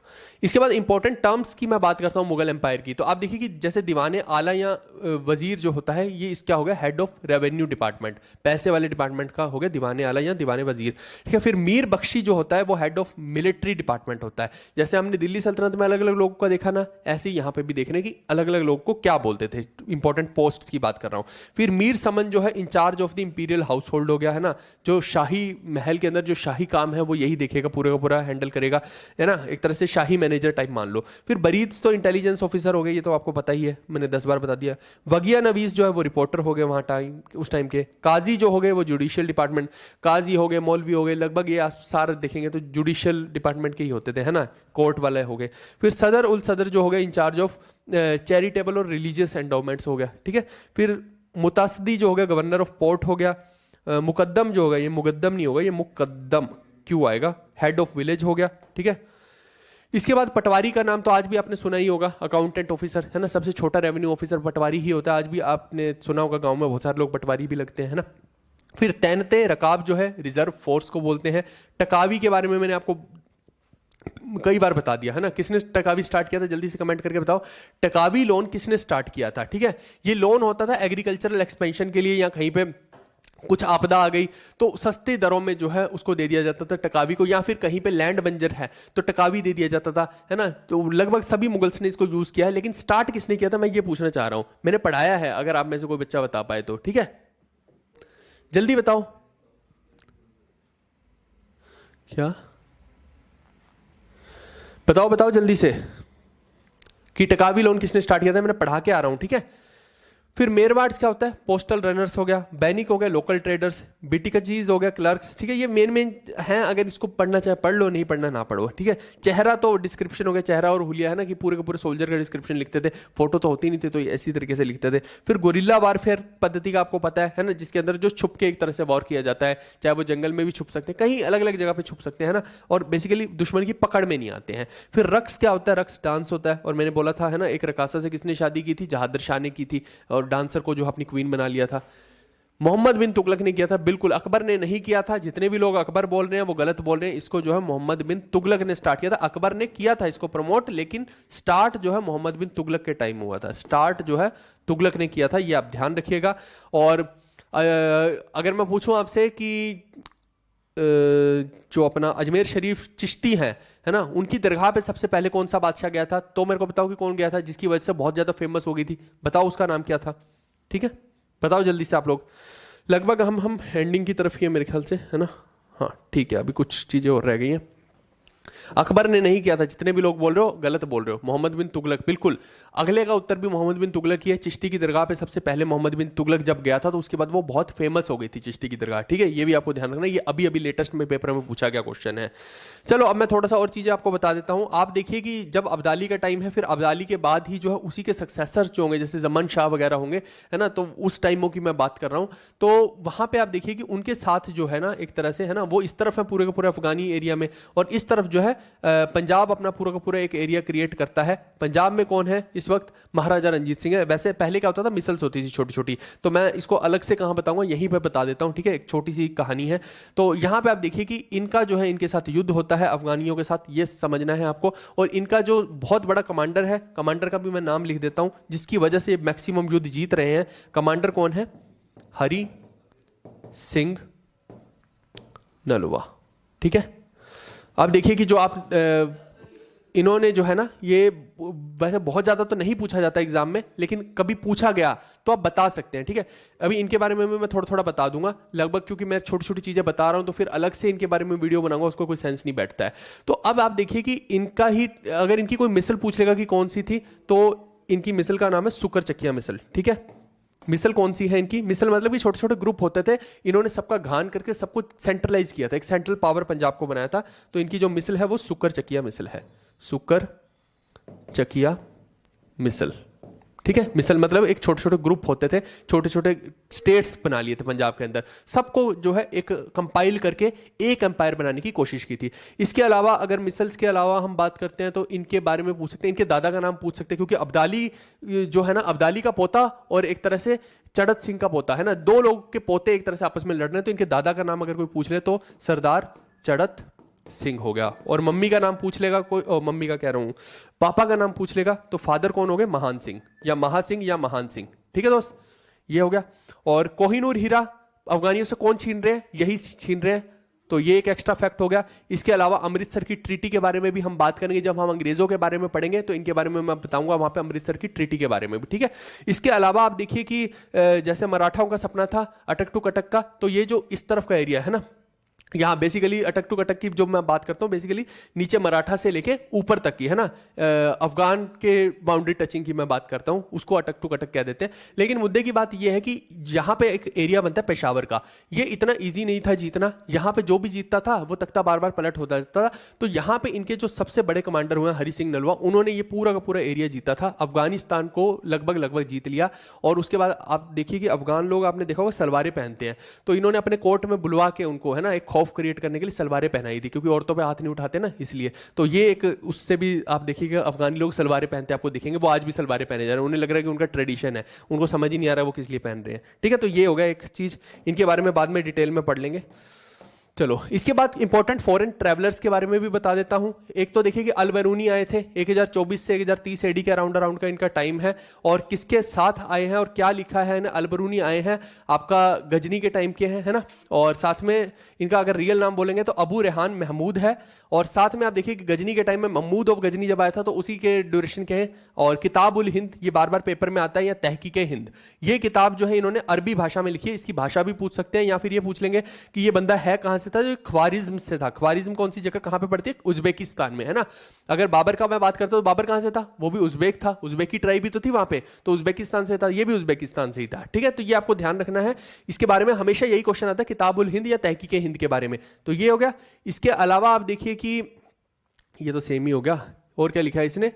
इसके बाद इंपॉर्टेंट टर्म्स की मैं बात करता हूं मुगल एम्पायर की। तो आप देखिए कि जैसे दीवाने आला या वजीर जो होता है, ये क्या हो गया? हेड ऑफ रेवेन्यू डिपार्टमेंट, पैसे वाले डिपार्टमेंट का हो गया दीवाने आला या दीवाने वजीर, ठीक है। फिर मीर बख्शी जो है वो हेड ऑफ मिलिट्री डिपार्टमेंट होता है। जैसे हमने दिल्ली सल्तनत में अलग अलग लोगों का देखा ना, ऐसे ही यहां पे भी देखने की अलग अलग लोगों को क्या बोलते थे। इंपॉर्टेंट पोस्ट्स की बात कर रहा हूं। फिर मीर समन जो है in charge of the imperial household हो गया, है ना, जो शाही महल के अंदर जो शाही काम है वो यही देखेगा, पूरे का पूरा हैंडल करेगा, है ना, एक तरह से शाही मैनेजर टाइप मान लो। फिर बरीद तो इंटेलिजेंस ऑफिसर हो गए, ये तो आपको पता ही है, मैंने 10 बार बता दिया। वगिया नवीस जो है वो रिपोर्टर हो गए वहां टाइम, उस टाइम के। काजी जो हो गए वो जुडिशियल डिपार्टमेंट, काजी हो गए, मौलवी हो गए, लगभग ये आप सारे देखेंगे तो जुडिशियल डिपार्टमेंट के ही होते थे, है ना, कोर्ट वाले हो गए। फिर सदर उल सदर जो हो गए इंचार्ज ऑफ चैरिटेबल और रिलीजियस एंडोमेंट्स हो गया, ठीक है। फिर मुतासदी जो हो गया गवर्नर ऑफ पोर्ट हो गया। मुकद्दम जो होगा, ये मुकद्दम नहीं होगा, ये मुकद्दम क्यों आएगा, हेड ऑफ विलेज हो गया, ठीक है। इसके बाद पटवारी का नाम तो आज भी आपने सुना ही होगा, अकाउंटेंट ऑफिसर, है ना, सबसे छोटा रेवेन्यू ऑफिसर पटवारी ही होता है। आज भी आपने सुना होगा, गांव में बहुत सारे लोग पटवारी भी लगते हैं, है ना। फिर तैनते रकाब जो है रिजर्व फोर्स को बोलते हैं। टकावी के बारे में मैंने आपको कई बार बता दिया, है ना। किसने टकावी स्टार्ट किया था, जल्दी से कमेंट करके बताओ। टकावी लोन किसने स्टार्ट किया था, ठीक है। ये लोन होता था एग्रीकल्चरल एक्सपेंशन के लिए, या कहीं पे कुछ आपदा आ गई तो सस्ते दरों में जो है उसको दे दिया जाता था टकावी को, या फिर कहीं पे लैंड बंजर है तो टकावी दे दिया जाता था, है ना। तो लगभग सभी मुगल्स ने इसको यूज किया है, लेकिन स्टार्ट किसने किया था मैं ये पूछना चाह रहा हूं। मैंने पढ़ाया है, अगर आप में से कोई बच्चा बता पाए तो, ठीक है, जल्दी बताओ। क्या बताओ बताओ जल्दी से कि टकावी लोन किसने स्टार्ट किया था। मैंने पढ़ा के आ रहा हूं, ठीक है। फिर मेरवाड्स क्या होता है, पोस्टल रनर्स हो गया, बैनिक हो गया, लोकल ट्रेडर्स, बीटीकचीज हो गया, क्लर्क्स, ठीक है। ये मेन मेन हैं, अगर इसको पढ़ना चाहे पढ़ लो, नहीं पढ़ना ना पढ़ो, ठीक है। चेहरा तो डिस्क्रिप्शन हो गया, चेहरा और हुलिया है ना, कि पूरे के पूरे सोल्जर का डिस्क्रिप्शन लिखते थे, फोटो तो होती नहीं थी तो ये ऐसी तरीके से लिखते थे। फिर गोरिल्ला वारफेयर पद्धति का आपको पता है ना, जिसके अंदर जो छुप के एक तरह से वॉर किया जाता है, चाहे वो जंगल में भी छुप सकते हैं, कहीं अलग अलग जगह पे छुप सकते हैं ना, और बेसिकली दुश्मन की पकड़ में नहीं आते हैं। फिर रक्स क्या होता है, रक्स डांस होता है, और मैंने बोला था है ना, एक रकासा से किसने शादी की थी, जहादर शाह ने की थी, और डांसर को जो अपनी क्वीन बना लिया था। मोहम्मद बिन तुगलक ने किया था, बिल्कुल अकबर ने नहीं किया था। जितने भी लोग अकबर बोल रहे हैं वो गलत बोल रहे हैं, इसको जो है मोहम्मद बिन तुगलक ने स्टार्ट किया था। अकबर ने किया था इसको प्रमोट, लेकिन स्टार्ट जो है मोहम्मद बिन तुगलक के टाइम हुआ था, स्टार्ट जो है तुगलक ने किया था, ये आप ध्यान रखिएगा। और अगर मैं पूछूं आपसे कि जो अपना अजमेर शरीफ चिश्ती है ना, उनकी दरगाह पे सबसे पहले कौन सा बादशाह गया था, तो मेरे को बताओ कि कौन गया था, जिसकी वजह से बहुत ज्यादा फेमस हो गई थी, बताओ उसका नाम क्या था, ठीक है, बताओ जल्दी से आप लोग। लगभग हम एंडिंग की तरफ ही है मेरे ख्याल से, है ना, हाँ ठीक है, अभी कुछ चीजें और रह गई हैं। अकबर ने नहीं किया था, जितने भी लोग बोल रहे हो गलत बोल रहे हो, मोहम्मद बिन तुगलक, बिल्कुल अगले का उत्तर भी मोहम्मद बिन तुगलक ही है। चिश्ती की दरगाह पे सबसे पहले मोहम्मद बिन तुगलक जब गया था तो उसके बाद वो बहुत फेमस हो गई थी चिश्ती की दरगाह, ठीक है, ये भी आपको ध्यान रखना, ये अभी अभी लेटेस्ट में पेपर में पूछा गया क्वेश्चन है। चलो अब मैं थोड़ा सा और चीजें आपको बता देता हूं। आप देखिए कि जब अब्दाली का टाइम है, फिर अब्दाली के बाद ही जो है उसी के सक्सेसर्स जो होंगे, जैसे जमन शाह वगैरह होंगे, है ना, तो उस टाइमों की मैं बात कर रहा हूं। तो वहां पे आप देखिए कि उनके साथ जो है ना, एक तरह से है ना, वो इस तरफ है पूरे का पूरे अफगानी एरिया में, और इस तरफ जो है पंजाब अपना पूरा का पूरा एक एरिया क्रिएट करता है। पंजाब में कौन है इस वक्त, महाराजा रंजीत सिंह है। वैसे पहले क्या होता था, मिसल्स होती थी छोटी छोटी, तो मैं इसको अलग से कहां बताऊंगा, यहीं पे बता देता हूं, ठीक है, एक छोटी सी कहानी है। तो यहां पे आप देखिए कि इनका जो है, इनके साथ युद्ध होता है अफगानियों के साथ, ये समझना है आपको। और इनका जो बहुत बड़ा कमांडर है, कमांडर का भी मैं नाम लिख देता हूं, जिसकी वजह से मैक्सिमम युद्ध जीत रहे हैं। कमांडर कौन है, हरि सिंह नलवा, ठीक है। आप देखिए कि जो आप इन्होंने जो है ना, ये वैसे बहुत ज्यादा तो नहीं पूछा जाता एग्जाम में, लेकिन कभी पूछा गया तो आप बता सकते हैं, ठीक है। अभी इनके बारे में मैं थोड़ा थोड़ा बता दूंगा लगभग, क्योंकि मैं छोटी छोटी चीजें बता रहा हूं, तो फिर अलग से इनके बारे में वीडियो बनाऊंगा, उसको कोई सेंस नहीं बैठता है। तो अब आप देखिए कि इनका ही, अगर इनकी कोई मिसल पूछ लेगा कि कौन सी थी, तो इनकी मिसल का नाम है सुकर चकिया मिसल, ठीक है। मिसल कौन सी है इनकी, मिसल मतलब कि छोटे छोटे ग्रुप होते थे, इन्होंने सबका घान करके सबको सेंट्रलाइज किया था, एक सेंट्रल पावर पंजाब को बनाया था। तो इनकी जो मिसल है वो सुकर चकिया मिसल है, सुकर चकिया मिसल, ठीक है। मिसल मतलब एक छोटे छोटे ग्रुप होते थे, छोटे छोटे स्टेट्स बना लिए थे पंजाब के अंदर, सबको जो है एक कंपाइल करके एक एम्पायर बनाने की कोशिश की थी। इसके अलावा अगर मिसल्स के अलावा हम बात करते हैं तो इनके बारे में पूछ सकते हैं, इनके दादा का नाम पूछ सकते हैं, क्योंकि अब्दाली जो है ना, अब्दाली का पोता और एक तरह से चड़त सिंह का पोता है ना, दो लोग के पोते एक तरह से आपस में लड़ रहे हैं, तो इनके दादा का नाम अगर कोई पूछ ले तो सरदार चड़त सिंह हो गया। और मम्मी का नाम पूछ लेगा कोई, मम्मी का कह रहा हूं, पापा का नाम पूछ लेगा तो फादर कौन हो गए, महान सिंह या महा सिंह या महान सिंह, ठीक है दोस्त, ये हो गया। और कोहिनूर हीरा अफगानियों से कौन छीन रहे हैं, यही छीन रहे हैं, तो ये एक एक्स्ट्रा फैक्ट हो गया। इसके अलावा अमृतसर की ट्रीटी के बारे में भी हम बात करेंगे, जब हम अंग्रेजों के बारे में पढ़ेंगे तो इनके बारे में मैं बताऊंगा वहां पे अमृतसर की ट्रीटी के बारे में भी, ठीक है। इसके अलावा आप देखिए कि जैसे मराठाओं का सपना था अटक टू कटक का, तो ये जो इस तरफ का एरिया है ना, यहाँ बेसिकली अटक टू कटक की जो मैं बात करता हूँ, बेसिकली नीचे मराठा से लेके ऊपर तक की है ना, अफगान के बाउंड्री टचिंग की मैं बात करता हूँ, उसको अटक टू कटक कह देते हैं। लेकिन मुद्दे की बात यह है कि यहाँ पे एक एरिया बनता है पेशावर का, ये इतना इजी नहीं था जीतना, यहाँ पे जो भी जीतता था वो तख्ता बार बार पलट होता था। तो यहाँ पे इनके जो सबसे बड़े कमांडर हुए हरि सिंह नलवा, उन्होंने ये पूरा का पूरा एरिया जीता था, अफगानिस्तान को लगभग लगभग जीत लिया। और उसके बाद आप देखिए कि अफगान लोग, आपने देखा होगा सलवारें पहनते हैं, तो इन्होंने अपने कोर्ट में बुलवा के उनको है ना एक खौफ क्रिएट करने के लिए सलवारें पहनाई थी, क्योंकि औरतों पे हाथ नहीं उठाते ना, इसलिए। तो ये एक, उससे भी आप देखिएगा अफगानी लोग सलवारें पहनते हैं, आपको दिखेंगे वो आज भी सलवारें पहने जा रहे हैं, उन्हें लग रहा है कि उनका ट्रेडिशन है, उनको समझ ही नहीं आ रहा है वो किस लिए पहन रहे हैं, ठीक है। तो ये हो गया एक चीज, इनके बारे में बाद में डिटेल में पढ़ लेंगे। चलो इसके बाद इंपॉर्टेंट फॉरेन ट्रैवलर्स के बारे में भी बता देता हूं। एक तो देखिए कि अल बरूनी आए थे 1024 से 1030 एडी के अराउंड का इनका टाइम है, और किसके साथ आए हैं और क्या लिखा है, अल बरूनी आए हैं आपका गजनी के टाइम के हैं, है ना। और साथ में इनका अगर रियल नाम बोलेंगे तो अबू रेहान महमूद है। और साथ में आप देखिए कि गजनी के टाइम में महमूद ऑफ गजनी जब आया था तो उसी के ड्यूरेशन के हैं। और किताब उल हिंद ये बार बार पेपर में आता है, या तहकीक हिंद, ये किताब जो है इन्होंने अरबी भाषा में लिखी है। इसकी भाषा भी पूछ सकते हैं, या फिर ये पूछ लेंगे कि ये बंदा है कहां से था, जो ख्वारिज्म से था। ख्वारिज्म कौन सी जगह कहां पे पड़ती है? उज्बेकिस्तान में, है ना। अगर बाबर का मैं बात करता हूं तो बाबर कहां से था? वो भी उज्बेक था, उज्बेकी ट्राइब भी तो थी वहां पे, तो उज्बेकिस्तान से था, ये भी उज्बेकिस्तान से ही था। ठीक है, तो ये आपको ध्यान रखना है। इसके बारे में हमेशा यही क्वेश्चन आता है, किताब उल हिंद या तहकीक हिंद के बारे में। तो ये हो गया। इसके अलावा आप देखिए कि ये तो सेम ही हो गया। और क्या लिखा है इसने?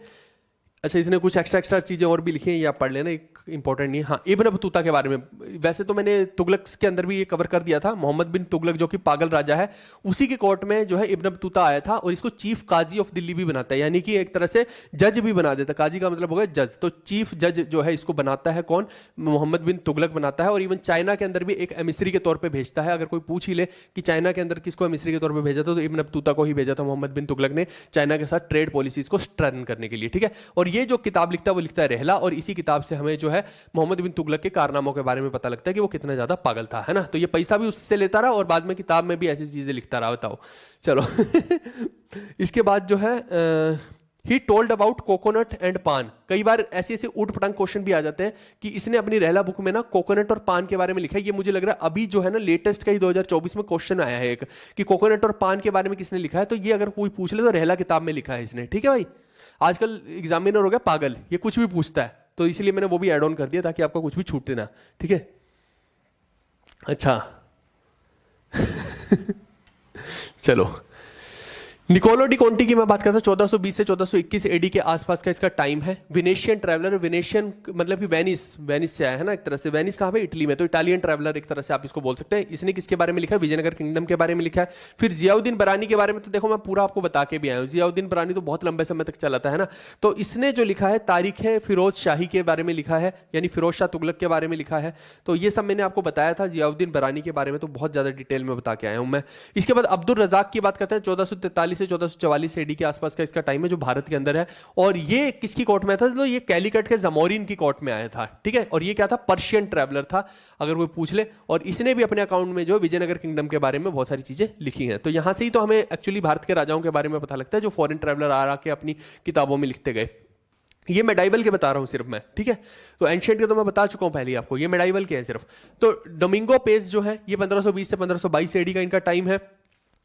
अच्छा, इसने कुछ एक्स्ट्रा चीजें और भी लिखी हैं, ये आप पढ़ लेना, एक इंपॉर्टेंट नहीं है। हाँ, इब्न बतूता के बारे में वैसे तो मैंने तुगलक के अंदर भी ये कवर कर दिया था। मोहम्मद बिन तुगलक जो कि पागल राजा है, उसी के कोर्ट में जो है इब्न बतूता आया था, और इसको चीफ काजी ऑफ दिल्ली भी बनाता है, यानी कि एक तरह से जज भी बना देता। काजी का मतलब होगा जज, तो चीफ जज जो है इसको बनाता है कौन? मोहम्मद बिन तुगलक बनाता है। और इवन चाइना के अंदर भी एक एमिसरी के तौर पर भेजता है। अगर कोई पूछ ही ले कि चाइना के अंदर किसको एमिसरी के तौर पर भेजा था, तो इब्न बतूता को ही भेजा था मोहम्मद बिन तुगलक ने, चाइना के साथ ट्रेड पॉलिसीज को स्ट्रेंथन करने के लिए। ठीक है, और ये जो किताब लिखता है वो लिखता है रहला, और इसी किताब से हमें जो है मोहम्मद बिन तुगलक के कारनामों के बारे में पता लगता है कि वो कितना ज्यादा पागल था, है ना। तो ये पैसा भी उससे लेता रहा और बाद में किताब में भी ऐसी चीजें लिखता रहा, बताओ। चलो इसके बाद जो है he told about coconut and पान। कई बार ऐसे ऐसे ऊट पटांग क्वेश्चन भी आ जाते हैं कि इसने अपनी रहला बुक में ना कोकोनट और पान के बारे में लिखा है। ये मुझे लग रहा है अभी जो है ना लेटेस्ट का ही 2024 में क्वेश्चन आया है एक, कि कोकोनट और पान के बारे में किसने लिखा है। तो ये अगर कोई पूछ ले तो रहला किताब में लिखा है इसने। ठीक है भाई, आजकल एग्जामिनर हो गया पागल, ये कुछ भी पूछता है, तो इसलिए मैंने वो भी ऐड ऑन कर दिया ताकि आपका कुछ भी छूटे ना। ठीक है, अच्छा चलो, निकोलो डी कोंटी की मैं बात करता हूं। 1420 से 1421 एडी के आसपास का इसका टाइम है। विनेशियन ट्रैवलर, विनेशियन मतलब कि वेनिस से आया है ना एक तरह से। वेनिस कहां पे? इटली में, तो इटालियन ट्रैवलर एक तरह से आप इसको बोल सकते हैं। इसने किसके बारे में लिखा है? विजयनगर किंगडम के बारे में लिखा है। फिर जियाउद्दीन बरानी के बारे में तो देखो मैं पूरा आपको बता के भी आया हूं। जियाउद्दीन बरानी तो बहुत लंबे समय तक चला था, है ना। तो इसने जो लिखा है तारीख है फिरोज शाही के बारे में लिखा है, यानी फिरोज शाह तुगलक के बारे में लिखा है। तो ये सब मैंने आपको बताया था। जियाउद्दीन बरानी के बारे में तो बहुत ज्यादा डिटेल में बता के आया हूं मैं। इसके बाद अब्दुल रजाक की बात करते हैं। 1443 से 1444 एडी के आसपास का इसका टाइम है, जो भारत के अंदर है। और ये किसकी कोर्ट में था? तो ये कैलिकट के जमोरिन की कोर्ट में आया था। ठीक है, और ये क्या था? पर्शियन ट्रैवलर था, अगर कोई पूछ ले। और इसने भी अपने अकाउंट में जो विजयनगर किंगडम के बारे में बहुत सारी चीजें लिखी हैं। तो यहां से ही तो हमें एक्चुअली भारत के राजाओं के बारे में पता लगता है, जो फॉरेन ट्रैवलर आ रहा के अपनी किताबों में लिखते गए। ये मेडाइवल के बता रहा हूं सिर्फ मैं। ठीक है, तो एंशिएंट के तो मैं बता चुका हूं पहले आपको, ये मेडाइवल के हैं सिर्फ। तो डोमिंगो पेस जो है ये 1520 से 1522 एडी का इनका टाइम है।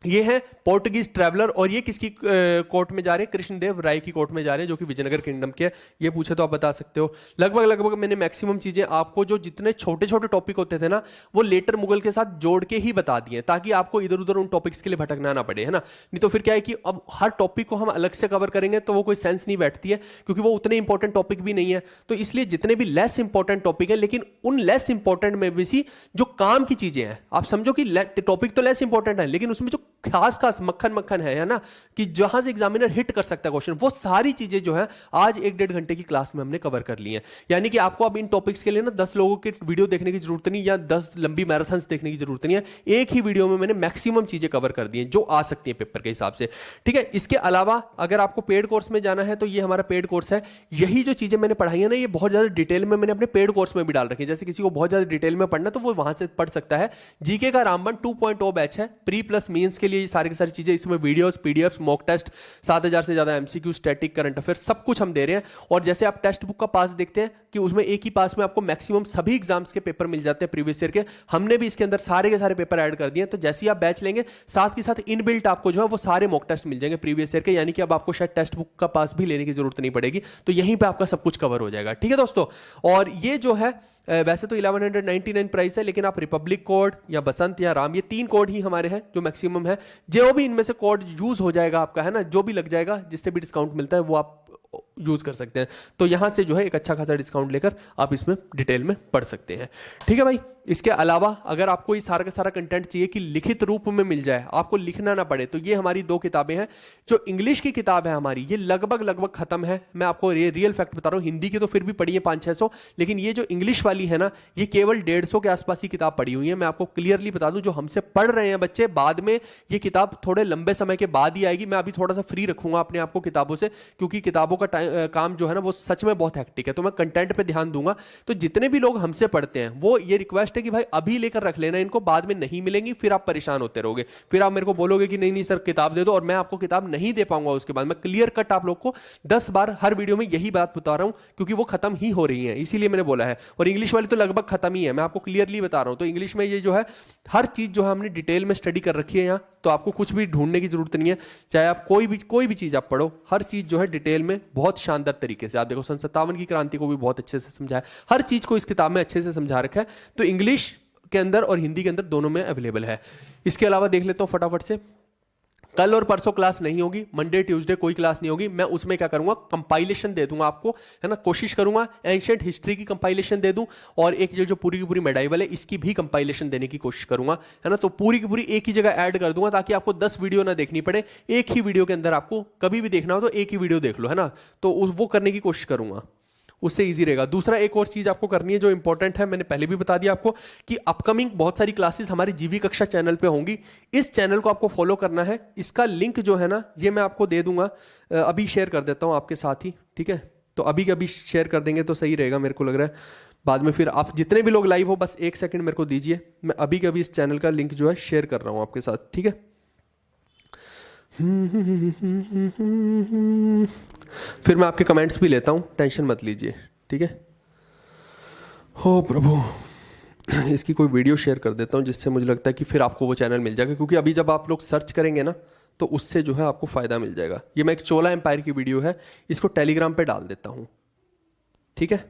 ये है पोर्टुगीज ट्रैवलर, और ये किसकी कोर्ट में जा रहे हैं? कृष्णदेव राय की कोर्ट में जा रहे हैं, जो कि विजयनगर किंगडम के। ये पूछे तो आप बता सकते हो। लगभग मैंने मैक्सिमम चीजें आपको, जो जितने छोटे छोटे टॉपिक होते थे ना, वो लेटर मुगल के साथ जोड़ के ही बता दिए, ताकि आपको इधर उधर उन टॉपिक्स के लिए भटकना ना पड़े, है ना। नहीं तो फिर क्या है कि अब हर टॉपिक को हम अलग से कवर करेंगे तो वो कोई सेंस नहीं बैठती है, क्योंकि वो उतने इंपॉर्टेंट टॉपिक भी नहीं है। तो इसलिए जितने भी लेस इंपॉर्टेंट टॉपिक है, लेकिन उन लेस इंपॉर्टेंट में भी सी जो काम की चीजें हैं, आप समझो कि टॉपिक तो लेस इंपॉर्टेंट है, लेकिन उसमें जो खास मक्खन है ना, कि जहां से एग्जामिनर हिट कर सकता है क्वेश्चन, वो सारी चीजें जो है आज 1-1.5 घंटे की क्लास में हमने कवर कर ली है। यानी कि आपको अब इन टॉपिक्स के लिए ना 10 लोगों के वीडियो देखने की जरूरत नहीं, या 10 लंबी मैराथन्स देखने की जरूरत नहीं है। एक ही वीडियो में मैंने मैक्सिमम चीजें कवर कर दी हैं जो आ सकती है पेपर के हिसाब से। ठीक है, इसके अलावा अगर आपको पेड कोर्स में जाना है तो ये हमारा पेड कोर्स है। यही जो चीजें मैंने पढ़ाई है ना, ये बहुत ज्यादा डिटेल में मैंने अपने पेड कोर्स में भी डाल रखी है। जैसे किसी को बहुत ज्यादा डिटेल में पढ़ना तो वो वहां से पढ़ सकता है। जीके का रामबन 2.0 बैच है, प्री प्लस मेंस के लिए सारी की सारी चीजें इसमें, वीडियोस, पीडीएफ, मॉक टेस्ट, 7000 से ज्यादा एमसीक्यू, स्टैटिक, करंट अफेयर, सब कुछ हम दे रहे हैं। और जैसे आप टेक्स्ट बुक का पास देखते हैं कि उसमें एक ही पास में आपको मैक्सिमम सभी एग्जाम्स के पेपर मिल जाते हैं प्रीवियस ईयर के, हमने भी इसके अंदर सारे के सारे पेपर ऐड कर दिए हैं। तो जैसे ही आप बैच लेंगे, साथ के साथ इनबिल्ट आपको जो है वो सारे मॉक टेस्ट मिल जाएंगे प्रीवियस ईयर के, यानी कि अब आपको शायद टेक्स्ट बुक का पास भी लेने की जरूरत नहीं पड़ेगी। तो यहीं पे आपका सब कुछ कवर हो जाएगा। ठीक है दोस्तों, और ये जो है वैसे तो 1199 प्राइस है, लेकिन आप रिपब्लिक कोड या बसंत या राम, ये 3 कोड ही हमारे हैं जो मैक्सिमम है। जो भी इनमें से कोड यूज हो जाएगा आपका, है ना, जो भी लग जाएगा, जिससे भी डिस्काउंट मिलता है वो आप यूज कर सकते हैं। तो यहां से जो है एक अच्छा खासा डिस्काउंट लेकर आप इसमें डिटेल में पढ़ सकते हैं। ठीक है भाई, इसके अलावा अगर आपको ये सारा का सारा कंटेंट चाहिए कि लिखित रूप में मिल जाए, आपको लिखना ना पड़े, तो ये हमारी 2 किताबें हैं। जो इंग्लिश की किताब है हमारी, ये लगभग खत्म है। मैं आपको रियल फैक्ट बता रहा हूं, हिंदी की तो फिर भी पढ़ी है 500-600, लेकिन ये जो इंग्लिश वाली है ना, ये केवल 150 के आसपास ही किताब पढ़ी हुई है। मैं आपको क्लियरली बता दूं, जो हमसे पढ़ रहे हैं बच्चे, बाद में ये किताब थोड़े लंबे समय के बाद ही आएगी। मैं अभी थोड़ा सा फ्री रखूंगा अपने आप को किताबों से, क्योंकि किताबों का काम जो है ना वो सच में बहुत हेक्टिक है, तो मैं कंटेंट पे ध्यान दूंगा। तो जितने भी लोग हमसे पढ़ते हैं वो ये रिक्वेस्ट रिक्वेस्ट है कि भाई अभी लेकर रख लेना इनको, बाद में नहीं मिलेंगी, फिर आप परेशान होते रहोगे, फिर आप मेरे को बोलोगे कि नहीं नहीं सर किताब दे दो, और मैं आपको किताब नहीं दे पाऊंगा उसके बाद। मैं क्लियर कट आप लोग को 10 बार हर वीडियो में यही बात बता रहा हूं, क्योंकि वो खत्म ही हो रही है, इसीलिए मैंने बोला है। और इंग्लिश वाली तो लगभग खत्म ही है, मैं आपको क्लियरली बता रहा हूं। तो इंग्लिश में ये जो है हर चीज जो है हमने डिटेल में स्टडी कर रखी है यहाँ, तो आपको कुछ भी ढूंढने की जरूरत नहीं है। चाहे आप कोई भी चीज आप पढ़ो, हर चीज जो है डिटेल में बहुत शानदार तरीके से। आप देखो सन 57 की क्रांति को भी बहुत अच्छे से समझाया, हर चीज को इस किताब में अच्छे से समझा रखा है। तो इंग्लिश के अंदर और हिंदी के अंदर दोनों में अवेलेबल है। इसके अलावा देख लेता हूं फटाफट से, कल और परसों क्लास नहीं होगी, मंडे ट्यूसडे कोई क्लास नहीं होगी। मैं उसमें क्या करूंगा, कंपाइलेशन दे दूंगा आपको, है ना। कोशिश करूंगा एंशिएंट हिस्ट्री की कंपाइलेशन दे दूं, और एक जो पूरी की पूरी मेडाइवल है इसकी भी कंपाइलेशन देने की कोशिश करूंगा, है ना। तो पूरी की पूरी एक ही जगह ऐड कर दूंगा, ताकि आपको 10 वीडियो ना देखनी पड़े, एक ही वीडियो के अंदर आपको कभी भी देखना हो तो एक ही वीडियो देख लो, है ना। तो वो करने की कोशिश करूंगा, उससे इजी रहेगा। दूसरा एक और चीज आपको करनी है जो इंपॉर्टेंट है, मैंने पहले भी बता दिया आपको, कि अपकमिंग बहुत सारी क्लासेस हमारी जीवी कक्षा चैनल पे होंगी। इस चैनल को आपको फॉलो करना है, इसका लिंक जो है ना ये मैं आपको दे दूंगा, अभी शेयर कर देता हूं आपके साथ ही, ठीक है। तो अभी के अभी शेयर कर देंगे तो सही रहेगा, मेरे को लग रहा है बाद में फिर आप जितने भी लोग लाइव हो बस एक सेकंड मेरे को दीजिए, मैं अभी के अभी इस चैनल का लिंक जो है शेयर कर रहा हूं आपके साथ, ठीक है। फिर मैं आपके कमेंट्स भी लेता हूं, टेंशन मत लीजिए, ठीक है। हो प्रभु, इसकी कोई वीडियो शेयर कर देता हूं जिससे मुझे लगता है कि फिर आपको वो चैनल मिल जाएगा, क्योंकि अभी जब आप लोग सर्च करेंगे ना तो उससे जो है आपको फायदा मिल जाएगा। ये मैं एक चोला एम्पायर की वीडियो है, इसको टेलीग्राम पे डाल देता हूं, ठीक है।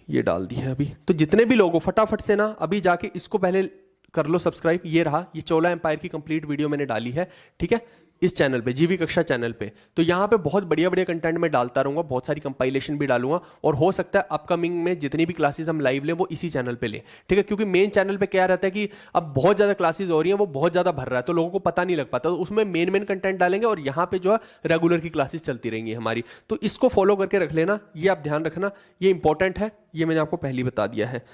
ये डाल दी है अभी, तो जितने भी लोग हो फटाफट से ना अभी जाके इसको पहले कर लो सब्सक्राइब। ये रहा, ये चोला एम्पायर की कंप्लीट वीडियो मैंने डाली है, ठीक है, इस चैनल पे, जीवी कक्षा चैनल पे। तो यहाँ पे बहुत बढ़िया बढ़िया कंटेंट मैं डालता रहूंगा, बहुत सारी कंपाइलेशन भी डालूंगा, और हो सकता है अपकमिंग में जितनी भी क्लासेस हम लाइव लें वो इसी चैनल पे लें, ठीक है। क्योंकि मेन चैनल पे क्या रहता है कि अब बहुत ज्यादा क्लासेस हो रही हैं, वो बहुत ज्यादा भर रहा है, तो लोगों को पता नहीं लग पाता, तो उसमें मेन कंटेंट डालेंगे, और यहाँ पे जो है रेगुलर की क्लासेस चलती रहेंगी हमारी। तो इसको फॉलो करके रख लेना, ये आप ध्यान रखना, ये इंपॉर्टेंट है, ये मैंने आपको पहले बता दिया है।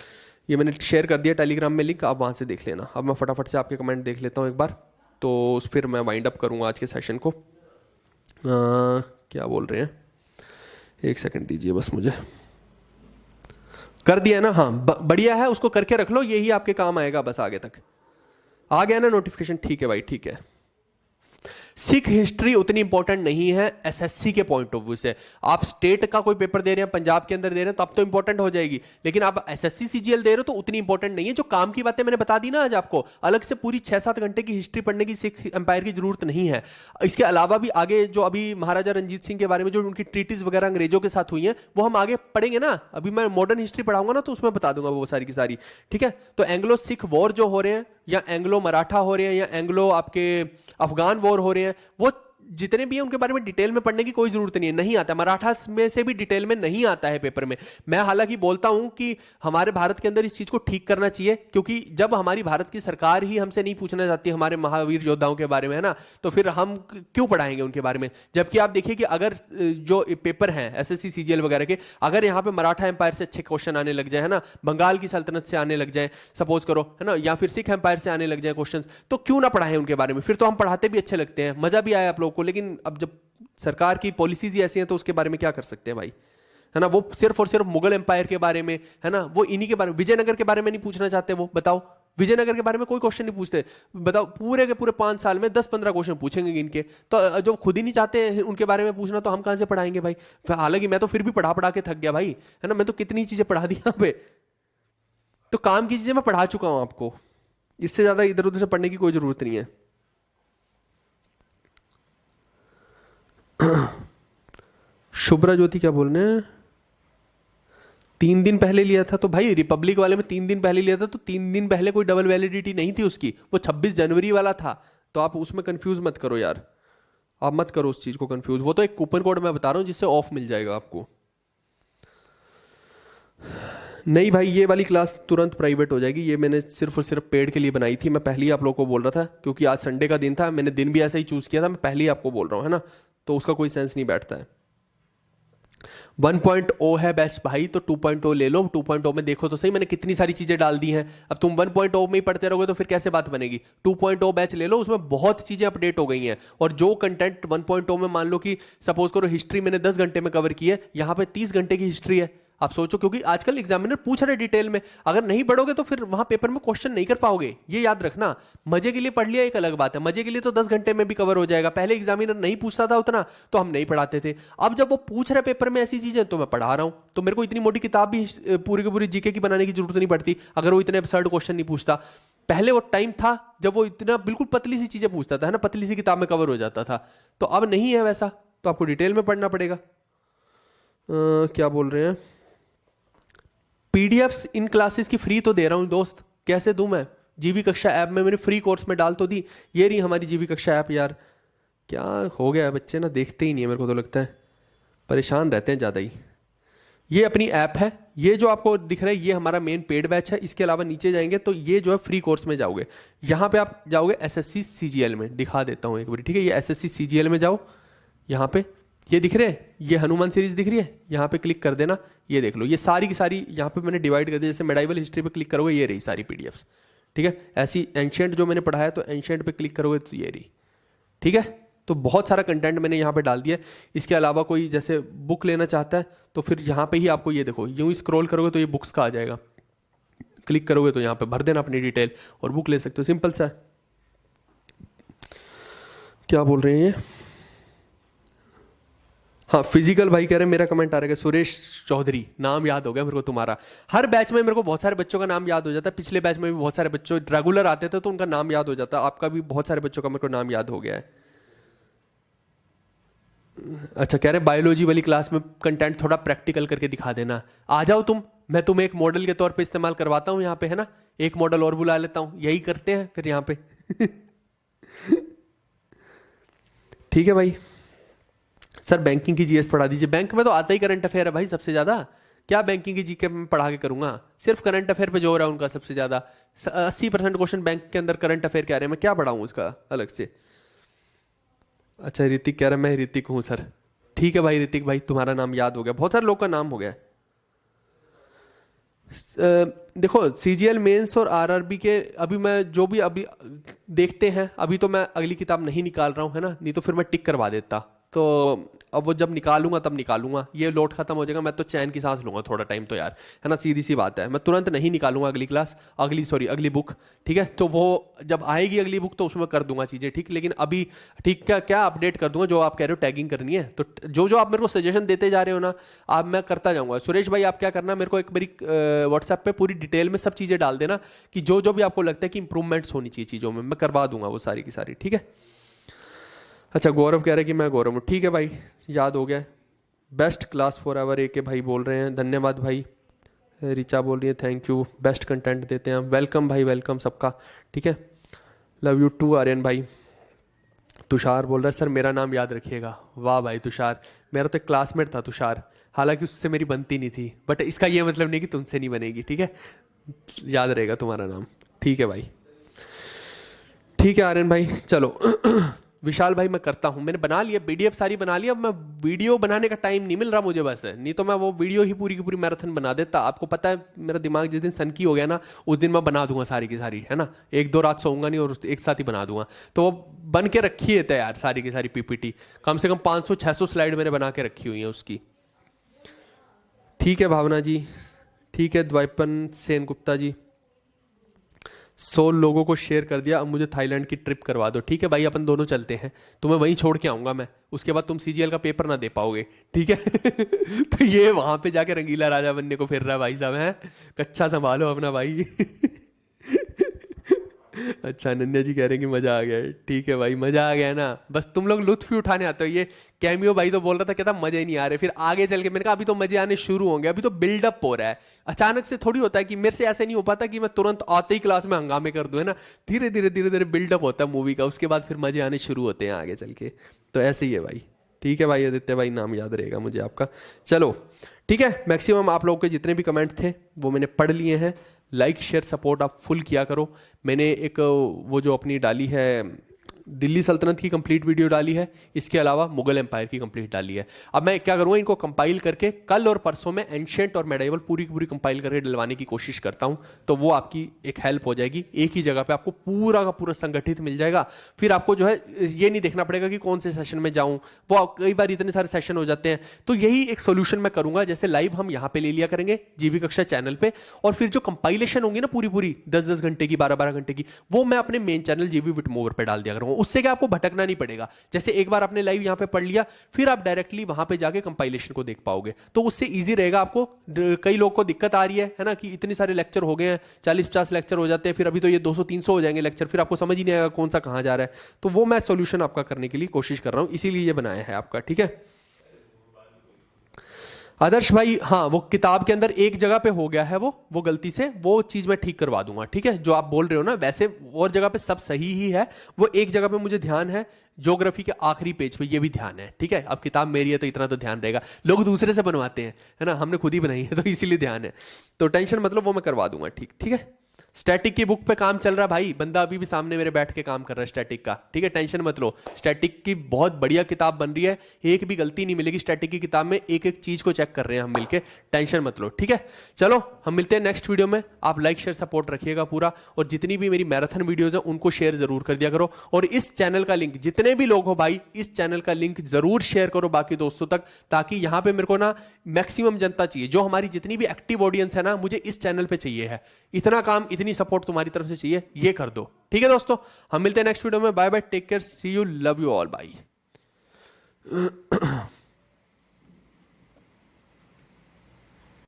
ये मैंने शेयर कर दिया टेलीग्राम में लिंक, आप वहाँ से देख लेना। अब मैं फटाफट से आपके कमेंट देख लेता हूँ एक बार, तो फिर मैं वाइंड अप करूँगा आज के सेशन को। क्या बोल रहे हैं, एक सेकंड दीजिए बस मुझे। कर दिया ना, हाँ बढ़िया है, उसको करके रख लो, यही आपके काम आएगा बस आगे तक। आ गया ना नोटिफिकेशन, ठीक है भाई, ठीक है। सिख हिस्ट्री उतनी इंपॉर्टेंट नहीं है एसएससी के पॉइंट ऑफ व्यू से। आप स्टेट का कोई पेपर दे रहे हैं, पंजाब के अंदर दे रहे हैं, तो अब तो इंपॉर्टेंट हो जाएगी, लेकिन आप एसएससी सीजीएल दे रहे हो तो उतनी इंपॉर्टेंट नहीं है। जो काम की बातें मैंने बता दी ना आज आपको, अलग से पूरी 6-7 घंटे की हिस्ट्री पढ़ने की सिख एम्पायर की जरूरत नहीं है। इसके अलावा भी आगे जो अभी महाराजा रंजीत सिंह के बारे में जो उनकी ट्रीटीज वगैरह अंग्रेजों के साथ हुई हैं, वो हम आगे पढ़ेंगे ना। अभी मैं मॉडर्न हिस्ट्री पढ़ाऊंगा ना, तो उसमें बता दूंगा वो सारी की सारी, ठीक है। तो एंग्लो सिख वॉर जो हो रहे हैं, या एंग्लो मराठा हो रहे हैं, या एंग्लो आपके अफगान वॉर हो रहे हैं, वो जितने भी हैं उनके बारे में डिटेल में पढ़ने की कोई जरूरत नहीं है, नहीं आता। मराठा में से भी डिटेल में नहीं आता है पेपर में। मैं हालांकि बोलता हूं कि हमारे भारत के अंदर इस चीज को ठीक करना चाहिए, क्योंकि जब हमारी भारत की सरकार ही हमसे नहीं पूछना चाहती हमारे महावीर योद्धाओं के बारे में, है ना, तो फिर हम क्यों पढ़ाएंगे उनके बारे में। जबकि आप देखिए कि अगर जो पेपर हैं एसएससी सीजीएल वगैरह के, अगर यहाँ पे मराठा एम्पायर से अच्छे क्वेश्चन आने लग जाए, है ना, बंगाल की सल्तनत से आने लग जाए सपोज करो, है ना, या फिर सिख एम्पायर से आने लग जाए क्वेश्चन, तो क्यों ना पढ़ाएं उनके बारे में। फिर तो हम पढ़ाते भी अच्छे लगते हैं, मजा भी आया आप लोगों को। लेकिन अब जब सरकार की पॉलिसीज ही ऐसी हैं तो उसके बारे में क्या कर सकते हैं भाई, है ना। वो सिर्फ और सिर्फ मुगल एम्पायर के बारे में, है ना, वो इन्हीं के बारे में, विजयनगर के बारे में नहीं पूछना चाहते वो। बताओ, विजयनगर के बारे में कोई क्वेश्चन नहीं पूछते। बताओ, पूरे के पूरे 5 साल में 10-15 क्वेश्चन पूछेंगे इनके, तो जो खुद ही नहीं चाहते हैं उनके बारे में पूछना, तो हम कहां से पढ़ाएंगे भाई। हालांकि मैं तो फिर भी पढ़ा के थक गया भाई, है ना, मैं तो कितनी चीजें पढ़ा दी यहाँ पे। तो काम की चीजें मैं पढ़ा चुका हूं आपको, इससे ज्यादा इधर उधर से पढ़ने की कोई जरूरत नहीं है। शुभ्रा ज्योति क्या बोल रहे हैं, 3 दिन पहले लिया था। तो भाई रिपब्लिक वाले में 3 दिन पहले लिया था, तो 3 दिन पहले कोई डबल वैलिडिटी नहीं थी उसकी, वो 26 जनवरी वाला था। तो आप उसमें कंफ्यूज मत करो यार, आप मत करो उस चीज को कंफ्यूज। वो तो एक कूपन कोड मैं बता रहा हूं जिससे ऑफ मिल जाएगा आपको। नहीं भाई, ये वाली क्लास तुरंत प्राइवेट हो जाएगी, ये मैंने सिर्फ और सिर्फ पेड के लिए बनाई थी। मैं पहले ही आप लोगों को बोल रहा था, क्योंकि आज संडे का दिन था, मैंने दिन भी ऐसा ही चूज किया था, मैं पहले ही आपको बोल रहा हूं, है ना, तो उसका कोई सेंस नहीं बैठता है। 1.0 है बेस्ट भाई, तो 2.0 ले लो। 2.0 में देखो तो सही, मैंने कितनी सारी चीजें डाल दी हैं। अब तुम 1.0 में ही पढ़ते रहोगे तो फिर कैसे बात बनेगी। 2.0 बैच ले लो, उसमें बहुत चीजें अपडेट हो गई हैं। और जो कंटेंट 1.0 में, मान लो कि सपोज करो हिस्ट्री मैंने 10 घंटे में कवर की है, यहां पे 30 घंटे की हिस्ट्री है। आप सोचो, क्योंकि आजकल एग्जामिनर पूछ रहे डिटेल में, अगर नहीं पढ़ोगे तो फिर वहां पेपर में क्वेश्चन नहीं कर पाओगे, ये याद रखना। मजे के लिए पढ़ लिया एक अलग बात है, मजे के लिए तो 10 घंटे में भी कवर हो जाएगा। पहले एग्जामिनर नहीं पूछता था उतना तो हम नहीं पढ़ाते थे, अब जब वो पूछ रहे पेपर में ऐसी चीजें तो मैं पढ़ा रहा हूं, तो मेरे को इतनी मोटी किताब भी पूरी की पूरी जीके की बनाने की जरूरत नहीं पड़ती अगर वो इतने absurd क्वेश्चन नहीं पूछता। पहले वो टाइम था जब वो इतना बिल्कुल पतली सी चीजें पूछता था, है ना, पतली सी किताब में कवर हो जाता था, तो अब नहीं है वैसा, तो आपको डिटेल में पढ़ना पड़ेगा। क्या बोल रहे हैं, पीडीएफ्स इन क्लासेस की फ्री तो दे रहा हूं दोस्त, कैसे दूं मैं? जीवी कक्षा ऐप में मैंने फ्री कोर्स में डाल तो दी, ये रही हमारी जीवी कक्षा ऐप। यार क्या हो गया है, बच्चे ना देखते ही नहीं है, मेरे को तो लगता है परेशान रहते हैं ज़्यादा ही। ये अपनी ऐप है, ये जो आपको दिख रहा है ये हमारा मेन पेड बैच है। इसके अलावा नीचे जाएंगे तो ये जो है फ्री कोर्स में जाओगे, यहाँ पे आप जाओगे एसएससी सीजीएल में, दिखा देता हूँ एक बार, ठीक है। ये एसएससी सीजीएल में जाओ, यहाँ पे ये दिख रहे हैं, ये हनुमान सीरीज दिख रही है, यहाँ पे क्लिक कर देना, ये देख लो, ये सारी की सारी यहाँ पे मैंने डिवाइड कर दी। जैसे मेडाइवल हिस्ट्री पे क्लिक करोगे ये रही सारी पीडीएफ्स, ठीक है। ऐसी एंशियंट जो मैंने पढ़ाया तो एंशियंट पे क्लिक करोगे तो ये रही, ठीक है। तो बहुत सारा कंटेंट मैंने यहाँ पे डाल दिया। इसके अलावा कोई जैसे बुक लेना चाहता है तो फिर यहाँ पे ही आपको ये देखो, यूं ही स्क्रॉल करोगे तो ये बुक्स का आ जाएगा, क्लिक करोगे तो यहाँ पे भर देना अपनी डिटेल और बुक ले सकते हो, सिंपल सा है। क्या बोल रहे हैं ये, हाँ फिजिकल भाई कह रहे हैं, मेरा कमेंट आ रहा है, सुरेश चौधरी, नाम याद हो गया मेरे को तुम्हारा। हर बैच में मेरे को बहुत सारे बच्चों का नाम याद हो जाता है, पिछले बैच में भी बहुत सारे बच्चों रेगुलर आते थे तो उनका नाम याद हो जाता है, आपका भी बहुत सारे बच्चों का मेरे को नाम याद हो गया है। अच्छा कह रहे बायोलॉजी वाली क्लास में कंटेंट थोड़ा प्रैक्टिकल करके दिखा देना, आ जाओ तुम, मैं तुम्हें एक मॉडल के तौर पे इस्तेमाल करवाता हूँ यहाँ पे, है ना, एक मॉडल और बुला लेता हूँ, यही करते हैं फिर यहाँ पे। ठीक है भाई। सर बैंकिंग की जीएस पढ़ा दीजिए, बैंक में तो आता ही करंट अफेयर है भाई सबसे ज्यादा, क्या बैंकिंग की जीके में पढ़ा के करूंगा, सिर्फ करंट अफेयर पे जोर है उनका सबसे ज्यादा। 80% क्वेश्चन बैंक के अंदर करंट अफेयर के आ रहे हैं, मैं क्या पढ़ाऊँ उसका अलग से। अच्छा ऋतिक कह रहा है मैं ऋतिक हूँ सर, ठीक है भाई ऋतिक भाई, तुम्हारा नाम याद हो गया, बहुत सारे लोग का नाम हो गया। देखो सीजीएल मेंस और आरआरबी के अभी मैं जो भी अभी देखते हैं, अभी तो मैं अगली किताब नहीं निकाल रहा हूँ, है ना, नहीं तो फिर मैं टिक करवा देता। तो अब वो जब निकालूंगा तब निकालूंगा, ये लोड खत्म हो जाएगा, मैं तो चैन की सांस लूंगा थोड़ा टाइम तो यार, है ना, सीधी सी बात है। मैं तुरंत नहीं निकालूंगा अगली क्लास, अगली बुक, ठीक है। तो वो जब आएगी अगली बुक तो उसमें कर दूंगा चीज़ें, ठीक। लेकिन अभी ठीक क्या अपडेट कर दूंगा, जो आप कह रहे हो टैगिंग करनी है तो जो आप मेरे को सजेशन देते जा रहे हो ना, आप मैं करता जाऊंगा। सुरेश भाई आप क्या करना, मेरे को एक मेरी व्हाट्सएप पे पूरी डिटेल में सब चीज़ें डाल देना कि जो भी आपको लगता है कि इंप्रूवमेंट्स होनी चाहिए चीज़ों में, मैं करवा दूंगा वो सारी की सारी, ठीक है। अच्छा गौरव कह रहे हैं कि मैं गौरव हूँ, ठीक है भाई याद हो गया। बेस्ट क्लास फॉर एवर ए के भाई बोल रहे हैं, धन्यवाद भाई। रिचा बोल रही है थैंक यू, बेस्ट कंटेंट देते हैं, वेलकम भाई वेलकम सबका, ठीक है। लव यू टू आर्यन भाई। तुषार बोल रहा है सर मेरा नाम याद रखिएगा, वाह भाई तुषार, मेरा तो एक क्लासमेट था तुषार, हालांकि उससे मेरी बनती नहीं थी, बट इसका ये मतलब नहीं कि तुमसे नहीं बनेगी, ठीक है, याद रहेगा तुम्हारा नाम, ठीक है भाई। ठीक है आर्यन भाई, चलो। विशाल भाई मैं करता हूँ, मैंने बना लिया पीडीएफ सारी बना लिया, अब मैं वीडियो बनाने का टाइम नहीं मिल रहा मुझे बस, नहीं तो मैं वो वीडियो ही पूरी की पूरी मैराथन बना देता। आपको पता है मेरा दिमाग जिस दिन सनकी हो गया ना, उस दिन मैं बना दूंगा सारी की सारी, है ना, 1-2 रात सोऊंगा नहीं और एक साथ ही बना दूंगा। तो वो बन के रखी है तैयार सारी की सारी पीपीटी, कम से कम 500-600 स्लाइड मैंने बना के रखी हुई है उसकी। ठीक है भावना जी, ठीक है द्वैपन सेन गुप्ता जी, 100 लोगों को शेयर कर दिया, अब मुझे थाईलैंड की ट्रिप करवा दो, ठीक है भाई अपन दोनों चलते हैं, तुम्हें वहीं छोड़ के आऊंगा मैं, उसके बाद तुम सीजीएल का पेपर ना दे पाओगे, ठीक है। तो ये वहां पे जाके रंगीला राजा बनने को फिर रहा है भाई साहब, है कच्चा संभालो अपना भाई। अच्छा अनन्या जी कह रहे हैं कि मजा आ गया, ठीक है भाई मजा आ गया ना, बस तुम लोग लुत्फ ही उठाने आते हो। ये कैमियो भाई तो बोल रहा था कहता मजे ही नहीं आ रहे, फिर आगे चल के मैंने कहा अभी तो मजे आने शुरू होंगे, अभी तो बिल्डअप हो रहा है, अचानक से थोड़ी होता है कि मेरे से ऐसे नहीं हो पाता कि मैं तुरंत आते ही क्लास में हंगामे कर दूं, है ना, धीरे धीरे बिल्डअप होता है मूवी का, उसके बाद फिर मजे आने शुरू होते हैं आगे चल के, तो ऐसे ही है भाई। ठीक है भाई आदित्य भाई, नाम याद रहेगा मुझे आपका। चलो ठीक है, मैक्सिमम आप लोगों के जितने भी कमेंट थे वो मैंने पढ़ लिए हैं। लाइक शेयर सपोर्ट आप फुल किया करो। मैंने एक वो जो अपनी डाली है दिल्ली सल्तनत की कंप्लीट वीडियो डाली है, इसके अलावा मुगल एम्पायर की कंप्लीट डाली है। अब मैं क्या करूँगा, इनको कंपाइल करके कल और परसों में एंशिएंट और मेडाइवल पूरी की पूरी कंपाइल करके डलवाने की कोशिश करता हूँ, तो वो आपकी एक हेल्प हो जाएगी। एक ही जगह पे आपको पूरा का पूरा संगठित मिल जाएगा। फिर आपको जो है ये नहीं देखना पड़ेगा कि कौन से सेशन में जाऊँ, वो कई बार इतने सारे सेशन हो जाते हैं। तो यही एक सोल्यूशन मैं करूँगा, जैसे लाइव हम यहाँ पे ले लिया करेंगे जीवी कक्षा चैनल पे, और फिर जो कंपाइलेशन होंगी ना पूरी पूरी 10-10 घंटे की, 12-12 घंटे की, वो मैं अपने मेन चैनल जीवी विटमोवर पे डाल दिया करूँगा। उससे क्या आपको भटकना नहीं पड़ेगा। जैसे एक बार आपने लाइव यहां पे पढ़ लिया, फिर आप डायरेक्टली वहां पे जाके कंपाइलेशन को देख पाओगे, तो उससे इजी रहेगा आपको। कई लोग को दिक्कत आ रही है ना, कि इतने सारे लेक्चर हो गए हैं, 40-50 लेक्चर हो जाते हैं, फिर अभी तो ये 200-300 हो जाएंगे लेक्चर, फिर आपको समझ ही नहीं आएगा कौन सा कहां जा रहा है। तो वो मैं सोल्यूशन आपका करने के लिए कोशिश कर रहा हूं, इसीलिए ये बनाया है आपका, ठीक है। आदर्श भाई, हाँ वो किताब के अंदर एक जगह पे हो गया है, वो गलती से, वो चीज मैं ठीक करवा दूंगा, ठीक है। जो आप बोल रहे हो ना, वैसे और जगह पे सब सही ही है, वो एक जगह पे मुझे ध्यान है, ज्योग्राफी के आखिरी पेज पे ये भी ध्यान है, ठीक है। अब किताब मेरी है तो इतना तो ध्यान रहेगा, लोग दूसरे से बनवाते हैं, है ना, हमने खुद ही बनाई है तो इसीलिए ध्यान है। तो टेंशन मतलब वो मैं करवा दूंगा, ठीक ठीक है। स्टैटिक की बुक पे काम चल रहा है भाई, बंदा अभी भी सामने मेरे बैठ के काम कर रहा है स्टैटिक का, ठीक है, टेंशन मत लो। स्टैटिक की बहुत बढ़िया किताब बन रही है, एक भी गलती नहीं मिलेगी स्टैटिक की किताब में, एक एक चीज को चेक कर रहे हैं हम मिलके, टेंशन मत लो, ठीक है। चलो हम मिलते हैं नेक्स्ट वीडियो में। आप लाइक शेयर सपोर्ट रखिएगा पूरा, और जितनी भी मेरी मैराथन वीडियोज है उनको शेयर जरूर कर दिया करो, और इस चैनल का लिंक, जितने भी लोग हो भाई, इस चैनल का लिंक जरूर शेयर करो बाकी दोस्तों तक, ताकि यहां पे मेरे को ना मैक्सिमम जनता चाहिए, जो हमारी जितनी भी एक्टिव ऑडियंस है ना, मुझे इस चैनल पे चाहिए है, इतना काम, इतनी सपोर्ट तुम्हारी तरफ से चाहिए, ये कर दो, ठीक है दोस्तों। हम मिलते हैं नेक्स्ट वीडियो में, bye bye, take care, see you, love you all, bye.